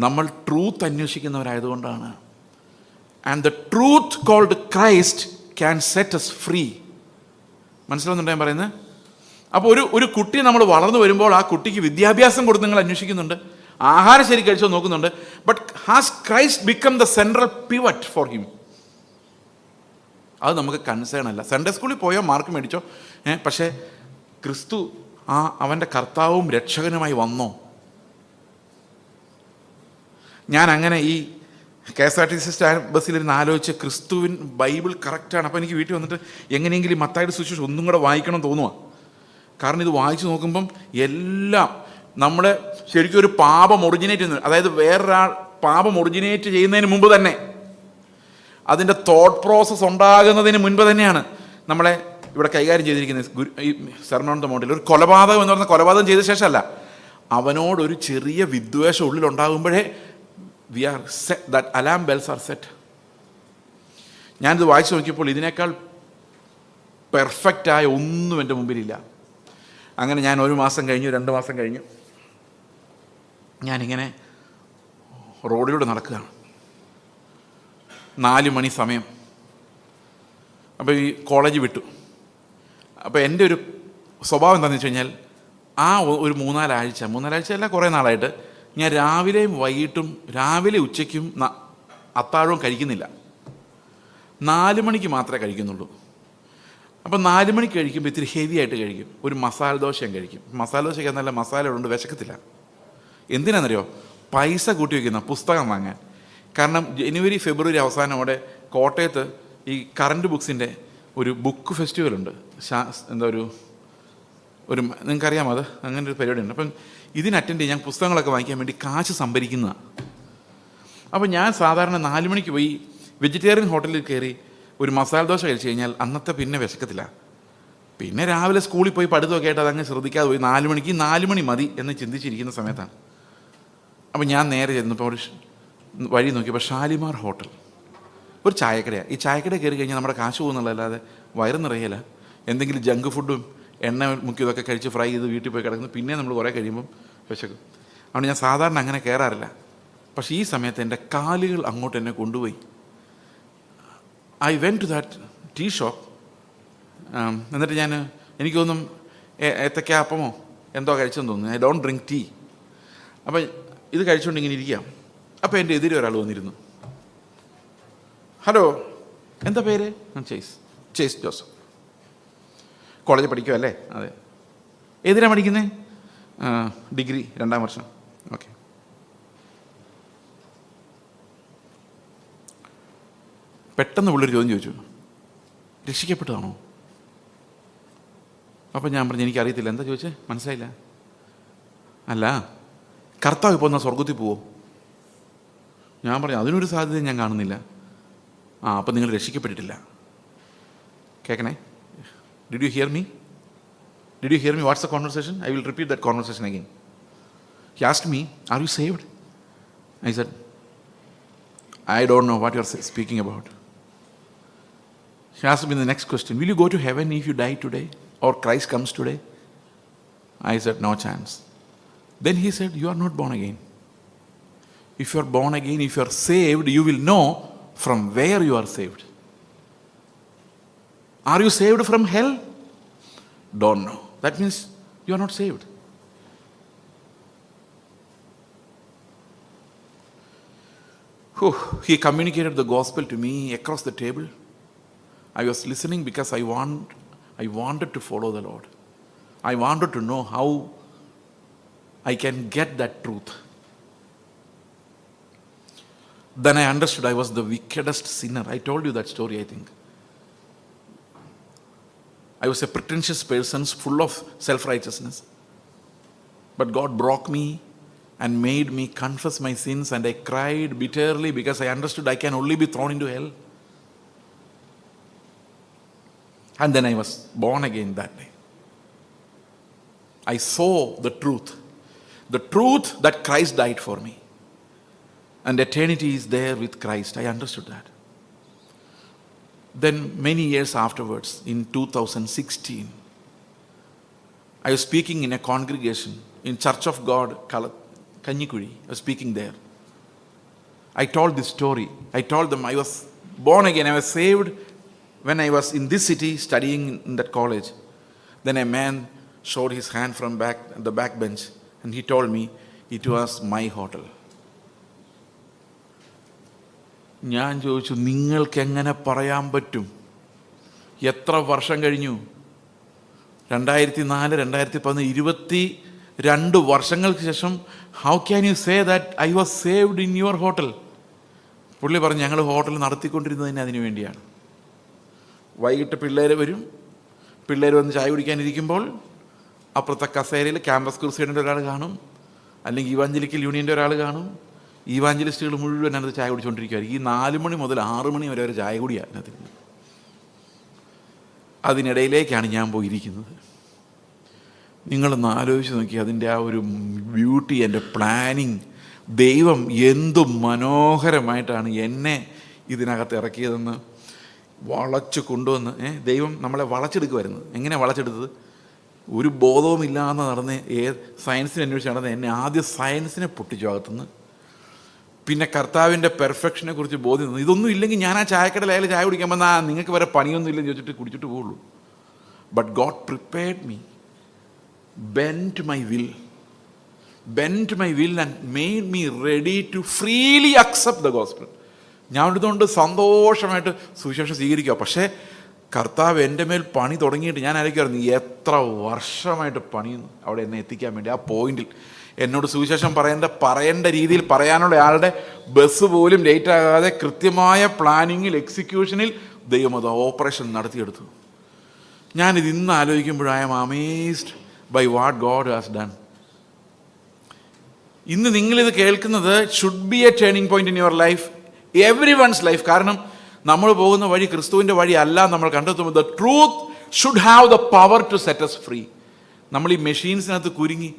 നമ്മൾ ട്രൂത്ത് അന്വേഷിക്കുന്നവരായതുകൊണ്ടാണ്. And the truth called Christ can set us free. മനസ്സിലാവുന്നുണ്ടോ ഞാൻ പറയുന്നത്? അപ്പോൾ ഒരു കുട്ടി നമ്മൾ വളർന്നു വരുമ്പോൾ ആ കുട്ടിക്ക് വിദ്യാഭ്യാസം കൊടുത്ത് നിങ്ങൾ അന്വേഷിക്കുന്നുണ്ട്, ആഹാരം ശരി കഴിച്ചോ നോക്കുന്നുണ്ട്. But has Christ become the central pivot for him? അത് നമുക്ക് കൺസേൺ അല്ല. സൺഡേ സ്കൂളിൽ പോയോ, മാർക്ക് മേടിച്ചോ, പക്ഷേ ക്രിസ്തു അവൻ്റെ കർത്താവും രക്ഷകനുമായി വന്നോ? ഞാൻ അങ്ങനെ ഈ KSRTC ബസ്സിലിരുന്ന് ആലോചിച്ച് ക്രിസ്തുവിൻ ബൈബിൾ കറക്റ്റാണ്. അപ്പോൾ എനിക്ക് വീട്ടിൽ വന്നിട്ട് എങ്ങനെയെങ്കിലും മത്തായിയുടെ സുവിശേഷം ഒന്നും കൂടെ വായിക്കണം തോന്നുക. കാരണം ഇത് വായിച്ചു നോക്കുമ്പം എല്ലാം നമ്മുടെ ശരിക്കും ഒരു പാപം ഒറിജിനേറ്റ് ചെയ്യുന്നത്, അതായത് വേറൊരാൾ പാപം ഒറിജിനേറ്റ് ചെയ്യുന്നതിന് മുമ്പ് തന്നെ, അതിൻ്റെ തോട്ട് പ്രോസസ്സ് ഉണ്ടാകുന്നതിന് മുൻപ് തന്നെയാണ് നമ്മളെ ഇവിടെ കൈകാര്യം ചെയ്തിരിക്കുന്നത്. ഈ സെർമൺ ഓൺ ദ മൗണ്ടിൽ ഒരു കൊലപാതകം എന്ന് പറഞ്ഞാൽ കൊലപാതകം ചെയ്ത ശേഷമല്ല, അവനോടൊരു ചെറിയ വിദ്വേഷം ഉള്ളിലുണ്ടാകുമ്പോഴേ we are set, that alarm bells are set. ഞാനിത് വായിച്ചു നോക്കിയപ്പോൾ ഇതിനേക്കാൾ പെർഫെക്റ്റായ ഒന്നും എൻ്റെ മുമ്പിലില്ല. അങ്ങനെ ഞാൻ 1 മാസം കഴിഞ്ഞു, 2 മാസം കഴിഞ്ഞു, ഞാനിങ്ങനെ റോഡിലൂടെ നടക്കുകയാണ്. 4 മണി സമയം. അപ്പോൾ ഈ കോളേജ് വിട്ടു. അപ്പോൾ എൻ്റെ ഒരു സ്വഭാവം എന്താണെന്ന് വെച്ച് കഴിഞ്ഞാൽ, ആ ഒരു 3-4 ആഴ്ച അല്ല, കുറേ നാളായിട്ട് ഞാൻ രാവിലെയും വൈകിട്ടും, രാവിലെ ഉച്ചയ്ക്കും അത്താഴവും കഴിക്കുന്നില്ല. 4 മണിക്ക് മാത്രമേ കഴിക്കുന്നുള്ളൂ. അപ്പം 4 മണിക്ക് കഴിക്കുമ്പോൾ ഇത്തിരി ഹെവി ആയിട്ട് കഴിക്കും. ഒരു മസാല ദോശയും കഴിക്കും. മസാല ദോശയ്ക്ക് നല്ല മസാല ഉണ്ട്, വിശക്കത്തില്ല. എന്തിനാണെന്നറിയോ? പൈസ കൂട്ടി വയ്ക്കുന്ന പുസ്തകം വാങ്ങാൻ. കാരണം ജനുവരി ഫെബ്രുവരി അവസാനമോടെ കോട്ടയത്ത് ഈ കറണ്ട് ബുക്സിൻ്റെ ഒരു ബുക്ക് ഫെസ്റ്റിവൽ ഉണ്ട്. എന്താ ഒരു നിങ്ങൾക്കറിയാമോ അത്? അങ്ങനെ ഒരു പരിപാടി ഉണ്ട്. അപ്പം ഇതിന് അറ്റൻഡ് ചെയ്യാൻ, പുസ്തകങ്ങളൊക്കെ വാങ്ങിക്കാൻ വേണ്ടി കാശ് സംഭരിക്കുന്നതാണ്. അപ്പം ഞാൻ സാധാരണ 4 മണിക്ക് പോയി വെജിറ്റേറിയൻ ഹോട്ടലിൽ കയറി ഒരു മസാല ദോശ കഴിച്ച് കഴിഞ്ഞാൽ അന്നത്തെ പിന്നെ വിശക്കത്തില്ല. പിന്നെ രാവിലെ സ്കൂളിൽ പോയി പഠിത്തമൊക്കെ ആയിട്ട് അതങ്ങ് ശ്രദ്ധിക്കാതെ പോയി 4 മണി മതി എന്ന് ചിന്തിച്ചിരിക്കുന്ന സമയത്താണ്. അപ്പം ഞാൻ നേരെ ചെന്നപ്പോൾ ഒരു വഴി നോക്കിയപ്പോൾ ഷാലിമാർ ഹോട്ടൽ, ഒരു ചായക്കടയാണ്. ഈ ചായക്കട കയറി കഴിഞ്ഞാൽ നമ്മുടെ കാശ് പോകുന്നുള്ളതല്ലാതെ വയറ് നിറയില്ല. എന്തെങ്കിലും ജങ്ക് ഫുഡും എണ്ണ മുക്കിയതൊക്കെ കഴിച്ച് ഫ്രൈ ചെയ്ത് വീട്ടിൽ പോയി കിടക്കുന്നു. പിന്നെ നമ്മൾ കുറേ കഴിയുമ്പം വിശക്കും. അതുകൊണ്ട് ഞാൻ സാധാരണ അങ്ങനെ കയറാറില്ല. പക്ഷേ ഈ സമയത്ത് എൻ്റെ കാലുകൾ അങ്ങോട്ട് എന്നെ കൊണ്ടുപോയി. I went to that tea shop. എന്നിട്ട് എനിക്ക് തോന്നും ഏത്തക്ക അപ്പമോ എന്തോ കഴിച്ചെന്ന് തോന്നുന്നു. I don't drink tea. അപ്പം ഇത് കഴിച്ചുകൊണ്ട് ഇങ്ങനെ ഇരിക്കാം. അപ്പോൾ എൻ്റെ എതിരെ ഒരാൾ വന്നിരുന്നു. ഹലോ, എന്താ പേര്? Chase Joseph. കോളേജിൽ പഠിക്കുമല്ലേ? അതെ. ഏതിനാണ് പഠിക്കുന്നത്? ഡിഗ്രി 2ാം വർഷം. ഓക്കെ. പെട്ടെന്ന് പുള്ളൊരു ചോദ്യം ചോദിച്ചു, രക്ഷിക്കപ്പെട്ടതാണോ? അപ്പം ഞാൻ പറഞ്ഞു എനിക്കറിയത്തില്ല. എന്താ ചോദിച്ചേ? മനസ്സിലായില്ല. അല്ല, കർത്താവ് ഇപ്പോൾ എന്നാൽ സ്വർഗത്തിൽ പോവോ? ഞാൻ പറഞ്ഞു അതിനൊരു സാധ്യത ഞാൻ കാണുന്നില്ല. അപ്പം നിങ്ങൾ രക്ഷിക്കപ്പെട്ടിട്ടില്ല. കേൾക്കണേ. Did you hear me? What's the conversation? I will repeat that conversation again. He asked me, "Are you saved?" I said, "I don't know what you're speaking about." He asked me the next question, "Will you go to heaven if you die today or Christ comes today?" I said, "No chance." Then he said, "You are not born again. If you are born again, if you are saved, you will know from where you are saved. Are you saved from hell? Don't know. That means you are not saved." He communicated the gospel to me across the table. I was listening because I wanted to follow the Lord. I wanted to know how I can get that truth. Then I understood I was the wickedest sinner. I told you that story, I think. I was a pretentious person, full of self-righteousness. But God broke me and made me confess my sins, and I cried bitterly because I understood I can only be thrown into hell. And then I was born again that day. I saw the truth that Christ died for me. And eternity is there with Christ. I understood that. Then many years afterwards, in 2016, I was speaking in a congregation in Church of God, Kanyikuri. I was speaking there. I told this story. I told them I was born again. I was saved when I was in this city studying in that college. Then a man showed his hand from the back bench, and he told me it was my hotel. ഞാൻ ചോദിച്ചു, നിങ്ങൾക്ക് എങ്ങനെ പറയാൻ പറ്റും? എത്ര വർഷം കഴിഞ്ഞു? 2004, 2011, 22 വർഷങ്ങൾക്ക് ശേഷം how can you say that I was saved in your hotel? പുള്ളി പറഞ്ഞു, ഞങ്ങൾ ഹോട്ടൽ നടത്തിക്കൊണ്ടിരുന്നതിന് അതിനു വേണ്ടിയാണ്. വൈകിട്ട് പിള്ളേർ വരും, പിള്ളേർ വന്ന് ചായ കുടിക്കാനിരിക്കുമ്പോൾ അപ്പുറത്തെ കസേരയിൽ ക്യാമ്പസ് ക്രൂസൈഡിൻ്റെ ഒരാൾ കാണും, അല്ലെങ്കിൽ ഇവാഞ്ചലിക്കൽ യൂണിയൻ്റെ ഒരാൾ കാണും. ഈവാഞ്ചലിസ്റ്റുകൾ മുഴുവൻ അതിനകത്ത് ചായ കുടിച്ചുകൊണ്ടിരിക്കുകയായിരിക്കും. ഈ 4 മണി മുതൽ 6 മണി വരെ ഒരു ചായ കുടിയാണ് അതിനകത്ത്. അതിനിടയിലേക്കാണ് ഞാൻ പോയിരിക്കുന്നത്. നിങ്ങളൊന്ന് ആലോചിച്ച് നോക്കി അതിൻ്റെ ആ ഒരു ബ്യൂട്ടി, എൻ്റെ പ്ലാനിങ്. ദൈവം എന്തു മനോഹരമായിട്ടാണ് എന്നെ ഇതിനകത്ത് ഇറക്കിയതെന്ന് വളച്ച് കൊണ്ടുവന്ന്. ദൈവം നമ്മളെ വളച്ചെടുക്കുമായിരുന്നു. എങ്ങനെ വളച്ചെടുത്തത്? ഒരു ബോധവുമില്ലാതെ നടന്ന് സയൻസിനെ അന്വേഷിച്ച് നടന്ന് എന്നെ ആദ്യം സയൻസിനെ പൊട്ടിച്ചു അകത്തുനിന്ന്. പിന്നെ കർത്താവിൻ്റെ പെർഫെക്ഷനെ കുറിച്ച് ബോധ്യം തന്നു. ഇതൊന്നും ഇല്ലെങ്കിൽ ഞാൻ ആ ചായക്കടയിലായാലും ചായ കുടിക്കാൻ വന്നാൽ നിങ്ങൾക്ക് വരെ പണിയൊന്നും ഇല്ലെന്ന് ചോദിച്ചിട്ട് കുടിച്ചിട്ട് പോവുള്ളൂ. But God prepared me, bent my will and made me ready to freely accept the gospel. ഞാൻ എടുത്തുകൊണ്ട് സന്തോഷമായിട്ട് സുവിശേഷം സ്വീകരിക്കുക. പക്ഷേ കർത്താവ് എൻ്റെ മേൽ പണി തുടങ്ങിയിട്ട് ഞാൻ ആലോചിക്കുമായിരുന്നു, എത്ര വർഷമായിട്ട് പണിയുന്നു അവിടെ എന്നെ എത്തിക്കാൻ വേണ്ടി. ആ പോയിന്റിൽ എന്നോട് സുവിശേഷം പറയേണ്ട രീതിയിൽ പറയാനുള്ള ആളുടെ ബസ് പോലും ലേറ്റ് ആകാതെ കൃത്യമായ പ്ലാനിങ്ങിൽ, എക്സിക്യൂഷനിൽ ദൈവം അത് ഓപ്പറേഷൻ നടത്തിയെടുത്തു. ഞാനിത് ഇന്ന് ആലോചിക്കുമ്പോൾ I am amazed by what God has done. ഇന്ന് നിങ്ങളിത് കേൾക്കുന്നത് should be a turning point in your life, everyone's life. കാരണം നമ്മൾ പോകുന്ന വഴി ക്രിസ്തുവിൻ്റെ വഴി അല്ല നമ്മൾ കണ്ടെത്തുമ്പോൾ the truth should have the power to set us free. നമ്മൾ ഈ മെഷീൻസിനകത്ത് കുരുങ്ങി,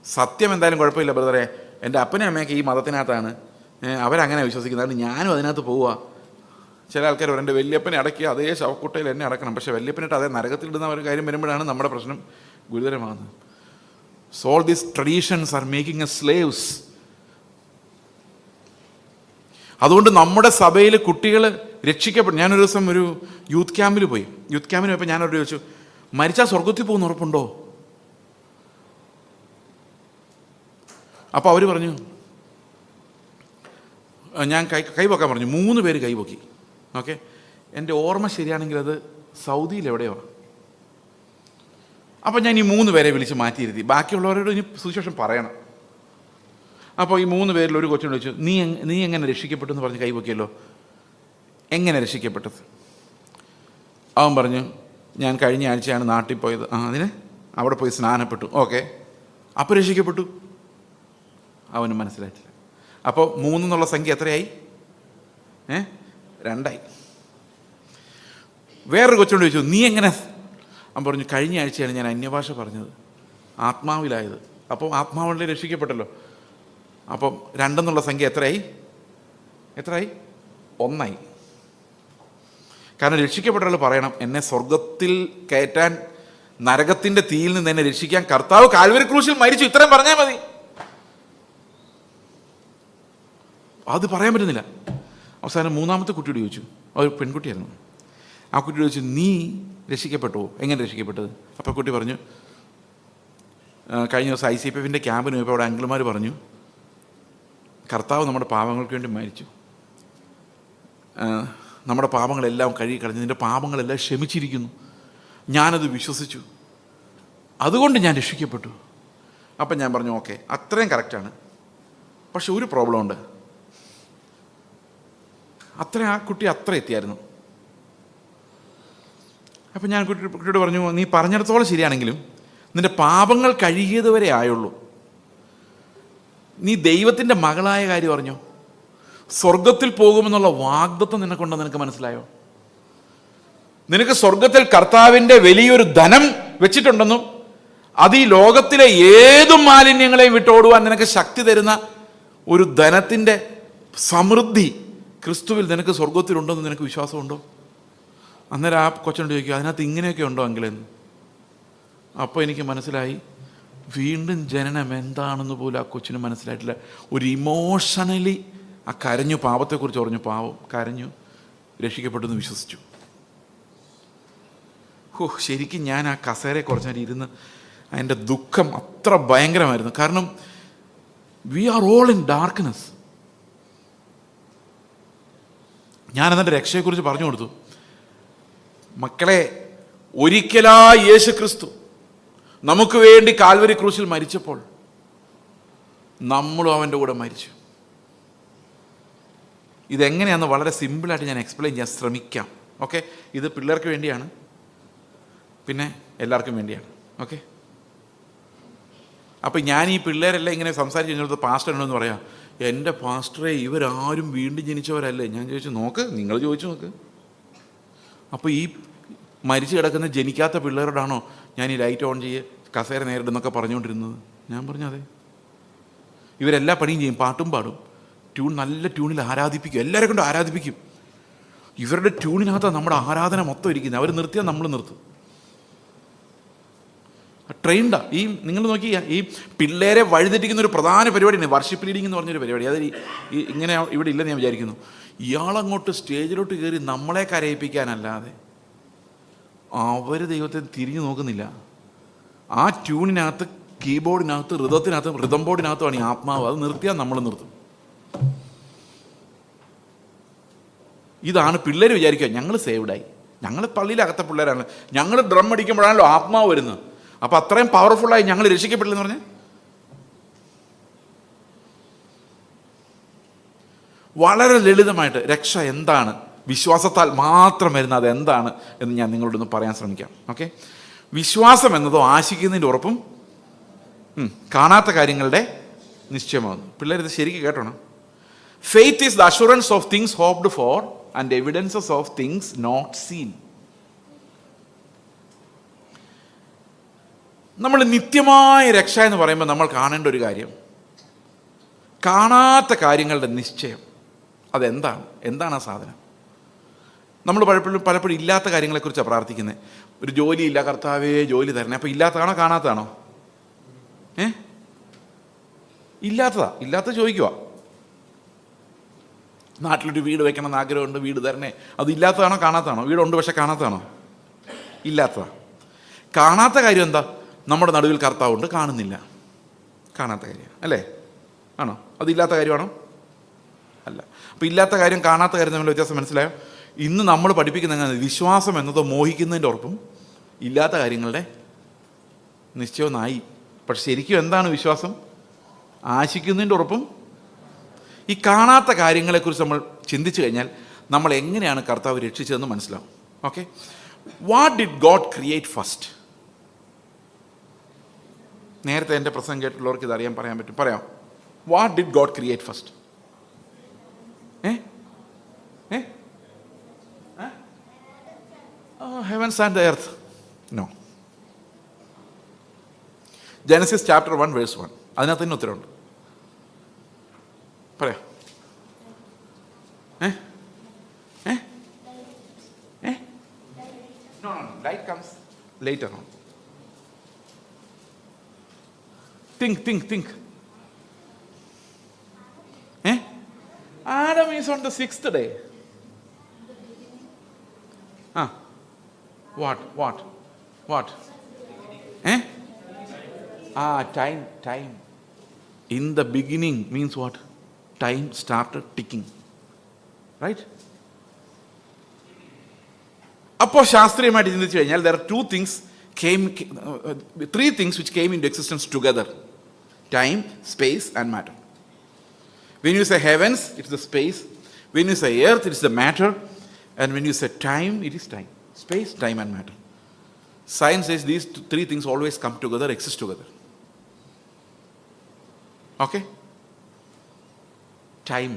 സത്യം എന്തായാലും കുഴപ്പമില്ല ബ്രദറെ, എൻ്റെ അപ്പനും അമ്മയൊക്കെ ഈ മതത്തിനകത്താണ്, അവരങ്ങനെ വിശ്വസിക്കുന്നത്, ഞാനും അതിനകത്ത് പോവുക. ചില ആൾക്കാർ എൻ്റെ വല്യപ്പനെ അടക്കി അതേ ശവക്കുട്ടയിൽ എന്നെ അടക്കണം. പക്ഷേ വല്യപ്പനിട്ട് അതേ നരകത്തിലിടുന്ന ഒരു കാര്യം വരുമ്പോഴാണ് നമ്മുടെ പ്രശ്നം ഗുരുതരമാകുന്നത്. So all these traditions are making us slaves. അതുകൊണ്ട് നമ്മുടെ സഭയിൽ കുട്ടികൾ രക്ഷിക്കപ്പെടും. ഞാനൊരു ദിവസം ഒരു യൂത്ത് ക്യാമ്പിൽ പോയപ്പോൾ ഞാനവരോട് ചോദിച്ചു, മരിച്ചാൽ സ്വർഗത്തിൽ പോകുന്ന ഉറപ്പുണ്ടോ? അപ്പോൾ അവർ പറഞ്ഞു, ഞാൻ കൈപൊക്കാൻ പറഞ്ഞു. 3 പേര് കൈപൊക്കി. ഓക്കെ, എൻ്റെ ഓർമ്മ ശരിയാണെങ്കിൽ അത് സൗദിയിൽ എവിടെയോ. അപ്പോൾ ഞാൻ ഈ 3 പേരെ വിളിച്ച് മാറ്റിയിരുത്തി. ബാക്കിയുള്ളവരോട് ഇനി സുവിശേഷം പറയണം. അപ്പോൾ ഈ 3 പേരിൽ ഒരു കൊച്ചിനോട് ചോദിച്ചു, നീ എങ്ങനെ രക്ഷിക്കപ്പെട്ടു എന്ന് പറഞ്ഞ് കൈപൊക്കിയല്ലോ, എങ്ങനെ രക്ഷിക്കപ്പെട്ടത്? അവൻ പറഞ്ഞു, ഞാൻ കഴിഞ്ഞ ആഴ്ചയാണ് നാട്ടിൽ പോയത്. അതിന് അവിടെ പോയി സ്നാനപ്പെട്ടു. ഓക്കെ, അപ്പോൾ രക്ഷിക്കപ്പെട്ടു. അവന് മനസ്സിലായിട്ടില്ല. അപ്പോൾ 3 എന്നുള്ള സംഖ്യ എത്രയായി? 2 ആയി. വേറൊരു കൊച്ചിനോട് ചോദിച്ചു, നീ എങ്ങനെ? അവൻ പറഞ്ഞു, കഴിഞ്ഞ ആഴ്ചയാണ് ഞാൻ അന്യഭാഷ പറഞ്ഞത്, ആത്മാവിലായത്. അപ്പോൾ ആത്മാവിലെ രക്ഷിക്കപ്പെട്ടല്ലോ. അപ്പം 2 എന്നുള്ള സംഖ്യ എത്രയായി? 1 കാരണം രക്ഷിക്കപ്പെട്ട ആൾ പറയണം, എന്നെ സ്വർഗത്തിൽ കയറ്റാൻ, നരകത്തിൻ്റെ തീയിൽ നിന്ന് എന്നെ രക്ഷിക്കാൻ കർത്താവ് കാൽവരി ക്രൂശിൽ മരിച്ചു. ഇത്രയും പറഞ്ഞാൽ മതി. അത് പറയാൻ പറ്റുന്നില്ല. അവസാനം 3-ാമത്തെ കുട്ടിയോട് ചോദിച്ചു, ഒരു പെൺകുട്ടിയായിരുന്നു. ആ കുട്ടിയോട് ചോദിച്ചു, നീ രക്ഷിക്കപ്പെട്ടോ? എങ്ങനെ രക്ഷിക്കപ്പെട്ടത്? അപ്പോൾ കുട്ടി പറഞ്ഞു, കഴിഞ്ഞ ദിവസം ICPFൻ്റെ ക്യാമ്പിന് പോയപ്പോൾ അവിടെ അങ്കിൾമാർ പറഞ്ഞു, കർത്താവ് നമ്മുടെ പാപങ്ങൾക്ക് വേണ്ടി മരിച്ചു, നമ്മുടെ പാപങ്ങളെല്ലാം കഴുകി കളഞ്ഞു, നിൻ്റെ പാപങ്ങളെല്ലാം ക്ഷമിച്ചിരിക്കുന്നു, ഞാനത് വിശ്വസിച്ചു, അതുകൊണ്ട് ഞാൻ രക്ഷിക്കപ്പെട്ടു. അപ്പം ഞാൻ പറഞ്ഞു, ഓക്കെ, അത്രയും കറക്റ്റാണ്, പക്ഷെ ഒരു പ്രോബ്ലം ഉണ്ട്. ആ കുട്ടി അത്ര എത്തിയായിരുന്നു. അപ്പം ഞാൻ കുട്ടിയോട് പറഞ്ഞു, നീ പറഞ്ഞിടത്തോളം ശരിയാണെങ്കിലും നിൻ്റെ പാപങ്ങൾ കഴുകിയതുവരെ ആയുള്ളൂ. നീ ദൈവത്തിൻ്റെ മകളായ കാര്യം അറിഞ്ഞോ? സ്വർഗത്തിൽ പോകുമെന്നുള്ള വാഗ്ദത്തം നിനക്കുണ്ടെന്ന് നിനക്ക് മനസ്സിലായോ? നിനക്ക് സ്വർഗത്തിൽ കർത്താവിൻ്റെ വലിയൊരു ധനം വെച്ചിട്ടുണ്ടെന്നും അത് ഈ ലോകത്തിലെ ഏതു മാലിന്യങ്ങളെയും വിട്ടോടുവാൻ നിനക്ക് ശക്തി തരുന്ന ഒരു ധനത്തിൻ്റെ സമൃദ്ധി ക്രിസ്തുവിൽ നിനക്ക് സ്വർഗത്തിലുണ്ടെന്ന് നിനക്ക് വിശ്വാസമുണ്ടോ? അന്നേരം ആ കൊച്ചനോട് ചോദിക്കുക, അതിനകത്ത് ഇങ്ങനെയൊക്കെ ഉണ്ടോ എങ്കിലെന്ന്. അപ്പോൾ എനിക്ക് മനസ്സിലായി, വീണ്ടും ജനനം എന്താണെന്ന് പോലും ആ കൊച്ചിന് മനസ്സിലായിട്ടില്ല. ഒരു ഇമോഷണലി ആ കരഞ്ഞു, പാപത്തെക്കുറിച്ച് പറഞ്ഞു, പാവം കരഞ്ഞു, രക്ഷിക്കപ്പെട്ടെന്ന് വിശ്വസിച്ചു. ശരിക്കും ഞാൻ ആ കസേരയെ കുറച്ച് നേരം ഇരുന്ന് അതിൻ്റെ ദുഃഖം അത്ര ഭയങ്കരമായിരുന്നു. കാരണം we are all in darkness. ഞാനതിൻ്റെ രക്ഷയെക്കുറിച്ച് പറഞ്ഞു കൊടുത്തു. മക്കളെ, ഒരിക്കലായി യേശു ക്രിസ്തു നമുക്ക് വേണ്ടി കാൽവരി ക്രൂശിൽ മരിച്ചപ്പോൾ നമ്മളും അവൻ്റെ കൂടെ മരിച്ചു. ഇതെങ്ങനെയാണെന്ന് വളരെ സിമ്പിളായിട്ട് ഞാൻ എക്സ്പ്ലെയിൻ ചെയ്യാൻ ശ്രമിക്കാം. ഓക്കെ, ഇത് പിള്ളേർക്ക് വേണ്ടിയാണ്, പിന്നെ എല്ലാവർക്കും വേണ്ടിയാണ്. ഓക്കെ, അപ്പം ഞാൻ ഈ പിള്ളേരെല്ലാം ഇങ്ങനെ സംസാരിച്ച് കഴിഞ്ഞപ്പോൾ പാസ്റ്റർ ഉണ്ടെന്ന് പറയാം, എൻ്റെ പാസ്റ്ററെ ഇവരാരും വീണ്ടും ജനിച്ചവരല്ലേ? ഞാൻ ചോദിച്ചു, നോക്ക്, നിങ്ങൾ ചോദിച്ചു നോക്ക്. അപ്പോൾ ഈ മരിച്ചു കിടക്കുന്ന ജനിക്കാത്ത പിള്ളേരോടാണോ ഞാൻ ഈ ലൈറ്റ് ഓൺ ചെയ്യ്, കസേര നേരിടുന്നൊക്കെ പറഞ്ഞുകൊണ്ടിരുന്നത്? ഞാൻ പറഞ്ഞു, അതെ. ഇവരെല്ലാ പണിയും ചെയ്യും, പാട്ടും പാടും, നല്ല ട്യൂണിൽ ആരാധിപ്പിക്കും, എല്ലാവരെ കൊണ്ടും ആരാധിപ്പിക്കും. ഇവരുടെ ട്യൂണിനകത്താണ് നമ്മുടെ ആരാധന മൊത്തം ഇരിക്കുന്നത്. അവർ നിർത്തിയാൽ നമ്മൾ നിർത്തും. ട്രെയിൻഡാ. ഈ നിങ്ങൾ നോക്കിയാൽ ഈ പിള്ളേരെ വഴിതെറ്റിക്കുന്ന ഒരു പ്രധാന പരിപാടിയാണ് വർഷിപ്പ് ലീഡിംഗ് എന്ന് പറഞ്ഞൊരു പരിപാടി. അത് ഈ ഇങ്ങനെ ഇവിടെ ഇല്ലെന്ന് ഞാൻ വിചാരിക്കുന്നു. ഇയാളങ്ങോട്ട് സ്റ്റേജിലോട്ട് കയറി നമ്മളെ കരയിപ്പിക്കാനല്ലാതെ അവർ ദൈവത്തെ തിരിഞ്ഞു നോക്കുന്നില്ല. ആ ട്യൂണിനകത്ത്, കീബോർഡിനകത്ത്, റിതം ബോർഡിനകത്തുമാണ് ഈ ആത്മാവ്. അത് നിർത്തിയാൽ നമ്മൾ നിർത്തും. ഇതാണ് പിള്ളേർ വിചാരിക്കുക, ഞങ്ങൾ സേവ്ഡായി, ഞങ്ങൾ പള്ളിയിലകത്ത പിള്ളേരാണ്, ഞങ്ങൾ ഡ്രം അടിക്കുമ്പോഴാണല്ലോ ആത്മാവ് വരുന്നത്, അപ്പോൾ അത്രയും പവർഫുള്ളായി ഞങ്ങൾ രക്ഷിക്കപ്പെട്ടില്ലെന്ന് പറഞ്ഞ്. വളരെ ലളിതമായിട്ട് രക്ഷ എന്താണ്, വിശ്വാസത്താൽ മാത്രം വരുന്നത് അതെന്താണ് എന്ന് ഞാൻ നിങ്ങളോടൊന്ന് പറയാൻ ശ്രമിക്കാം. ഓക്കെ, വിശ്വാസം എന്നതോ ആശിക്കുന്നതിൻ്റെ ഉറപ്പും കാണാത്ത കാര്യങ്ങളുടെ നിശ്ചയമാകുന്നു. പിള്ളേരിത് ശരിക്കും കേട്ടോണം. Faith is the assurance of things hoped for and evidences of things not seen. നമ്മൾ നിത്യമായ രക്ഷ എന്ന് പറയുമ്പോൾ നമ്മൾ കാണേണ്ട ഒരു കാര്യം, കാണാത്ത കാര്യങ്ങളുടെ നിശ്ചയം. എന്താണ് ആ സാധനം? നമ്മൾ പലപ്പോഴും ഇല്ലാത്ത കാര്യങ്ങളെക്കുറിച്ചാണ് പ്രാർത്ഥിക്കുന്നത്. ഒരു ജോലിയില്ല, കർത്താവേ ജോലി തരണേ. അപ്പോൾ ഇല്ലാത്തതാണോ കാണാത്തതാണോ? ഇല്ലാത്ത ചോദിക്കുക. നാട്ടിലൊരു വീട് വെക്കണം എന്ന് ആഗ്രഹമുണ്ട്, വീട് തരണേ. അത് ഇല്ലാത്തതാണോ കാണാത്തതാണോ? വീടുണ്ട് പക്ഷെ കാണാത്തതാണോ? ഇല്ലാത്തതാണ്. കാണാത്ത കാര്യം എന്താ? നമ്മുടെ നടുവിൽ കർത്താവുണ്ട്, കാണുന്നില്ല. കാണാത്ത കാര്യം അല്ലേ? ആണോ? അതില്ലാത്ത കാര്യമാണോ? അല്ല. അപ്പോൾ ഇല്ലാത്ത കാര്യം കാണാത്ത കാര്യം തമ്മിൽ വ്യത്യാസം മനസ്സിലായോ? ഇന്ന് നമ്മൾ പഠിപ്പിക്കുന്ന എങ്ങനെ, വിശ്വാസം എന്നതോ മോഹിക്കുന്നതിൻ്റെ ഉറപ്പും ഇല്ലാത്ത കാര്യങ്ങളുടെ നിശ്ചയമെന്നായി. പക്ഷെ ശരിക്കും എന്താണ് വിശ്വാസം? ആശിക്കുന്നതിൻ്റെ ഉറപ്പും. ഈ കാണാത്ത കാര്യങ്ങളെക്കുറിച്ച് നമ്മൾ ചിന്തിച്ചു കഴിഞ്ഞാൽ നമ്മൾ എങ്ങനെയാണ് കർത്താവ് രക്ഷിച്ചതെന്ന് മനസ്സിലാവും. Okay, what did God create first? നേരത്തെ എൻ്റെ പ്രസംഗം കേട്ടുള്ളവർക്ക് ഇതറിയാൻ പറയാം. What did God create first? Heavens and the earth? No. Genesis chapter 1 verse 1. അതിനകത്ത് തന്നെ ഉത്തരവുണ്ട്. പറയാം. No, light comes later on. Think. Adam is on the 6th day. What? Time. In the beginning means what? Time started ticking. Right? അപ്പോൾ ശാസ്ത്രീയമായിട്ട് ചിന്തിച്ചു കഴിഞ്ഞാൽ there are three things which came into existence together: time, space and matter. When you say heavens, it's the space. When you say earth, it's the matter. And when you say time, it is time. Space, time and matter. Science says these three things always come together, exist together. Okay? Time.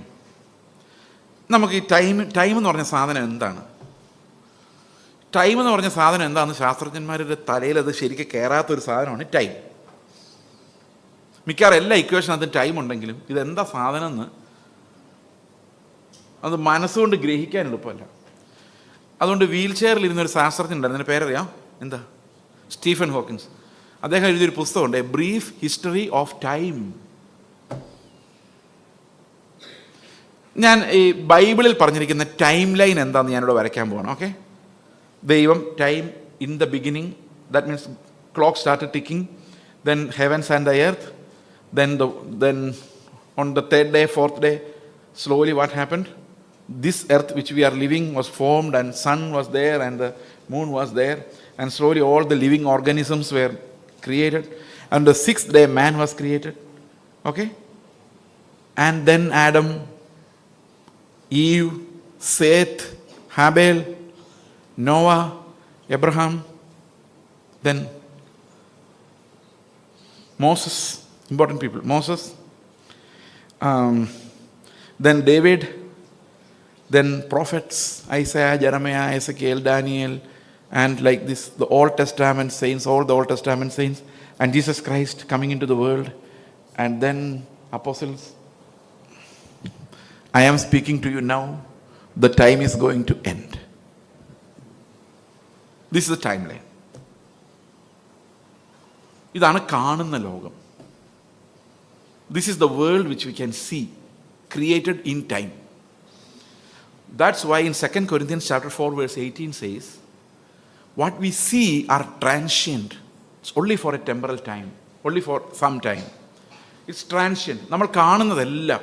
നമുക്ക് ഈ time എന്ന് പറഞ്ഞ സാധനം എന്താണ്? Time എന്ന് പറഞ്ഞ സാധനം എന്താണെന്ന് ശാസ്ത്രജ്ഞന്മാരുടെ തലയിൽ അത് ശരിക്കും കയറാത്തൊരു സാധനമാണ് ടൈം. മിക്കവാറും എല്ലാ ഇക്വേഷനകത്തും ടൈം ഉണ്ടെങ്കിലും ഇതെന്താ സാധനം എന്ന് അത് മനസ്സുകൊണ്ട് ഗ്രഹിക്കാൻ എളുപ്പമല്ല. അതുകൊണ്ട് വീൽ ചെയറിൽ ഇരുന്നൊരു ശാസ്ത്രജ്ഞൻ ഉണ്ടായിരുന്നു. അതിൻ്റെ പേരറിയാം? എന്താ? Stephen Hawkins. അദ്ദേഹം എഴുതിയൊരു പുസ്തകമുണ്ട്, A brief history of time. ഞാൻ ഈ ബൈബിളിൽ പറഞ്ഞിരിക്കുന്ന ടൈം ലൈൻ എന്താണെന്ന് ഞാനിവിടെ വരയ്ക്കാൻ പോകണം. ഓക്കെ? ദൈവം time in the beginning, that means clock started ticking, then heavens and the earth, then on the third day, fourth day, slowly what happened? This earth which we are living was formed, and sun was there and the moon was there, and slowly all the living organisms were created, and the sixth day man was created. Okay? And then Adam, Eve, Seth, Habel, Noah, Abraham, then Moses, important people, Moses, then David, then prophets, Isaiah, Jeremiah, Ezekiel, Daniel, and like this, the Old Testament saints, all the Old Testament saints, and Jesus Christ coming into the world, and then apostles. I am speaking to you now, the time is going to end. This is the timeline. ഇതാണ് കാണുന്ന ലോകം. This is the world which we can see, created in time. That's why in 2 Corinthians chapter 4 verse 18 says, what we see are transient. It's only for a temporal time, only for some time. It's transient. നമ്മൾ കാണുന്നതെല്ലാം,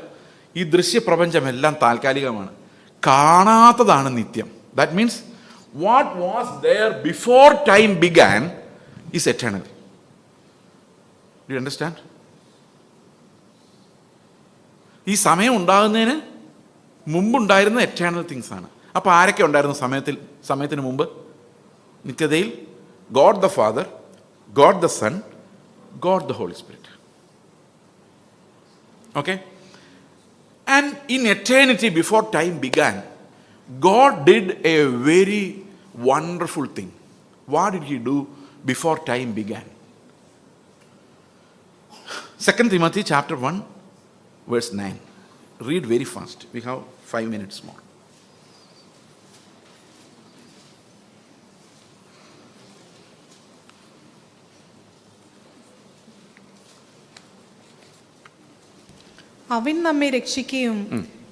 ഈ ദൃശ്യപ്രപഞ്ചമെല്ലാം താൽക്കാലികമാണ്. കാണാത്തതാണ് നിത്യം. That means what was there before time began is eternal. Do you understand? ഈ സമയം ഉണ്ടാകുന്നതിന് മുമ്പുണ്ടായിരുന്ന eternal things ആണ്. അപ്പോൾ ആരൊക്കെ ഉണ്ടായിരുന്നു സമയത്തിന് മുമ്പ്? നിത്യതയിൽ God the Father, God the Son, God the Holy Spirit. Okay? And in eternity before time began, God did a very wonderful thing. What did he do before time began? 2 Timothy chapter 1 verse 9. Read very fast. We have 5 minutes more. അവൻ നമ്മെ രക്ഷിക്കുകയും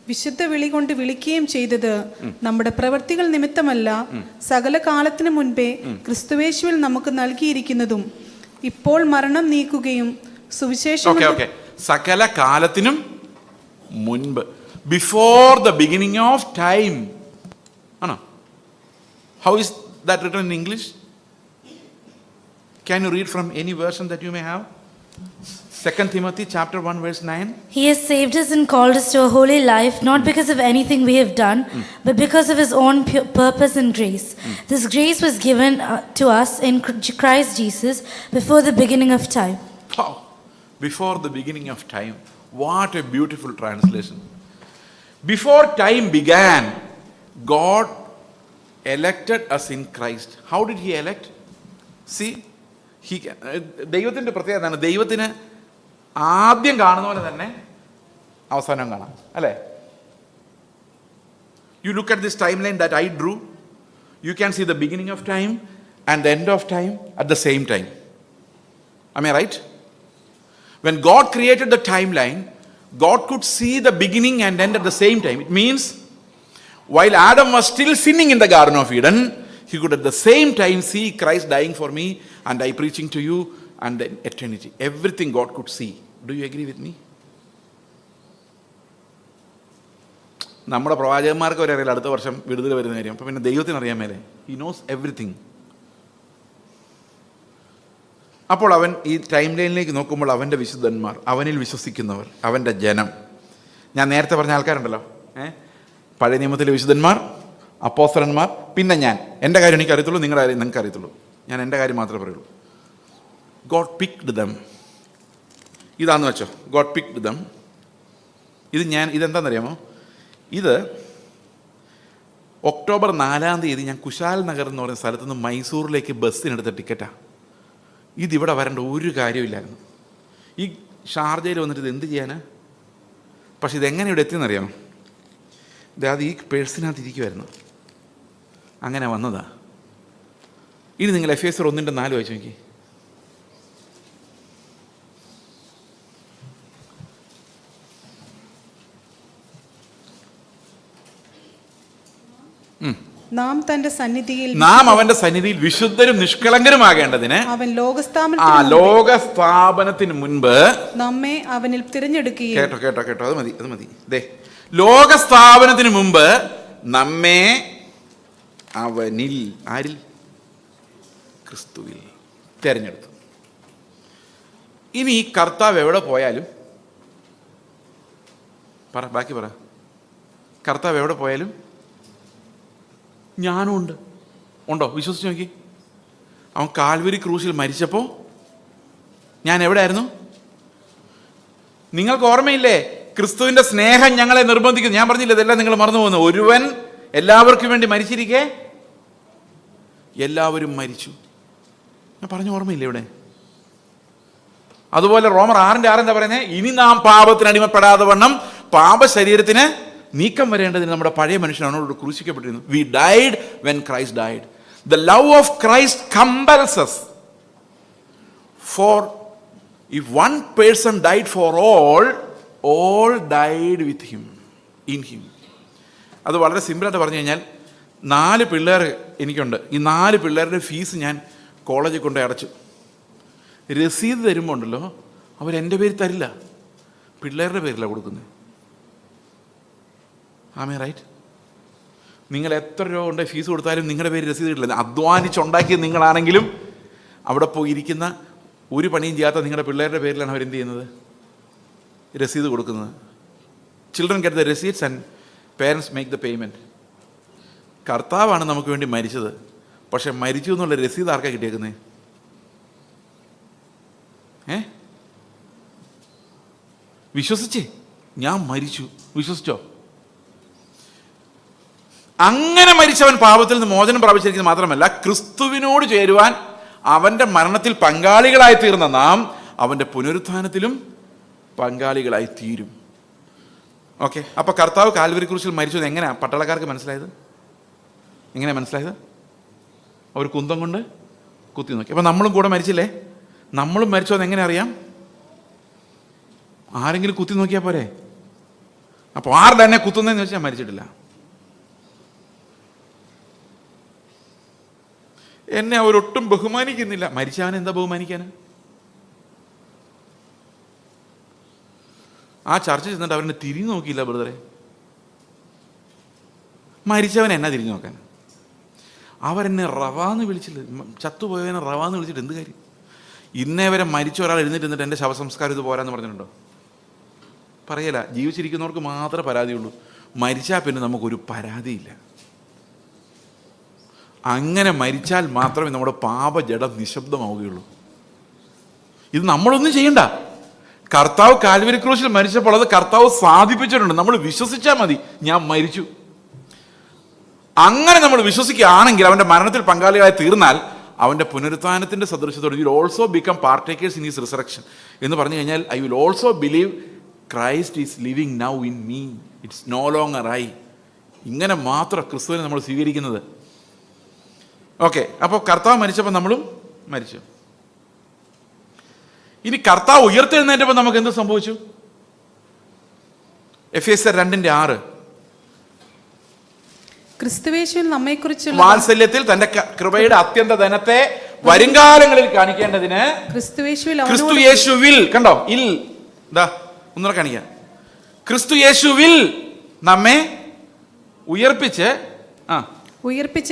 വിശുദ്ധ വിളി കൊണ്ട് വിളിക്കുകയും ചെയ്തത് നമ്മുടെ പ്രവൃത്തികൾ നിമിത്തമല്ല, സകല കാലത്തിനു മുൻപേ ക്രിസ്തുവേശുവിൽ നമുക്ക് നൽകിയിരിക്കുന്നതും ഇപ്പോൾ മരണം നീക്കുകയും സുവിശേഷം സകല കാലത്തിനും മുൻപ്, before the beginning of time ആണോ? How is that written in English? Can you read from any version that you may have? 2 Timothy chapter 1 verse 9. He has saved us and called us to a holy life, not because of anything we have done, but because of his own purpose and grace. This grace was given to us in Christ Jesus before the beginning of time. Wow. Before the beginning of time. What a beautiful translation. Before time began, God elected us in Christ. How did he elect? See, ദൈവത്തിൻ്റെ പ്രത്യേകത എന്താണ്? ദൈവത്തിന് ആദ്യം കാണുന്ന പോലെ തന്നെ അവസാനം കാണാം അല്ലേ? You look at this timeline that I drew, you can see the beginning of time and the end of time at the same time. Am I right? When God created the timeline, God could see the beginning and end at the same time. It means, while Adam was still sinning in the Garden of Eden, he could at the same time see Christ dying for me and I preaching to you and then eternity. Everything God could see. Do you agree with me? നമ്മുടെ പ്രവാചകന്മാർക്ക് വരെ അറിയില്ല അടുത്ത വർഷം വിടുതൽ വരുന്ന കാര്യം. അപ്പം പിന്നെ ദൈവത്തിന് അറിയാൻ മേലെ. He knows everything. അപ്പോൾ അവൻ ഈ ടൈം ലൈനിലേക്ക് നോക്കുമ്പോൾ അവൻ്റെ വിശുദ്ധന്മാർ, അവനിൽ വിശ്വസിക്കുന്നവർ, അവൻ്റെ ജനം, ഞാൻ നേരത്തെ പറഞ്ഞ ആൾക്കാരുണ്ടല്ലോ, പഴയ നിയമത്തിലെ വിശുദ്ധന്മാർ, അപ്പോസ്തലന്മാർ, പിന്നെ ഞാൻ. എൻ്റെ കാര്യം എനിക്ക് അറിയത്തുള്ളൂ, നിങ്ങളുടെ കാര്യം നിങ്ങൾക്ക് അറിയത്തുള്ളൂ. ഞാൻ എൻ്റെ കാര്യം മാത്രമേ പറയുള്ളൂ. God picked them. ഇതാന്ന് വെച്ചോ, ഗോഡ് പിക്ഡ് ദം. ഇതെന്താണെന്നറിയാമോ? ഇത് ഒക്ടോബർ 4 ഞാൻ കുശാൽ നഗർ എന്ന് പറയുന്ന സ്ഥലത്ത് നിന്ന് മൈസൂറിലേക്ക് ബസ്സിനെടുത്ത ടിക്കറ്റാണ്. ഇതിവിടെ വരേണ്ട ഒരു കാര്യമില്ലായിരുന്നു. ഈ ഷാർജയിൽ വന്നിട്ട് ഇത് എന്ത് ചെയ്യാനാ? പക്ഷെ ഇതെങ്ങനെ ഇവിടെ എത്തിയെന്നറിയാമോ? അത് ഈ പേഴ്സിനകത്ത് ഇരിക്കുമായിരുന്നു. അങ്ങനെ വന്നതാ. ഇനി നിങ്ങൾ എഫേസ്യർ 1:4 വായിച്ചു നോക്കി. നാം അവന്റെ സന്നിധിയിൽ വിശുദ്ധരും നിഷ്കളങ്കരുമാകേണ്ടതിന് അവൻ ലോകസ്ഥാപനത്തിന് മുൻപ് നമ്മെ അവനിൽ തിരഞ്ഞെടുക്കുകയും. കേട്ടോ അത് മതി. ലോകസ്ഥാപനത്തിന് മുമ്പ് നമ്മെ അവനിൽ, ആരിൽ? ക്രിസ്തുവിൽ തിരഞ്ഞെടുത്തു. ഇനി ഈ കർത്താവ് എവിടെ പോയാലും ബാക്കി പറ. കർത്താവ് എവിടെ പോയാലും ഞാനും ഉണ്ടോ? വിശ്വസിച്ച് നോക്കി. അവൻ കാൽവരി ക്രൂശിൽ മരിച്ചപ്പോൾ ഞാൻ എവിടെ ആയിരുന്നു? നിങ്ങൾക്ക് ഓർമ്മയില്ലേ? ക്രിസ്തുവിൻ്റെ സ്നേഹം ഞങ്ങളെ നിർബന്ധിക്കുന്നു. ഞാൻ പറഞ്ഞില്ല, ഇതെല്ലാം നിങ്ങൾ മറന്നു പോകുന്നു. ഒരുവൻ എല്ലാവർക്കും വേണ്ടി മരിച്ചിരിക്കെ എല്ലാവരും മരിച്ചു. ഞാൻ പറഞ്ഞ ഓർമ്മയില്ലേ ഇവിടെ? അതുപോലെ റോമർ 6:6 എന്താ പറയുന്നത്? ഇനി നാം പാപത്തിന് അടിമപ്പെടാതെ വണ്ണം പാപശരീരത്തിന് നീക്കം വരേണ്ടതിന് നമ്മുടെ പഴയ മനുഷ്യനോട് ക്രൂശിക്കപ്പെട്ടിരുന്നു. We died when Christ died. The love of Christ compels us. For if one person died for all died with him, in him. അത് വളരെ സിമ്പിളായിട്ട് പറഞ്ഞു കഴിഞ്ഞാൽ, 4 പിള്ളേർ എനിക്കുണ്ട്. ഈ 4 പിള്ളേരുടെ ഫീസ് ഞാൻ കോളേജിൽ കൊണ്ട് അടച്ചു. രസീത് തരുമ്പോൾ ഉണ്ടല്ലോ, അവരെൻ്റെ പേര് തരില്ല, പിള്ളേരുടെ പേരിലാണ് കൊടുക്കുന്നത്. ആമേ റൈറ്റ്? നിങ്ങൾ എത്ര രൂപ കൊണ്ട് ഫീസ് കൊടുത്താലും നിങ്ങളുടെ പേര് രസീത് കിട്ടില്ല. അധ്വാനിച്ചുണ്ടാക്കിയത് നിങ്ങളാണെങ്കിലും അവിടെ പോയി ഇരിക്കുന്ന ഒരു പണിയും ചെയ്യാത്ത നിങ്ങളുടെ പിള്ളേരുടെ പേരിലാണ് അവരെന്ത് ചെയ്യുന്നത്? രസീത് കൊടുക്കുന്നത്. Children get the receipts and parents make the payment. കർത്താവാണ് നമുക്ക് വേണ്ടി മരിച്ചത്. പക്ഷെ മരിച്ചു എന്നുള്ള രസീത് ആർക്കാണ് കിട്ടിയേക്കുന്നത്? വിശ്വസിച്ചേ, ഞാൻ മരിച്ചു, വിശ്വസിച്ചോ? അങ്ങനെ മരിച്ചവൻ പാപത്തിൽ നിന്ന് മോചനം പ്രാപിച്ചിരിക്കുന്നത് മാത്രമല്ല, ക്രിസ്തുവിനോട് ചേരുവാൻ അവൻ്റെ മരണത്തിൽ പങ്കാളികളായി തീർന്ന നാം അവൻ്റെ പുനരുത്ഥാനത്തിലും പങ്കാളികളായി തീരും. ഓക്കെ, അപ്പോൾ കർത്താവ് കാൽവരി ക്രൂശിൽ മരിച്ചത് എങ്ങനെയാണ് പട്ടാളക്കാർക്ക് മനസ്സിലായത്? എങ്ങനെയാണ് മനസ്സിലായത്? അവർ കുന്തം കൊണ്ട് കുത്തി നോക്കി. അപ്പോൾ നമ്മളും കൂടെ മരിച്ചില്ലേ? നമ്മളും മരിച്ചോ എന്ന് എങ്ങനെ അറിയാം? ആരെങ്കിലും കുത്തി നോക്കിയാൽ പോരെ? അപ്പോൾ ആരുടെ എന്നെ കുത്തുന്നതെന്ന് വെച്ചാൽ മരിച്ചിട്ടില്ല. എന്നെ അവരൊട്ടും ബഹുമാനിക്കുന്നില്ല. മരിച്ചവൻ എന്താ ബഹുമാനിക്കാൻ? ആ ചർച്ച ചെന്നിട്ട് അവരെന്നെ തിരിഞ്ഞു നോക്കിയില്ല ബ്രദറെ. മരിച്ചവൻ എന്നാ തിരിഞ്ഞു നോക്കാൻ? അവരെന്നെ റവാന്ന് വിളിച്ചില്ല. ചത്തുപോയവനെ റവാന്ന് വിളിച്ചിട്ട് എന്ത് കാര്യം? ഇന്നേ വരെ മരിച്ച ഒരാൾ എഴുന്നേറ്റ് എൻ്റെ ശവസംസ്കാരം ഇത് പോരാന്ന് പറഞ്ഞിട്ടുണ്ടോ? പറയല. ജീവിച്ചിരിക്കുന്നവർക്ക് മാത്രമേ പരാതിയുള്ളൂ. മരിച്ചാൽ പിന്നെ നമുക്കൊരു പരാതിയില്ല. അങ്ങനെ മരിച്ചാൽ മാത്രമേ നമ്മുടെ പാപജഡം നിശബ്ദമാവുകയുള്ളൂ. ഇത് നമ്മളൊന്നും ചെയ്യണ്ട. കർത്താവ് കാൽവരി ക്രൂശിൽ മരിച്ചപ്പോൾ അത് കർത്താവ് സാധിപ്പിച്ചിട്ടുണ്ട്. നമ്മൾ വിശ്വസിച്ചാൽ മതി. ഞാൻ മരിച്ചു. അങ്ങനെ നമ്മൾ വിശ്വസിക്കുകയാണെങ്കിൽ, അവൻ്റെ മരണത്തിൽ പങ്കാളികളായി തീർന്നാൽ, അവൻ്റെ പുനരുത്ഥാനത്തിൻ്റെ സദൃശ്യത്തോടെ you will also become partakers in his resurrection എന്ന് പറഞ്ഞു കഴിഞ്ഞാൽ, I will also believe Christ is living now in me, it's no longer I. ഇങ്ങനെ മാത്രം ക്രിസ്തുവിനെ നമ്മൾ സ്വീകരിക്കുന്നത്. ഓക്കെ, അപ്പോൾ കർത്താവ് മരിച്ചപ്പോൾ നമ്മളും മരിച്ചു. ഇനി കർത്താവ് ഉയർത്തെഴുന്നേറ്റപ്പോൾ നമുക്ക് എന്ത് സംഭവിച്ചു? എഫേസ്യർ 2:6 ക്രിസ്തുവേശുവിൽ നമ്മെക്കുറിച്ചുള്ള വാത്സല്യത്തിൽ തന്റെ കൃപയുടെ അത്യന്ത ധനത്തെ വരുംകാലങ്ങളിൽ കാണിക്കേണ്ടതിന് ക്രിസ്തു യേശുവിൽ, കണ്ടോ, ഒന്നുകൂടെ കാണിക്കാം. ക്രിസ്തു യേശുവിൽ നമ്മെ ഉയർപ്പിച്ച്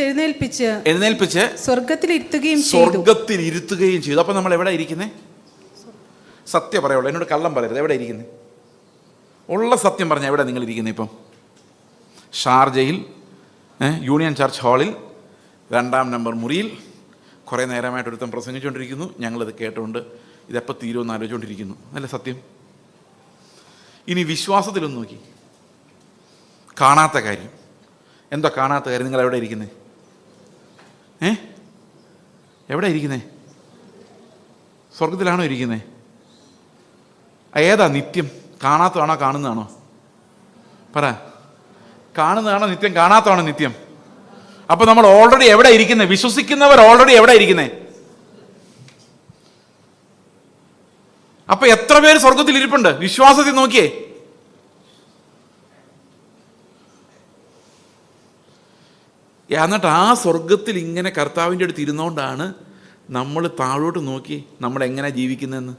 എഴുന്നേൽപ്പിച്ച് സ്വർഗത്തിൽ ഇരുത്തുകയും ചെയ്തു. അപ്പൊ നമ്മൾ എവിടെ ഇരിക്കുന്നേ? സത്യം പറയുള്ളൂ, എന്നോട് കള്ളം പറയരുത്. എവിടെ ഇരിക്കുന്നേ? ഉള്ള സത്യം പറഞ്ഞാൽ എവിടെ നിങ്ങൾ ഇരിക്കുന്നത്? ഇപ്പം ഷാർജയിൽ യൂണിയൻ ചർച്ച് ഹാളിൽ 2-ാം നമ്പർ മുറിയിൽ കുറേ നേരമായിട്ട് ഒരുത്തം പ്രസംഗിച്ചുകൊണ്ടിരിക്കുന്നു. ഞങ്ങളിത് കേട്ടുകൊണ്ട് ഇതെപ്പോൾ തീരുമെന്ന് ആലോചിച്ചുകൊണ്ടിരിക്കുന്നു. അല്ല സത്യം? ഇനി വിശ്വാസത്തിലൊന്ന് നോക്കി. കാണാത്ത കാര്യം എന്താ? കാണാത്ത കാര്യം നിങ്ങൾ എവിടെ ഇരിക്കുന്നേ? എവിടെ ഇരിക്കുന്നേ? സ്വർഗത്തിലാണോ ഇരിക്കുന്നേ? ഏതാ നിത്യം? കാണാത്തതാണോ കാണുന്നതാണോ? പറ. കാണുന്നതാണോ നിത്യം? കാണാത്തതാണോ നിത്യം? അപ്പൊ നമ്മൾ ഓൾറെഡി എവിടെ ഇരിക്കുന്നത്? വിശ്വസിക്കുന്നവർ ഓൾറെഡി എവിടെ ഇരിക്കുന്നേ? അപ്പൊ എത്ര പേര് സ്വർഗത്തിൽ ഇരിപ്പുണ്ട്? വിശ്വാസത്തിൽ നോക്കിയേ. എന്നിട്ട് ആ സ്വർഗത്തിൽ ഇങ്ങനെ കർത്താവിൻ്റെ അടുത്ത് ഇരുന്നുകൊണ്ടാണ് നമ്മൾ താഴോട്ട് നോക്കി നമ്മൾ എങ്ങനെ ജീവിക്കുന്നതെന്ന്.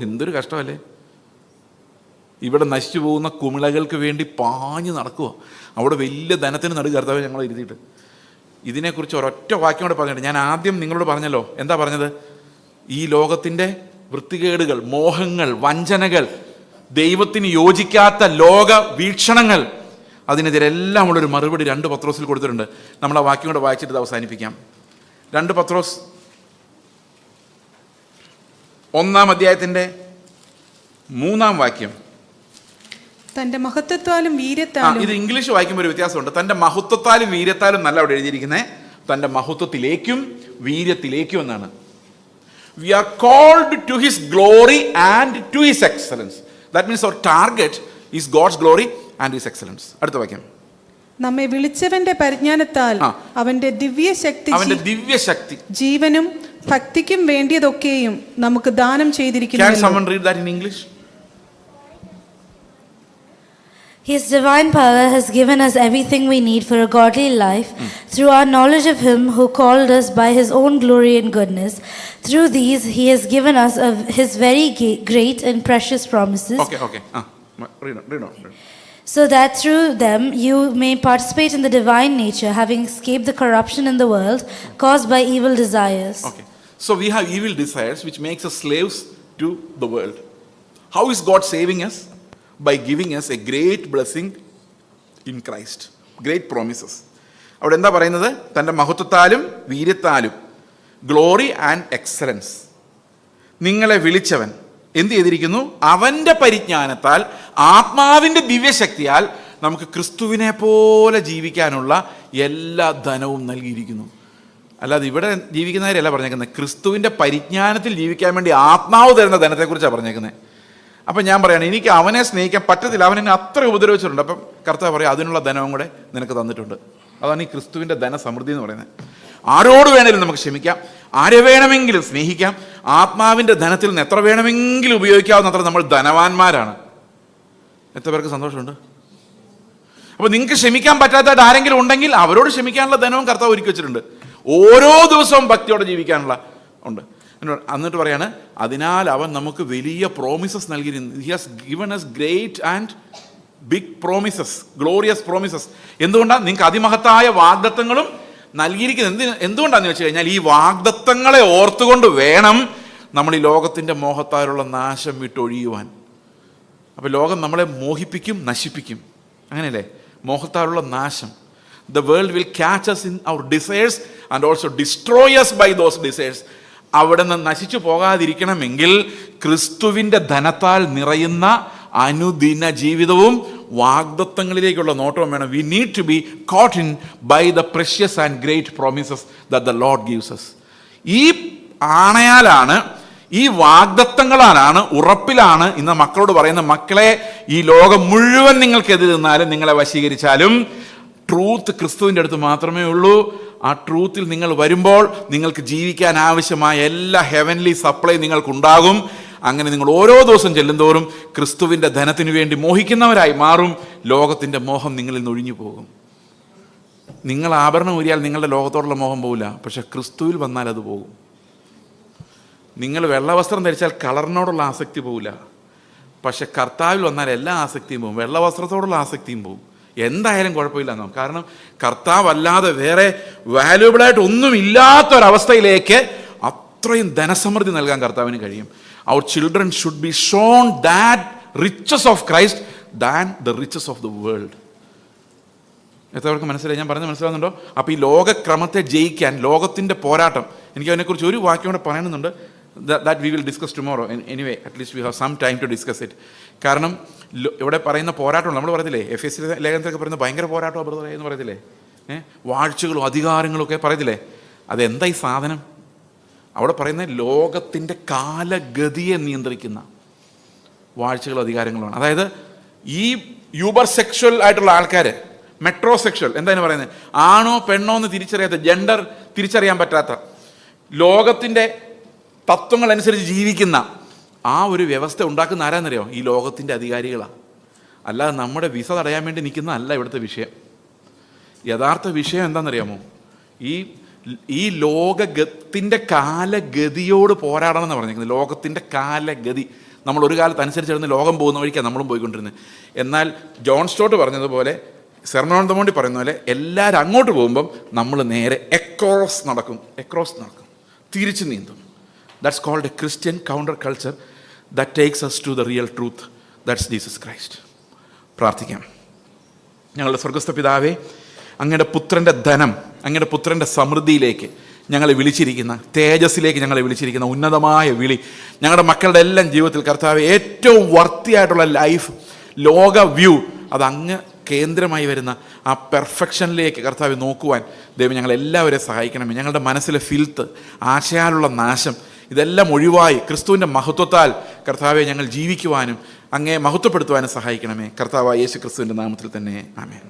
എന്തൊരു കഷ്ടമല്ലേ! ഇവിടെ നശിച്ചു പോകുന്ന കുമിളകൾക്ക് വേണ്ടി പാഞ്ഞു നടക്കുക. അവിടെ വലിയ ധനത്തിന് നടുക്ക് കർത്താവ് ഞങ്ങളെ ഇരുത്തിയിട്ട്. ഇതിനെക്കുറിച്ച് ഒരൊറ്റ വാക്യം കൂടെ പറഞ്ഞിട്ട് ഞാൻ ആദ്യം നിങ്ങളോട് പറഞ്ഞല്ലോ. എന്താ പറഞ്ഞത്? ഈ ലോകത്തിൻ്റെ വൃത്തികേടുകൾ, മോഹങ്ങൾ, വഞ്ചനകൾ, ദൈവത്തിന് യോജിക്കാത്ത ലോക വീക്ഷണങ്ങൾ, അതിനെതിരെല്ലാം ഉള്ളൊരു മറുപടി 2 പത്രോസിൽ കൊടുത്തിട്ടുണ്ട്. നമ്മൾ ആ വാക്യം കൂടെ വായിച്ചിട്ട് ഇത് അവസാനിപ്പിക്കാം. 2 പത്രോസ് 1-ാം അധ്യായത്തിൻ്റെ 3-ാം വാക്യം. തന്റെ മഹത്വത്താലും വീര്യത്താലും. ഇത് ഇംഗ്ലീഷ് വായിക്കുമ്പോൾ ഒരു വ്യത്യാസമുണ്ട്. തന്റെ മഹത്വത്താലും വീര്യത്താലും നല്ല അവിടെ എഴുതിയിരിക്കുന്നത് തന്റെ മഹത്വത്തിലേക്കും വീര്യത്തിലേക്കും എന്നാണ്. We are called to his glory and to his excellence. That means our target is God's glory and his excellence. അടുത്ത വാക്യം. നമ്മെ വിളിച്ചവന്റെ പരിജ്ഞാനത്താൽ അവന്റെ ദിവ്യശക്തി ജീവനും ഭക്തിക്കും വേണ്ടിയതൊക്കെയും നമുക്ക് ദാനം ചെയ്തിരിക്കുന്നു. Can someone read that in English? His divine power has given us everything we need for a godly life through our knowledge of Him who called us by His own glory and goodness. Through these, He has given us of His very great and precious promises. Okay. Read on. So that through them you may participate in the divine nature, having escaped the corruption in the world caused by evil desires. Okay. So we have evil desires which makes us slaves to the world. How is God saving us? By giving us a great blessing in Christ. Great promises. അവിടെ എന്താ പറയുന്നത്? തൻ്റെ മഹത്വത്താലും വീര്യത്താലും, glory and excellence, നിങ്ങളെ വിളിച്ചവൻ എന്ത് ചെയ്തിരിക്കുന്നു? അവൻ്റെ പരിജ്ഞാനത്താൽ, ആത്മാവിൻ്റെ ദിവ്യശക്തിയാൽ നമുക്ക് ക്രിസ്തുവിനെ പോലെ ജീവിക്കാനുള്ള എല്ലാ ധനവും നൽകിയിരിക്കുന്നു. അല്ലാതെ ഇവിടെ ജീവിക്കുന്നവരല്ല പറഞ്ഞേക്കുന്നത്. ക്രിസ്തുവിൻ്റെ പരിജ്ഞാനത്തിൽ ജീവിക്കാൻ വേണ്ടി ആത്മാവ് തരുന്ന ധനത്തെക്കുറിച്ചാണ് പറഞ്ഞേക്കുന്നത്. അപ്പം ഞാൻ പറയാണ്, എനിക്ക് അവനെ സ്നേഹിക്കാൻ പറ്റത്തില്ല, അവൻ എന്നെ അത്ര ഉപദ്രവിച്ചിട്ടുണ്ട്. അപ്പം കർത്താവ് പറയാം, അതിനുള്ള ധനവും കൂടെ നിനക്ക് തന്നിട്ടുണ്ട്. അതാണ് ഈ ക്രിസ്തുവിൻ്റെ ധനസമൃദ്ധി എന്ന് പറയുന്നത്. ആരോട് വേണമെങ്കിലും നമുക്ക് ക്ഷമിക്കാം, ആരെ വേണമെങ്കിലും സ്നേഹിക്കാം, ആത്മാവിൻ്റെ ധനത്തിൽ നിന്ന് എത്ര വേണമെങ്കിലും ഉപയോഗിക്കാവുന്നത്ര നമ്മൾ ധനവാന്മാരാണ്. എത്ര പേർക്ക് സന്തോഷമുണ്ട്? അപ്പോൾ നിങ്ങൾക്ക് ക്ഷമിക്കാൻ പറ്റാത്തതായിട്ട് ആരെങ്കിലും ഉണ്ടെങ്കിൽ അവരോട് ക്ഷമിക്കാനുള്ള ധനവും കർത്താവ് ഒരുക്കി വെച്ചിട്ടുണ്ട്. ഓരോ ദിവസവും ഭക്തിയോടെ ജീവിക്കാനുള്ള ഉണ്ട്. എന്നിട്ട് പറയാണ്, അതിനാൽ അവൻ നമുക്ക് വലിയ പ്രോമിസസ് നൽകിയിരുന്നു. He has given us great and big promises, glorious promises. എന്തുകൊണ്ടാണ്? നിങ്ങൾക്ക് അതിമഹത്തായ വാഗ്ദത്തങ്ങളും നൽകിയിരിക്കുന്നത്. എന്തുകൊണ്ടാണെന്ന് വെച്ച് കഴിഞ്ഞാൽ ഈ വാഗ്ദത്തങ്ങളെ ഓർത്തുകൊണ്ട് വേണം നമ്മൾ ഈ ലോകത്തിൻ്റെ മോഹത്താലുള്ള നാശം വിട്ടൊഴിയുവാൻ. അപ്പോൾ ലോകം നമ്മളെ മോഹിപ്പിക്കും, നശിപ്പിക്കും. അങ്ങനെയല്ലേ? മോഹത്താലുള്ള നാശം. The world will catch us in our desires and also destroy us by those desires. അവിടെ നിന്ന് നശിച്ചു പോകാതിരിക്കണമെങ്കിൽ ക്രിസ്തുവിൻ്റെ ധനത്താൽ നിറയുന്ന അനുദിന ജീവിതവും വാഗ്ദത്തങ്ങളിലേക്കുള്ള നോട്ടവും വേണം. We need to be caught in by the precious and great promises that the Lord gives us. ഈ ആണയാലാണ് ഈ വാഗ്ദത്തങ്ങളാണ്, ഉറപ്പിലാണ് ഇന്ന് മക്കളോട് പറയുന്ന, മക്കളെ ഈ ലോകം മുഴുവൻ നിങ്ങൾക്കെതിരെ നിന്നാലും നിങ്ങളെ വശീകരിച്ചാലും ട്രൂത്ത് ക്രിസ്തുവിൻ്റെ അടുത്ത് മാത്രമേ ഉള്ളൂ. ആ ട്രൂത്തിൽ നിങ്ങൾ വരുമ്പോൾ നിങ്ങൾക്ക് ജീവിക്കാൻ ആവശ്യമായ എല്ലാ ഹെവൻലി സപ്ലൈ നിങ്ങൾക്കുണ്ടാകും. അങ്ങനെ നിങ്ങൾ ഓരോ ദിവസം ചെല്ലുന്തോറും ക്രിസ്തുവിൻ്റെ ധനത്തിനു വേണ്ടി മോഹിക്കുന്നവരായി മാറും. ലോകത്തിൻ്റെ മോഹം നിങ്ങളിൽ നിന്ന് ഒഴിഞ്ഞു പോകും. നിങ്ങൾ ആഭരണം ഊരിയാൽ നിങ്ങളുടെ ലോകത്തോടുള്ള മോഹം പോകില്ല, പക്ഷെ ക്രിസ്തുവിൽ വന്നാൽ അത് പോകും. നിങ്ങൾ വെള്ളവസ്ത്രം ധരിച്ചാൽ കളറിനോടുള്ള ആസക്തി പോകില്ല, പക്ഷെ കർത്താവിൽ വന്നാൽ എല്ലാ ആസക്തിയും പോകും. വെള്ളവസ്ത്രത്തോടുള്ള ആസക്തിയും പോകും. എന്തായാലും കുഴപ്പമില്ല എന്നോ. കാരണം കർത്താവല്ലാതെ വേറെ വാല്യുബിളായിട്ട് ഒന്നും ഇല്ലാത്തൊരവസ്ഥയിലേക്ക് അത്രയും ധനസമൃദ്ധി നൽകാൻ കർത്താവിന് കഴിയും. Our children should be shown that riches of Christ than the riches of the world. എത്രവർക്ക് മനസ്സിലായി? ഞാൻ പറഞ്ഞ് മനസ്സിലാവുന്നുണ്ടോ? അപ്പോൾ ഈ ലോകക്രമത്തെ ജയിക്കാൻ, ലോകത്തിൻ്റെ പോരാട്ടം, എനിക്ക് അതിനെക്കുറിച്ച് ഒരു വാക്യം കൂടെ പറയുന്നുണ്ട്. That we will discuss tomorrow. Anyway at least we have some time to discuss it. കാരണം ഇവിടെ പറയുന്ന പോരാട്ടം നമ്മൾ പറയത്തില്ലേ, എഫ് എസ് ലേഖനത്തിലൊക്കെ പറയുന്ന ഭയങ്കര പോരാട്ടമാണ് ബ്രദറെ എന്ന് പറയത്തില്ലേ, വാഴ്ചകളും അധികാരങ്ങളും ഒക്കെ പറയത്തില്ലേ. അതെന്താ ഈ സാധനം? അവിടെ പറയുന്ന ലോകത്തിൻ്റെ കാലഗതിയെ നിയന്ത്രിക്കുന്ന വാഴ്ചകളും അധികാരങ്ങളുമാണ്. അതായത് ഈ യൂബർ സെക്ഷൽ ആയിട്ടുള്ള ആൾക്കാർ, മെട്രോസെക്ഷൽ എന്താണ് പറയുന്നത്, ആണോ പെണ്ണോ എന്ന് തിരിച്ചറിയാത്ത, ജെൻഡർ തിരിച്ചറിയാൻ പറ്റാത്ത, ലോകത്തിൻ്റെ തത്വങ്ങൾ അനുസരിച്ച് ജീവിക്കുന്ന ആ ഒരു വ്യവസ്ഥ ഉണ്ടാക്കുന്ന ആരാന്നറിയോ? ഈ ലോകത്തിൻ്റെ അധികാരികളാണ്. അല്ലാതെ നമ്മുടെ വിസ തടയാൻ വേണ്ടി നിൽക്കുന്ന അല്ല ഇവിടുത്തെ വിഷയം. യഥാർത്ഥ വിഷയം എന്താണെന്നറിയാമോ? ഈ ലോകത്തിൻ്റെ കാലഗതിയോട് പോരാടണം എന്ന് പറഞ്ഞിരിക്കുന്നത്. ലോകത്തിൻ്റെ കാലഗതി നമ്മൾ ഒരു കാലത്ത് അനുസരിച്ചിരുന്ന് ലോകം പോകുന്ന വഴിക്കാണ് നമ്മളും പോയിക്കൊണ്ടിരുന്നത്. എന്നാൽ ജോൺ സ്റ്റോട്ട് പറഞ്ഞതുപോലെ, സെർമൺ ഓൺ ദ മൗണ്ടിൽ പറയുന്ന പോലെ, എല്ലാവരും അങ്ങോട്ട് പോകുമ്പം നമ്മൾ നേരെ എക്രോസ് നടക്കും, തിരിച്ചു നീന്തും. That's called a Christian counter culture that takes us to the real truth, that's Jesus Christ. പ്രാർത്ഥിക്കാം. ഞങ്ങളുടെ സ്വർഗസ്ഥ പിതാവേ, അങ്ങയുടെ പുത്രൻ്റെ ധനം, അങ്ങയുടെ പുത്രൻ്റെ സമൃദ്ധിയിലേക്ക് ഞങ്ങളെ വിളിച്ചിരിക്കുന്ന, തേജസ്സിലേക്ക് ഞങ്ങളെ വിളിച്ചിരിക്കുന്ന ഉന്നതമായ വിളി ഞങ്ങളുടെ മക്കളുടെ എല്ലാം ജീവിതത്തിൽ കർത്താവെ ഏറ്റവും വർത്തിയായിട്ടുള്ള ലൈഫ്, ലോക വ്യൂ, അത് അങ്ങ് കേന്ദ്രമായി വരുന്ന ആ പെർഫെക്ഷനിലേക്ക് കർത്താവ് നോക്കുവാൻ ദൈവം ഞങ്ങളെല്ലാവരെയും സഹായിക്കണമേ. ഞങ്ങളുടെ മനസ്സിലെ ഫിൽത്ത്, ആശയാലുള്ള നാശം, ഇതെല്ലാം ഒഴിവായി ക്രിസ്തുവിൻ്റെ മഹത്വത്താൽ കർത്താവെ ഞങ്ങൾ ജീവിക്കുവാനും അങ്ങേ മഹത്വപ്പെടുത്തുവാനും സഹായിക്കണമേ. കർത്താവായ യേശു ക്രിസ്തുവിൻ്റെ നാമത്തിൽ തന്നെ ആമേൻ.